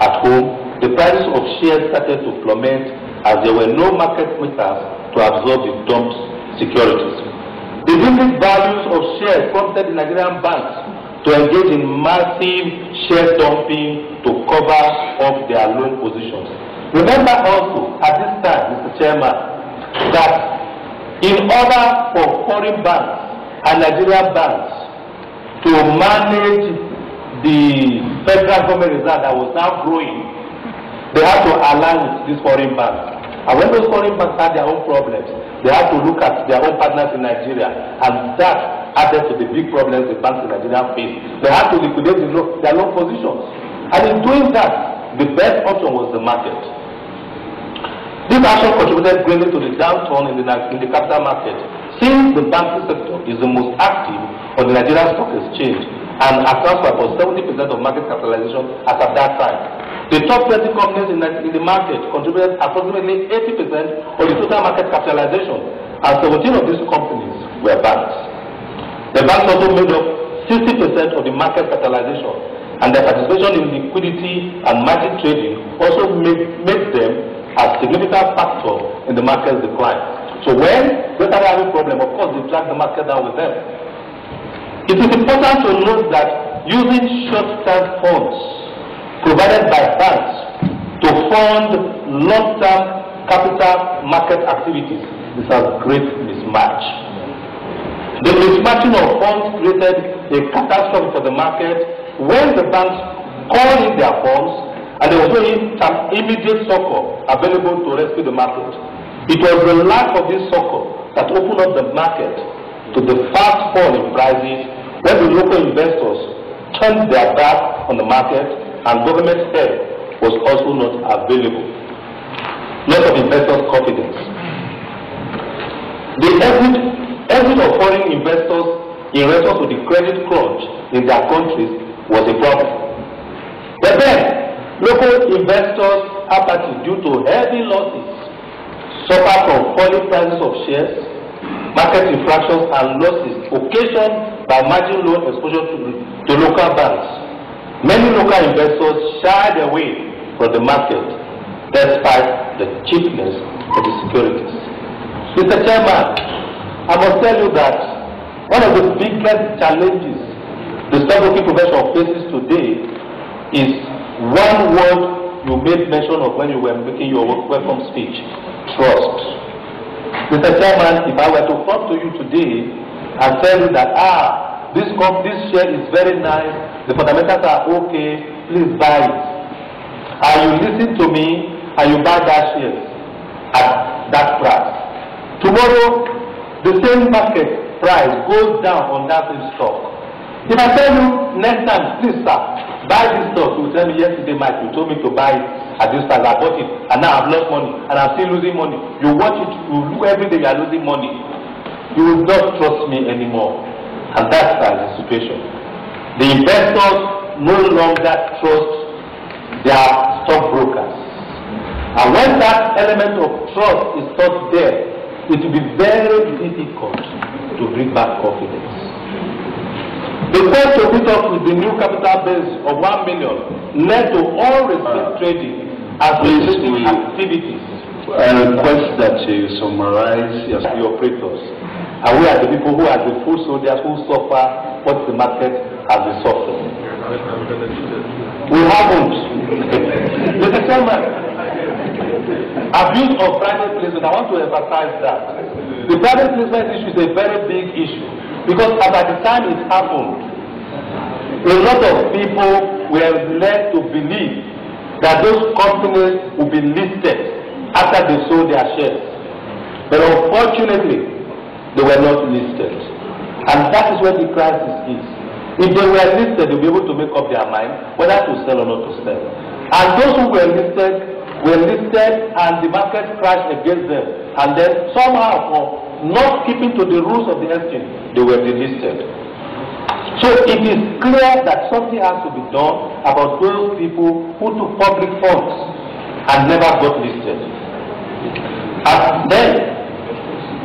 [SPEAKER 11] at home, the prices of shares started to plummet as there were no market makers to absorb the dumped securities. The basic values of shares prompted the Nigerian banks to engage in massive share dumping to cover up their loan positions. Remember also at this time, Mr. Chairman, that in order for foreign banks and Nigerian banks to manage the federal government reserve that was now growing, they had to align with these foreign banks. And when those foreign banks had their own problems, they had to look at their own partners in Nigeria, and that added to the big problems the banks in Nigeria face. They had to liquidate their loan positions. And in doing that, the best option was the market. This action contributed greatly to the downturn in the capital market, since the banking sector is the most active on the Nigerian Stock Exchange and accounts for about 70% of market capitalization as at that time. The top 20 companies in the market contributed approximately 80% of the total market capitalization, and 17 of these companies were banks. The banks also made up 60% of the market capitalization, and their participation in liquidity and margin trading also made them a significant factor in the market's decline. So when they started having a problem, of course they dragged the market down with them. It is important to note that using short-term funds provided by banks to fund long-term capital market activities is a great mismatch. The mismatching of funds created a catastrophe for the market when the banks called in their funds and there was no immediate succor available to rescue the market. It was the lack of this succor that opened up the market to the fast fall in prices when the local investors turned their back on the market and government help was also not available. Loss of investors' confidence. The exit of foreign investors in response to the credit crunch in their countries was a problem. But then, local investors' apathy due to heavy losses suffered from falling prices of shares, market infractions and losses occasioned by margin loan exposure to local banks. Many local investors shied away from the market despite the cheapness of the securities. Mr. Chairman, I must tell you that one of the biggest challenges the stockbroking profession faces today is one word you made mention of when you were making your welcome speech: trust. Mr. Chairman, if I were to come to you today and tell you that this share is very nice, the fundamentals are okay, please buy it, and you listen to me and you buy that share at that price, tomorrow the same market price goes down on that same stock. If I tell you next time, please sir, buy this stock, you will tell me yesterday Mike, you told me to buy it at this price, I bought it and now I've lost money and I'm still losing money. You watch it, you look every day you are losing money. You will not trust me anymore. And that's the situation. The investors no longer trust They are stockbrokers. And when that element of trust is not there, it will be very difficult to bring back confidence. The first to meet up with the new capital base of 1 million led to all restricted trading as related activities.
[SPEAKER 3] I request that you summarize
[SPEAKER 11] the operators. And we are the people who are the full soldiers who suffer what the market has been suffering. We haven't. Mr. Chairman, abuse of private placement, I want to emphasize that. The private placement issue is a very big issue because at the time it happened, a lot of people were led to believe that those companies would be listed after they sold their shares. But unfortunately, they were not listed. And that is where the crisis is. If they were listed, they'll be able to make up their mind whether to sell or not to sell. And those who were listed and the market crashed against them. And then somehow, for not keeping to the rules of the exchange, they were delisted. So it is clear that something has to be done about those people who took public funds and never got listed. And then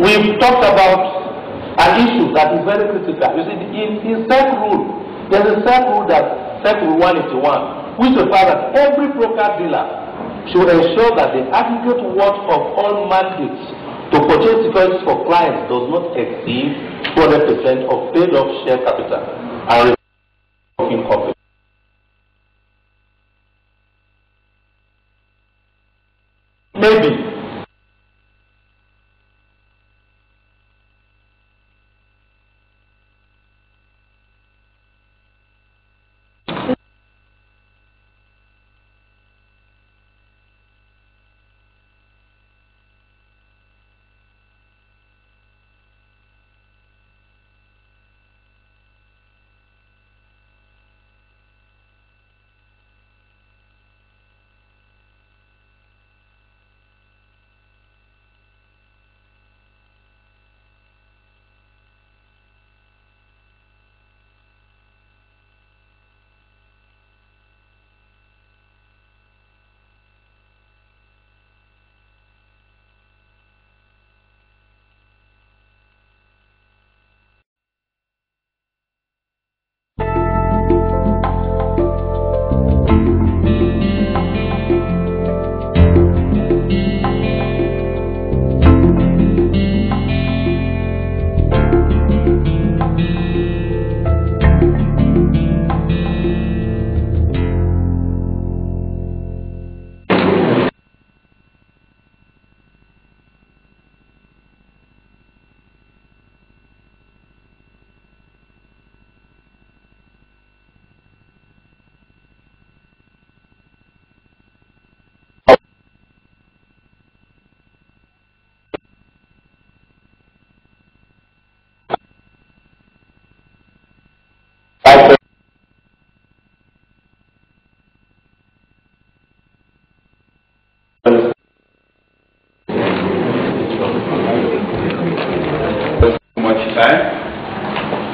[SPEAKER 11] we've talked about an issue that is very critical. You see, in SEC rule, there's a SEC rule that SEC rule 181, which requires that every broker dealer should ensure that the aggregate worth of all mandates to purchase securities for clients does not exceed 200% of paid-off share capital and in company. Maybe.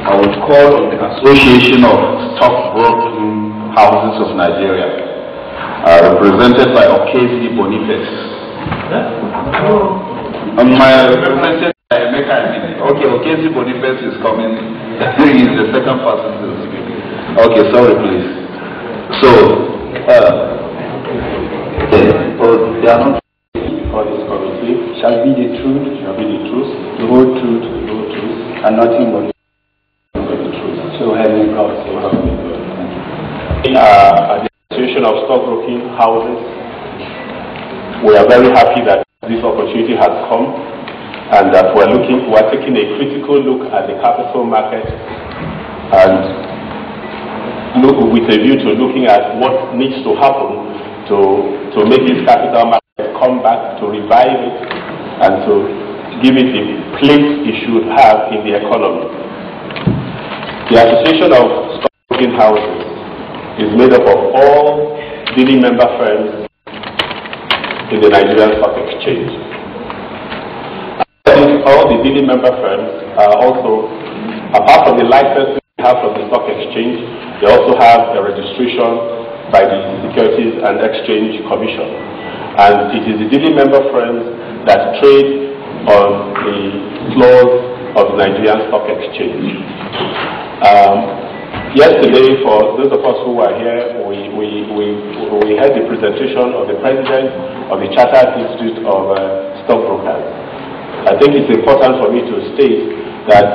[SPEAKER 1] I would call on the Association of Stockbroking Houses of Nigeria, represented by Okezi Boniface. Represented by Emeka. Okay, Okezi Boniface is coming. He is the second person to speak. Okay, sorry, please. So, they are not for this committee. Shall be the truth, the whole truth, and nothing but the truth. So help me God.
[SPEAKER 17] In the Association of Stockbroking Houses, we are very happy that this opportunity has come and that we are taking a critical look at the capital market and look with a view to looking at what needs to happen to make this capital market come back, to revive it, and to give it the place it should have in the economy. The Association of Stockbroking Houses is made up of all dealing member firms in the Nigerian Stock Exchange. All the dealing member firms are also, apart from the license we have from the Stock Exchange, they also have a registration by the Securities and Exchange Commission. And it is the duly member firms that trade on the floors of the Nigerian Stock Exchange. Yesterday, for those of us who were here, we had the presentation of the President of the Chartered Institute of Stockbrokers. I think it's important for me to state that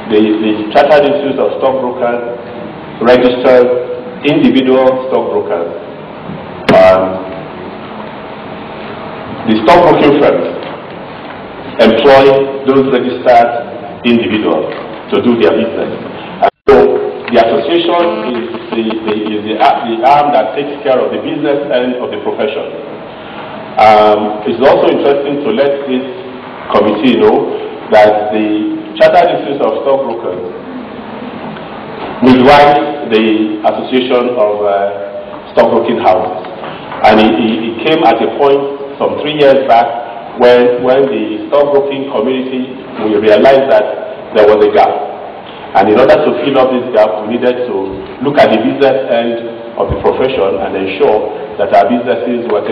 [SPEAKER 17] the Chartered Institute of Stockbrokers registers individual stockbrokers. The stockbroking firms employ those registered individuals to do their business. And so the association is the arm that takes care of the business end of the profession. It's also interesting to let this committee know that the Chartered Institute of Stockbrokers midwives the Association of Stockbroking Houses. And it came at a point some 3 years back when the stockbroking community, we realized that there was a gap. And in order to fill up this gap, we needed to look at the business end of the profession and ensure that our businesses were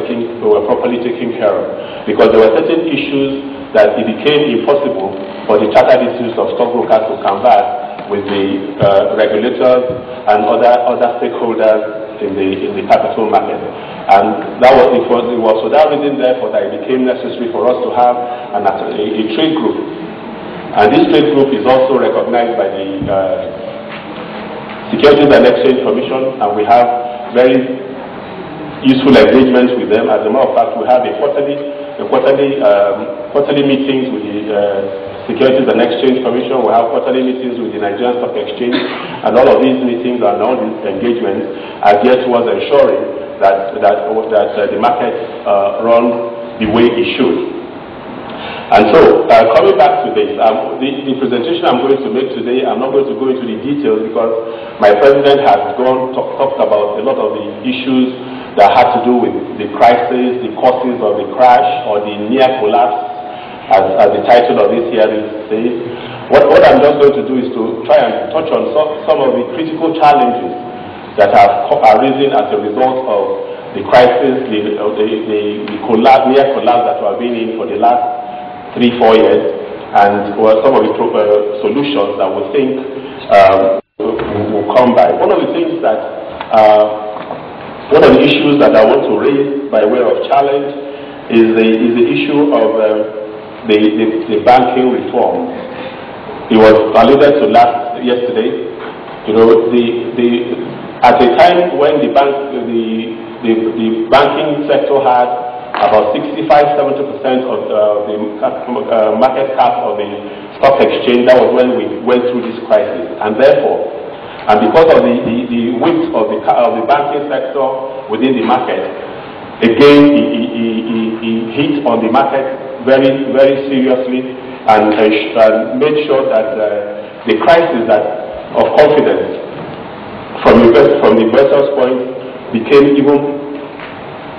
[SPEAKER 17] properly taken care of. Because there were certain issues that it became impossible for the Chartered Institutes of Stockbrokers to converse with the regulators and other stakeholders in the capital market. And it was for that reason, therefore, that it became necessary for us to have a trade group. And this trade group is also recognized by the Securities and Exchange Commission, and we have very useful engagements with them. As a matter of fact, we have quarterly meetings with the Securities and Exchange Commission. We have quarterly meetings with the Nigerian Stock Exchange, and all of these meetings and all these engagements are geared towards ensuring that the market runs the way it should. And so, coming back to this, the presentation I'm going to make today, I'm not going to go into the details because my president has talked about a lot of the issues that had to do with the crisis, the causes of the crash, or the near collapse, as the title of this hearing says. What I'm just going to do is to try and touch on some of the critical challenges that have arisen as a result of the crisis, the collapse, near collapse that we have been in for the last 3-4 years, and some of the solutions that we think will come by. One of the things that, one of the issues that I want to raise by way of challenge is the issue of the banking reform. It was alluded to yesterday. You know, at a time when the banking sector had about 65-70% of the market cap of the stock exchange, that was when we went through this crisis. And therefore, and because of the width of the banking sector within the market, again, he hit on the market very, very seriously and made sure that the crisis of confidence from the investor's point became even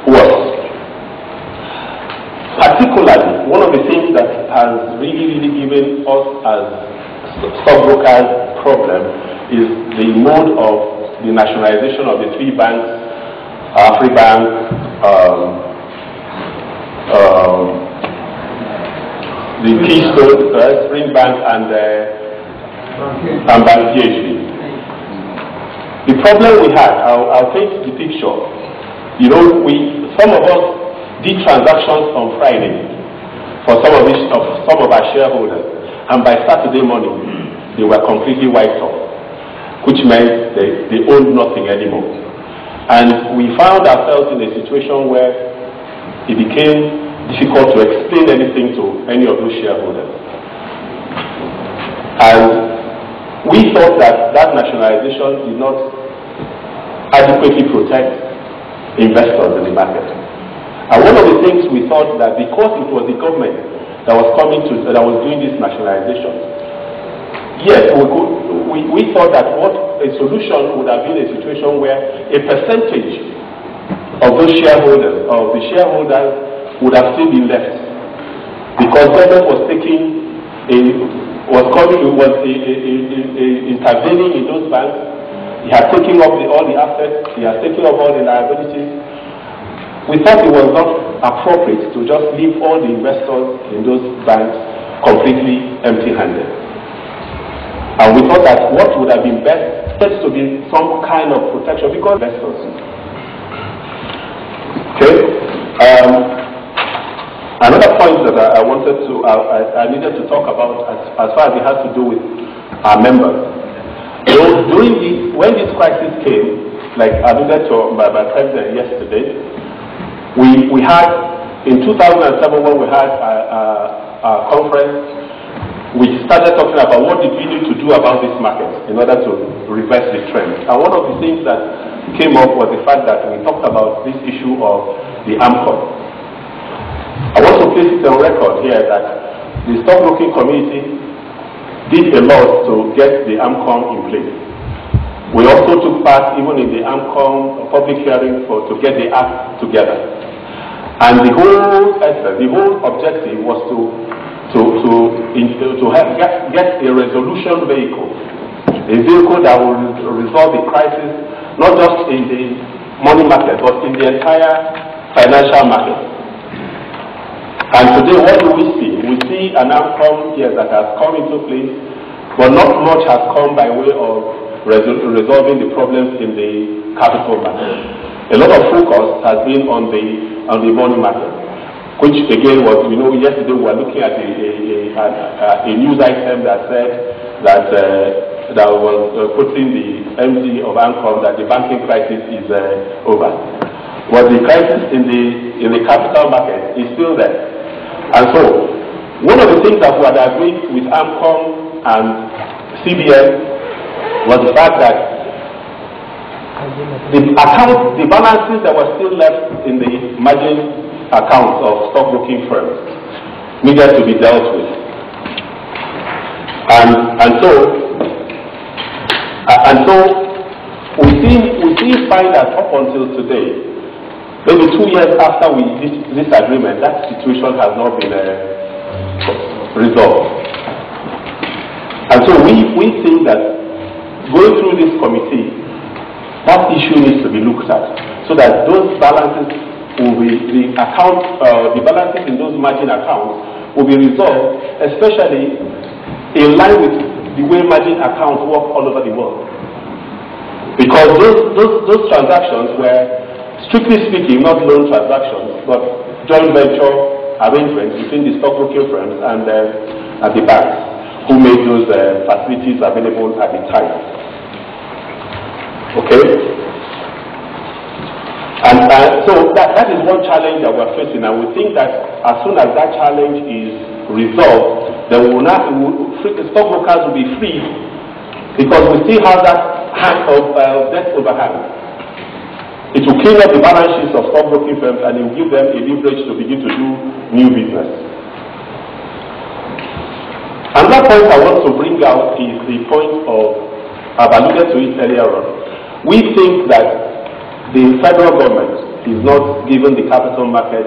[SPEAKER 17] worse. Particularly, one of the things that has really given us as stockbrokers problem is the mode of the nationalization of the 3 banks, Afribank, the Keystone, Spring Bank, and Bank PHB. The problem we had, I'll paint the picture. You know, some of us did transactions on Friday for some of our shareholders, and by Saturday morning they were completely wiped off, which meant they owned nothing anymore. And we found ourselves in a situation where it became difficult to explain anything to any of those shareholders. And we thought that nationalization did not adequately protect investors in the market. And one of the things we thought that because it was the government that was doing this nationalization, yes, we thought that a solution would have been a situation where a percentage of those shareholders, would have still been left, because government was intervening in those banks he had taken up all the assets, he had taken up all the liabilities. We thought it was not appropriate to just leave all the investors in those banks completely empty-handed. And we thought that what would have been best is to be some kind of protection because investors. Okay. Another point that I wanted to, I needed to talk about as far as it has to do with our members. So when this crisis came, like alluded to by President yesterday, we had, in 2007 when we had a conference, we started talking about what did we need to do about this market in order to reverse the trend. And one of the things that came up was the fact that we talked about this issue of the AMCON. I want to place it on record here that the stockbroking community did a lot to get the AMCON in place. We also took part even in the AMCON public hearing to get the act together. And the whole essence, the whole objective was to get a resolution vehicle, a vehicle that will resolve the crisis, not just in the money market, but in the entire financial market. And today, what do we see? We see an outcome here that has come into place, but not much has come by way of resolving the problems in the capital market. A lot of focus has been on the money market, which again was, yesterday we were looking at a news item that said that was putting the MD of ANCOM that the banking crisis is over. But the crisis in the capital market is still there. And so, one of the things that we had agreed with AMCOM and CBN was the fact that the balances that were still left in the margin accounts of stockbroking firms needed to be dealt with. And so we find that up until today, maybe 2 years after we did this agreement, that situation has not been resolved. And so we think that going through this committee, that issue needs to be looked at, so that those balances will be, the balances in those margin accounts will be resolved, especially in line with the way margin accounts work all over the world. Because those transactions were, strictly speaking, not loan transactions, but joint venture arrangements between the stockbroking firms and the banks who made those facilities available at the time. Okay? And so that is one challenge that we're facing, and we think that as soon as that challenge is resolved, then stockbrokers will be free, because we still have that hand of debt overhang. It will clean up the balance sheets of stockbroking firms, and it will give them a leverage to begin to do new business. Another point I want to bring out is the point of, I've alluded to it earlier on. We think that the federal government is not giving the capital market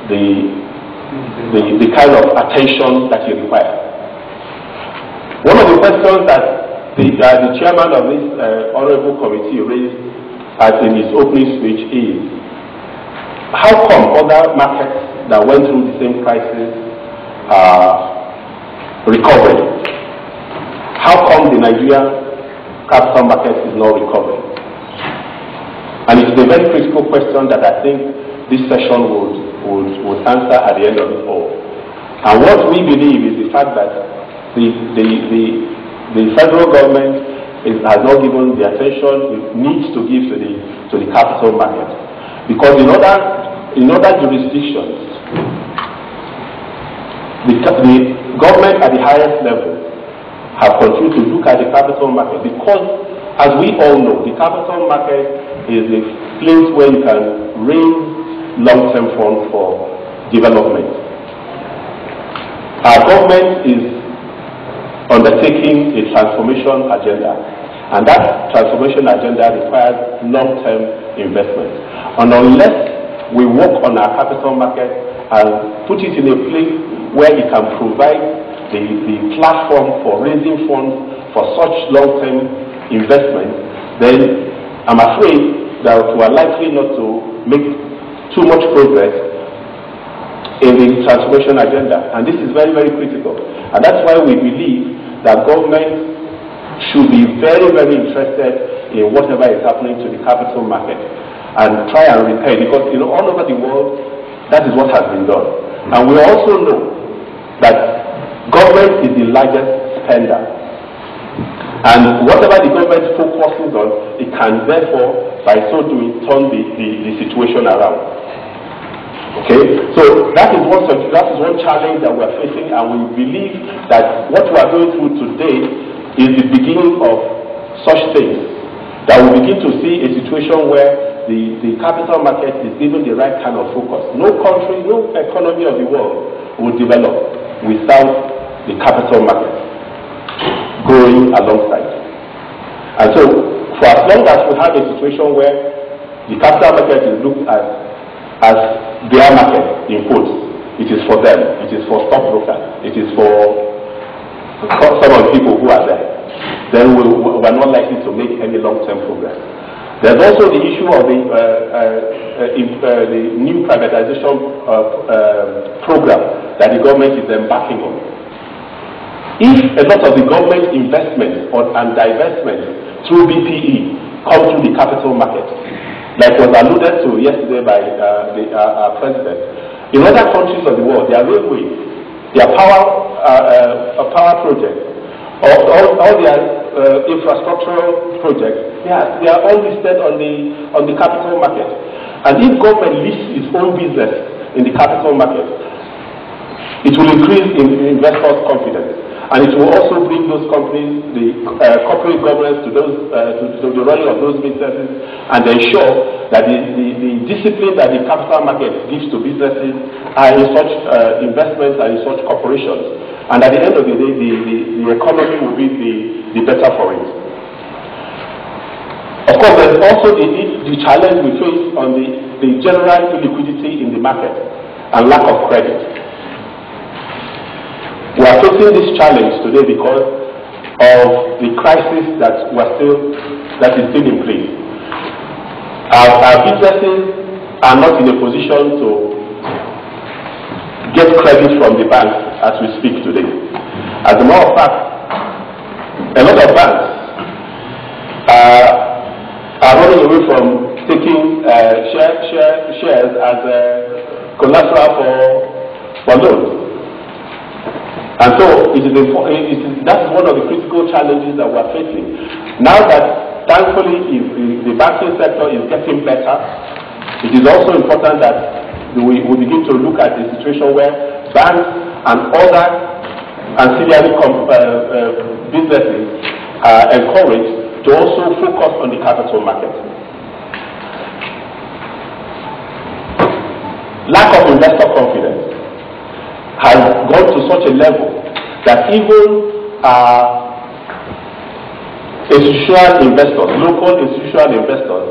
[SPEAKER 17] the kind of attention that it requires. One of the questions that the chairman of this honorable committee raised in his opening speech is, how come other markets that went through the same crisis are recovering? How come the Nigerian capital market is not recovering? And it's a very critical question that I think this session would answer at the end of it all. And what we believe is the fact that the federal government has not given the attention it needs to give to the capital market, because in other jurisdictions, the government at the highest level have continued to look at the capital market, because, as we all know, the capital market is a place where you can raise long-term funds for development. Our government is undertaking a transformation agenda, and that transformation agenda requires long-term investment. And unless we work on our capital market and put it in a place where it can provide the platform for raising funds for such long-term investment, then I'm afraid that we are likely not to make too much progress in the transformation agenda. And this is very, very critical. And that's why we believe that government should be very, very interested in whatever is happening to the capital market and try and repair, because all over the world, that is what has been done. And we also know that government is the largest spender. And whatever the government focuses on, it can therefore, by so doing, turn the situation around. Okay, so that is one challenge that we are facing, and we believe that what we are going through today is the beginning of such things, that we begin to see a situation where the capital market is given the right kind of focus. No country, no economy of the world will develop without the capital market growing alongside. And so, for as long as we have a situation where the capital market is looked at as their market, in quotes, it is for them, it is for stockbrokers, it is for some of the people who are there, then we are not likely to make any long-term progress. There's also the issue of the new privatization program that the government is embarking on. If a lot of the government investment and divestment through BPE come through the capital market, like was alluded to yesterday by our president, in other countries of the world, their railways, their power projects, all their infrastructural projects, they are all listed on the capital market. And if government lists its own business in the capital market, it will increase investors' confidence, and it will also bring those companies, the corporate governance to the running of those businesses, and ensure that the discipline that the capital market gives to businesses are in such investments and in such corporations. And at the end of the day, the economy will be the better for it. Of course, there's also the challenge we face on the general illiquidity in the market and lack of credit. We are facing this challenge today because of the crisis that is still in place. Our businesses are not in a position to get credit from the banks as we speak today. As a matter of fact, a lot of banks are running away from taking shares as collateral for loans. And so that is one of the critical challenges that we are facing. Now that thankfully the banking sector is getting better, it is also important that we begin to look at the situation where banks and other ancillary businesses are encouraged to also focus on the capital market. Lack of investor confidence has gone to such a level that even institutional investors, local institutional investors,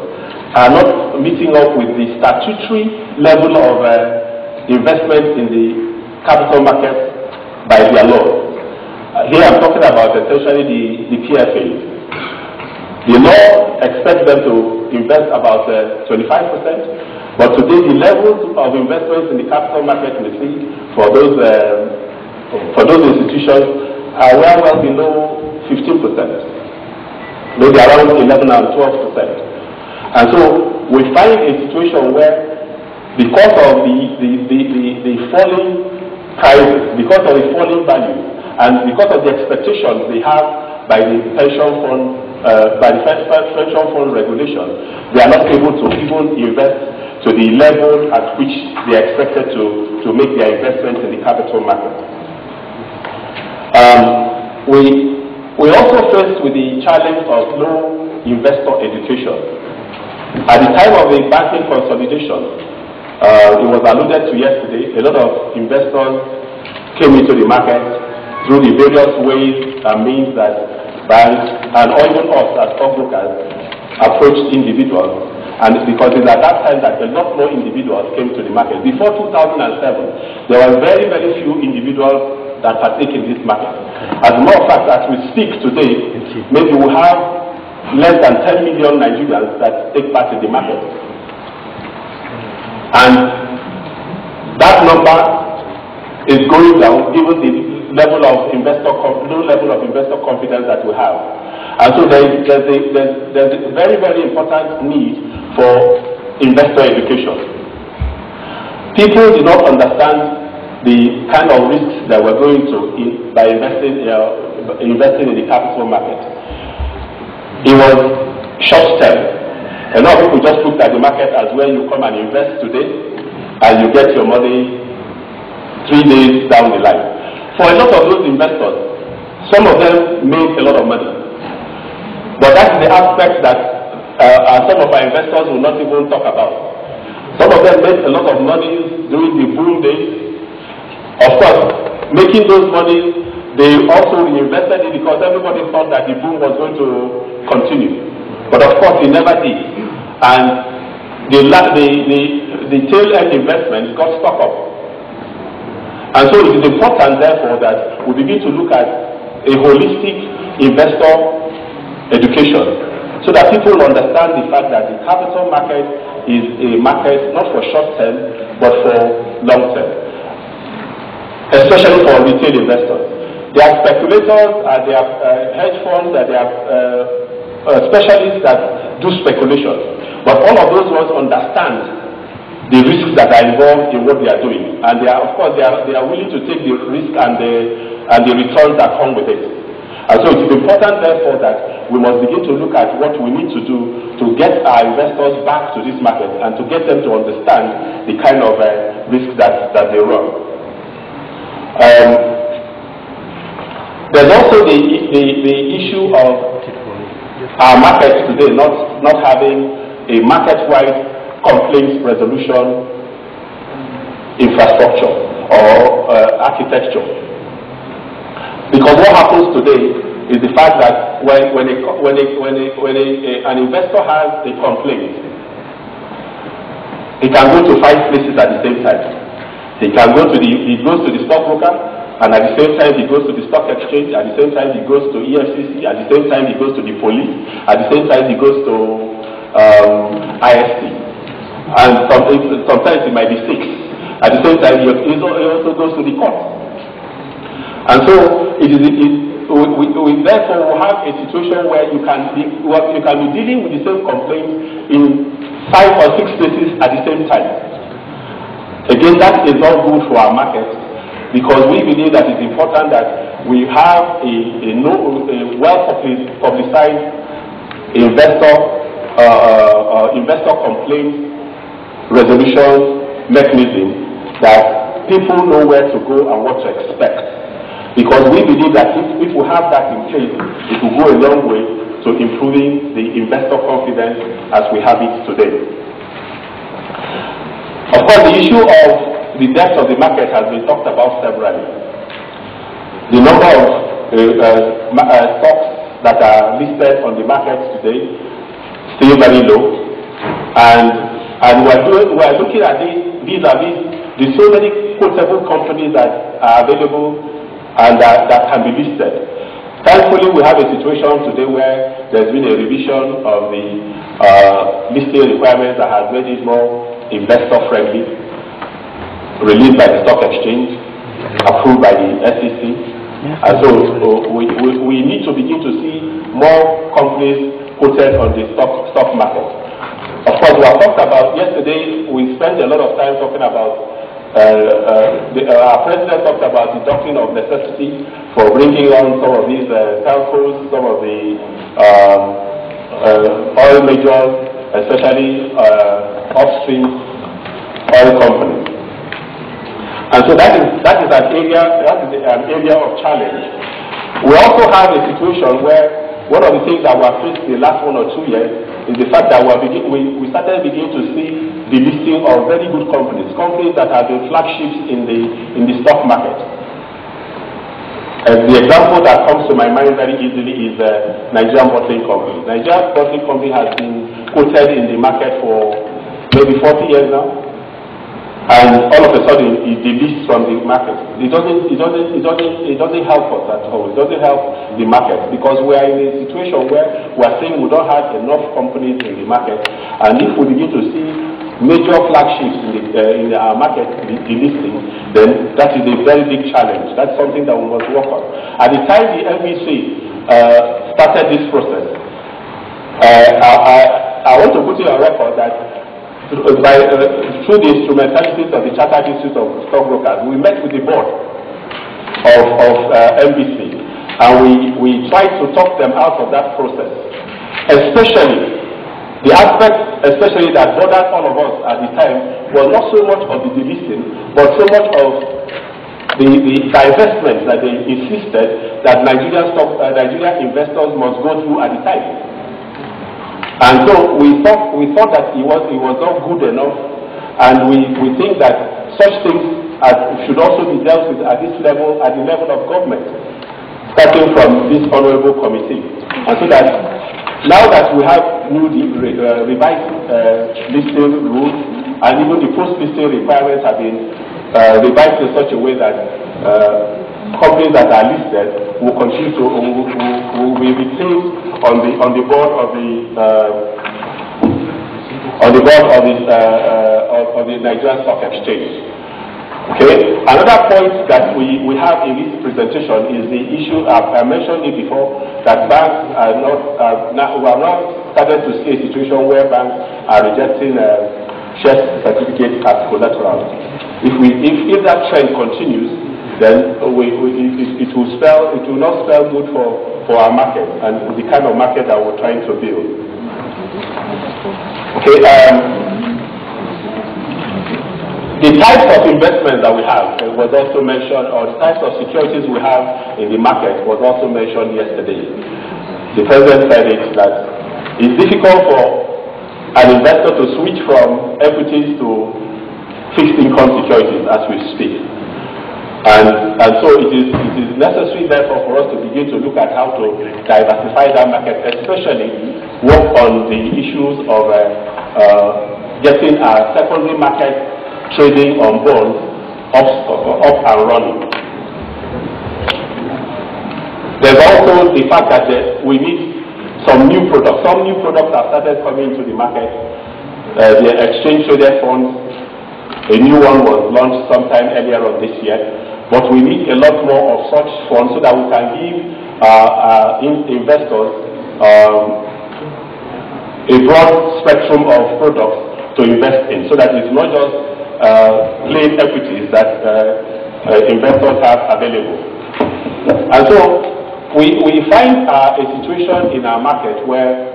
[SPEAKER 17] are not meeting up with the statutory level of investment in the capital market by their law. Here I'm talking about essentially the PFAs. The law expects them to invest about 25%, but today the levels of investments in the capital market we see for those institutions are well below 15%, maybe around 11 and 12%. And so we find a situation where, because of the falling prices, because of the falling value, and because of the expectations they have by the pension fund regulation, they are not able to even invest to the level at which they are expected to make their investments in the capital market. We also faced with the challenge of low investor education. At the time of the banking consolidation, it was alluded to yesterday, a lot of investors came into the market through the various ways and means that banks and even us as stockbrokers approached individuals. And because it's at that time that a lot more individuals came to the market. Before 2007, there were very, very few individuals that partake in this market. As a matter of fact, as we speak today, maybe we have less than 10 million Nigerians that take part in the market. And that number is going down given the level of low level of investor confidence that we have. And so there's a very, very important need for investor education. People do not understand the kind of risks that we're going to by investing in the capital market. It was short term. A lot of people just looked at the market as where you come and invest today and you get your money 3 days down the line. For a lot of those investors, some of them made a lot of money. But that's the aspect that some of our investors will not even talk about. Some of them made a lot of money during the boom days. Of course, making those money, they also reinvested it because everybody thought that the boom was going to continue. But of course, it never did. And the tail end investment got stuck up. And so it is important, therefore, that we begin to look at a holistic investor education so that people understand the fact that the capital market is a market not for short term, but for long term, especially for retail investors. There are speculators, and there are hedge funds, and there are specialists that do speculation. But all of those ones understand the risks that are involved in what they are doing, and they are, of course, they are willing to take the risk and the returns that come with it. And so it is important, therefore, that we must begin to look at what we need to do to get our investors back to this market and to get them to understand the kind of risk that they run. There's also the issue of our markets today not having a market-wide complaints resolution infrastructure or architecture. Because what happens today is the fact that when an investor has a complaint, he can go to 5 places at the same time. He goes to the stockbroker, and at the same time he goes to the stock exchange, at the same time he goes to EFCC, at the same time he goes to the police, at the same time he goes to IST. And sometimes it might be 6. At the same time he also goes to the court. And so we therefore have a situation where you can be dealing with the same complaint in 5 or 6 places at the same time. Again, that is not good for our market, because we believe that it's important that we have a well-publicized investor complaint resolution mechanism that people know where to go and what to expect. Because we believe that if we have that in place, it will go a long way to improving the investor confidence as we have it today. Of course, the issue of the depth of the market has been talked about severally. The number of stocks that are listed on the market today is still very low, and we are looking at this vis-a-vis the so many quotable companies that are available and that can be listed. Thankfully, we have a situation today where there's been a revision of the listing requirements that has made it more investor-friendly, released by the stock exchange, approved by the SEC. And so we need to begin to see more companies quoted on the stock market. Of course, we have talked about, yesterday we spent a lot of time talking about our president talked about the doctrine of necessity for bringing on some of these telcos, some of the oil majors, especially upstream oil companies. And so that is an area of challenge. We also have a situation where one of the things that we have faced in the last 1 or 2 years is the fact that we started beginning to see the listing of very good companies that have been flagships in the stock market. The example that comes to my mind very easily is Nigerian Bottling Company. Nigerian Bottling Company has been quoted in the market for maybe 40 years now. and all of a sudden it deletes from the market. It doesn't help us at all. It doesn't help the market, because we are in a situation where we are saying we don't have enough companies in the market, and if we begin to see major flagships in our market delisting, then that is a very big challenge. That's something that we must work on. At the time the NBC started this process, I want to put it on record that through the instrumentalities of the Chartered Institute of Stockbrokers, we met with the board of NBC, and we tried to talk them out of that process, especially the aspect that bothered all of us at the time was not so much of the delisting, but so much of the divestment that they insisted that Nigerian investors must go through at the time. And so we thought that it was not good enough, and we think that such things should also be dealt with at this level, at the level of government, starting from this honorable committee. And so that now that we have new revised listing rules, and even the post-listing requirements have been revised in such a way that companies that are listed will continue to will be retained on the board of the Nigerian Stock Exchange. Okay. Another point that we have in this presentation is the issue I mentioned it before, that banks are not we have not started to see a situation where banks are rejecting share certificates as collateral. If that trend continues, then it will not spell good for our market and the kind of market that we're trying to build. Okay. The types of investments that we have was also mentioned, or the types of securities we have in the market was also mentioned yesterday. The President said it, that it's difficult for an investor to switch from equities to fixed income securities as we speak. And so it is necessary, therefore, for us to begin to look at how to diversify that market, especially work on the issues of getting our secondary market trading on bonds up and running. There's also the fact that we need some new products. Some new products have started coming into the market. The exchange traded funds, a new one was launched sometime earlier on this year. But we need a lot more of such funds so that we can give investors a broad spectrum of products to invest in, so that it's not just plain equities that investors have available. And so we find a situation in our market where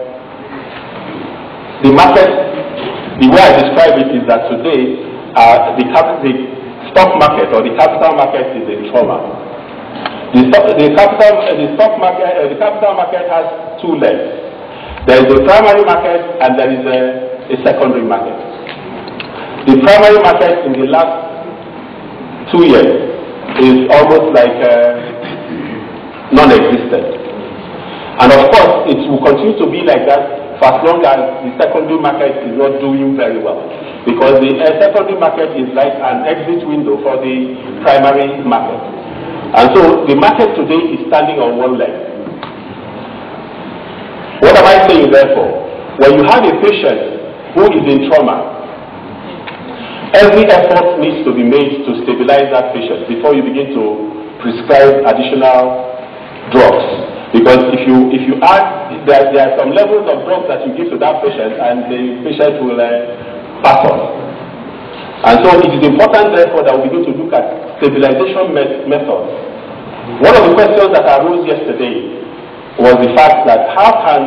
[SPEAKER 17] the market, the way I describe it is that today the stock market or the capital market is in trauma. The capital market has two legs. There is a primary market and there is a secondary market. The primary market in the last 2 years is almost like non-existent. And of course, it will continue to be like that for as long as the secondary market is not doing very well. Because the secondary market is like an exit window for the primary market. And so the market today is standing on one leg. What am I saying therefore? When you have a patient who is in trauma, every effort needs to be made to stabilize that patient before you begin to prescribe additional drugs. Because if you add, there are some levels of drugs that you give to that patient and the patient will pass on. And so it is important therefore that we begin to look at stabilization methods. One of the questions that arose yesterday was the fact that how can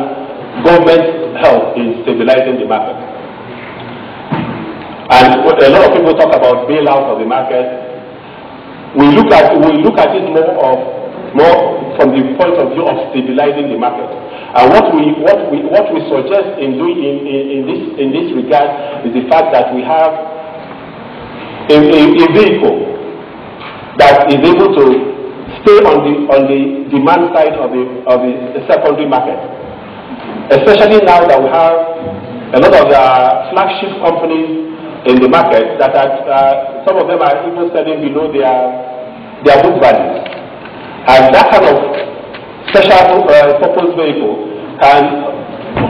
[SPEAKER 17] government help in stabilizing the market? And a lot of people talk about bailout of the market. We look at it more from the point of view of stabilizing the market. And what we suggest in doing in this regard is the fact that we have a vehicle that is able to stay on the demand side of the secondary market, especially now that we have a lot of the flagship companies in the market that are, some of them are even selling below their book values. And that kind of special purpose vehicle can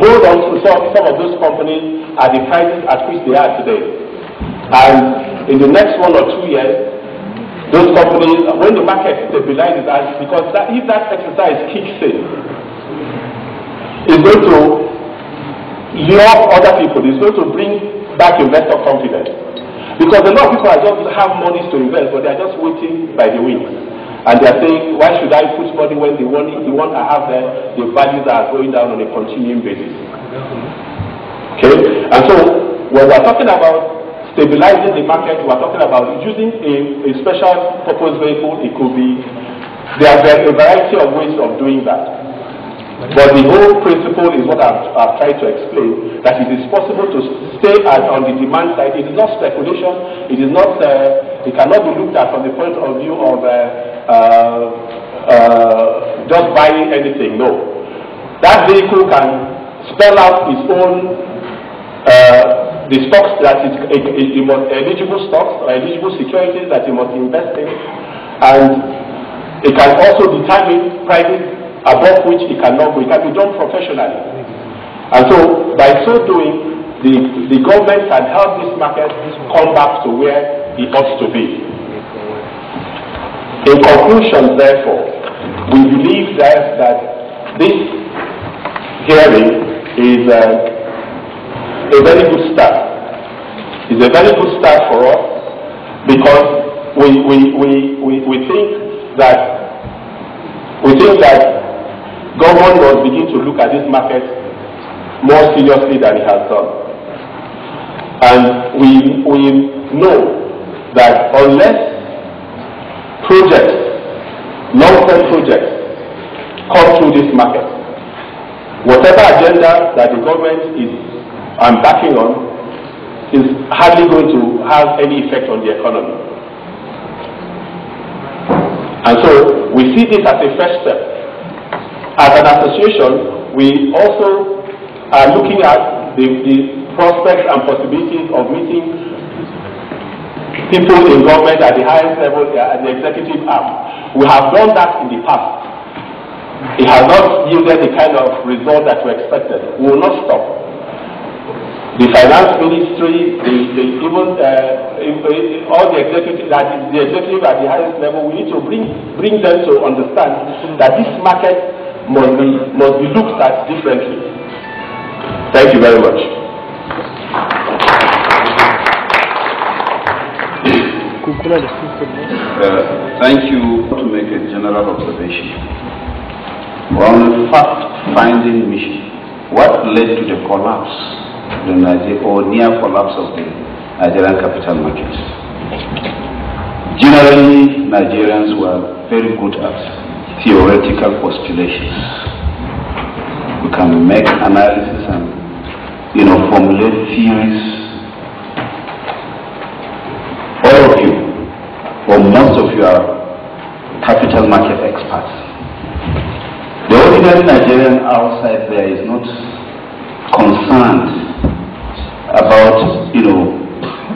[SPEAKER 17] hold on to some of those companies at the prices at which they are today. And in the next 1 or 2 years, those companies, when the market stabilizes, because if that exercise kicks in, it's going to lure other people, it's going to bring back investor confidence. Because a lot of people are just have money to invest, but they are just waiting by the wings. And they are saying, why should I put money when the one I have there, the values are going down on a continuing basis? Okay? And so, when we're talking about stabilizing the market, we're talking about using a special purpose vehicle. It could be, there are a variety of ways of doing that. But the whole principle is what I've tried to explain, that it is possible to stay on the demand side. It is not speculation. It is not, it cannot be looked at from the point of view of just buying anything. No. That vehicle can spell out its own, the stocks that is eligible stocks or eligible securities that you must invest in, and it can also determine prices above which it cannot go. It can be done professionally. And so, by so doing, the government can help this market come back to where it ought to be. In conclusion, therefore, we believe that this hearing is a very good start. It's a very good start for us because we think that government must begin to look at this market more seriously than it has done. And we know that unless projects, long-term projects, come through this market, whatever agenda that the government is embarking on is hardly going to have any effect on the economy. And so we see this as a first step. As an association, we also are looking at the prospects and possibilities of meeting people in government at the highest level, at the executive arm. We have done that in the past. It has not yielded the kind of result that we expected. We will not stop. The finance ministry, even all the executive, the executive at the highest level, we need to bring them to understand that this market must be looked at differently. Thank you very much.
[SPEAKER 3] Thank you. To make a general observation, we're on a fact-finding mission. What led to the collapse, or near collapse of the Nigerian capital markets? Generally, Nigerians were very good at theoretical postulations. We can make analysis and, formulate theories. All of you, or most of you, are capital market experts. The ordinary Nigerian outside there is not concerned about,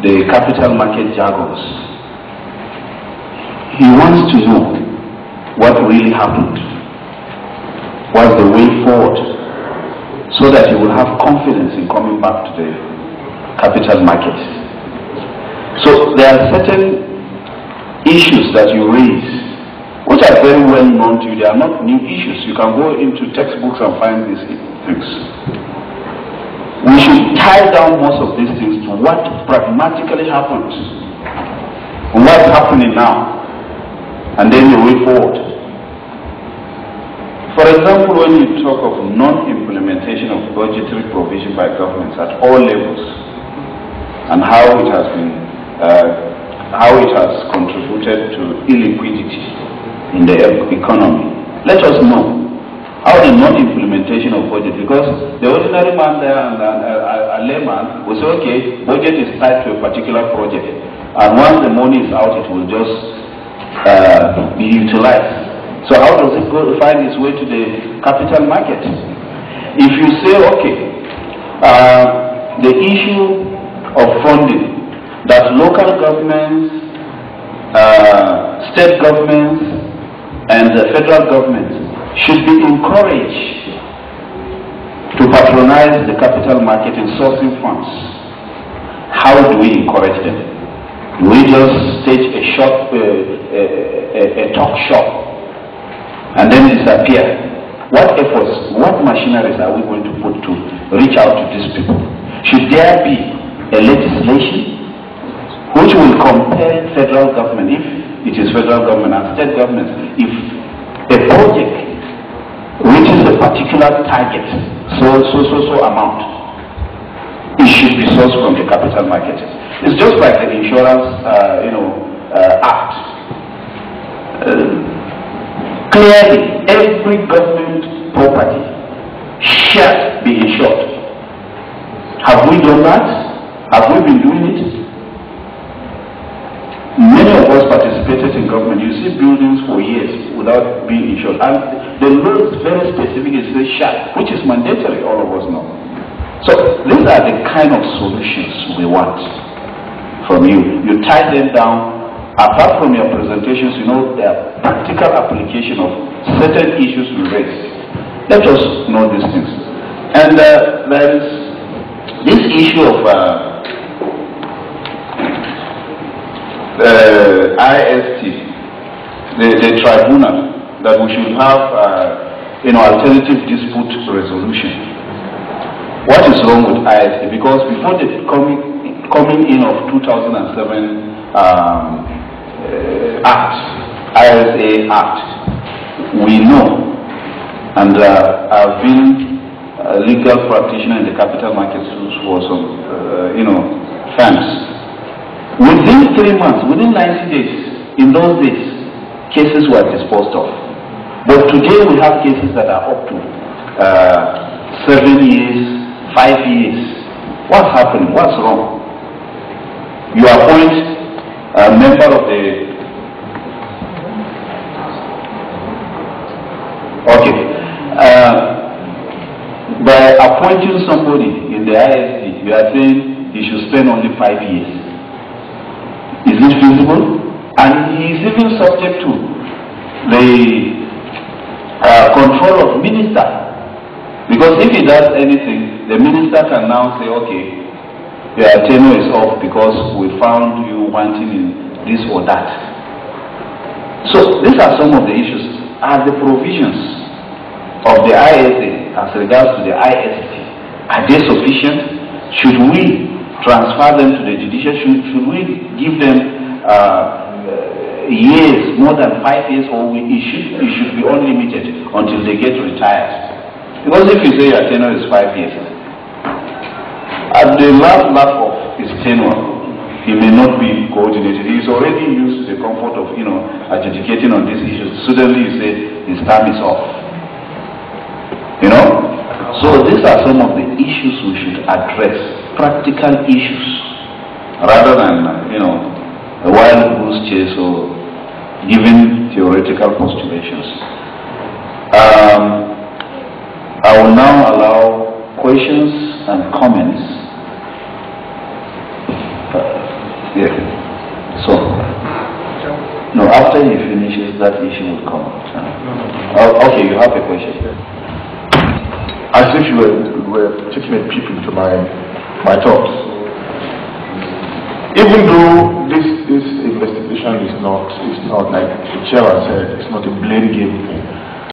[SPEAKER 3] the capital market jargons. He wants to know what really happened, what's the way forward, so that you will have confidence in coming back to the capital market. So there are certain issues that you raise, which are very well known to you. They are not new issues. You can go into textbooks and find these things. We should tie down most of these things to what pragmatically happens, and what's happening now, and then the way forward. For example, when you talk of non-implementation of budgetary provision by governments at all levels, and how it has been, how it has contributed to illiquidity in the economy, let us know how the non-implementation of budget, because the ordinary man there and a layman will say, okay, budget is tied to a particular project, and once the money is out, it will just be utilized. So how does it go find its way to the capital market? If you say, okay, the issue of funding that local governments, state governments, and the federal government should be encouraged to patronize the capital market in sourcing funds. How do we encourage them? Do we just stage a shop, a talk shop, and then disappear? What efforts, what machineries are we going to put to reach out to these people? Should there be a legislation which will compel federal government, if it is federal government and state governments, if a project reaches a particular target, so amount, it should be sourced from the capital market. It's just like the insurance, act. Clearly, every government property should be insured. Have we done that? Have we been doing it? Many of us participated in government. You see buildings for years without being insured. And the law is very specific. It says shall, which is mandatory, all of us know. So these are the kind of solutions we want from you. You tie them down. Apart from your presentations, you know, the practical application of certain issues we raise. Let us know these things. And there is this issue of IST, the tribunal, that we should have alternative dispute resolution. What is wrong with IST? Because before the coming in of 2007 ISA Act, we know, and I've been a legal practitioner in the capital markets for some, firms. Within 3 months, within 90 days, in those days, cases were disposed of. But today we have cases that are up to 7 years, 5 years. What's happening? What's wrong? You appoint a member of the... by appointing somebody in the ISD, you are saying he should spend only 5 years. Is it feasible? And he is even subject to the control of minister. Because if he does anything, the minister can now say, okay, your tenure is off because we found you wanting in this or that. So these are some of the issues. Are the provisions of the ISA as regards to the IST, are they sufficient? Should we transfer them to the judiciary? Should we give them years, more than 5 years, or it should be unlimited until they get retired? Because if you say your tenure is 5 years, at the last lap of his tenure, he may not be coordinated. He is already used to the comfort of, adjudicating on these issues. Suddenly you say his time is off. So these are some of the issues we should address, practical issues, rather than, a wild goose chase or giving theoretical postulations. I will now allow questions and comments. After he finishes, that issue will come. Okay, you have a question.
[SPEAKER 10] I think you were taking a peep into my thoughts. Even though this investigation is not like the chairman said, it's not a blame game thing.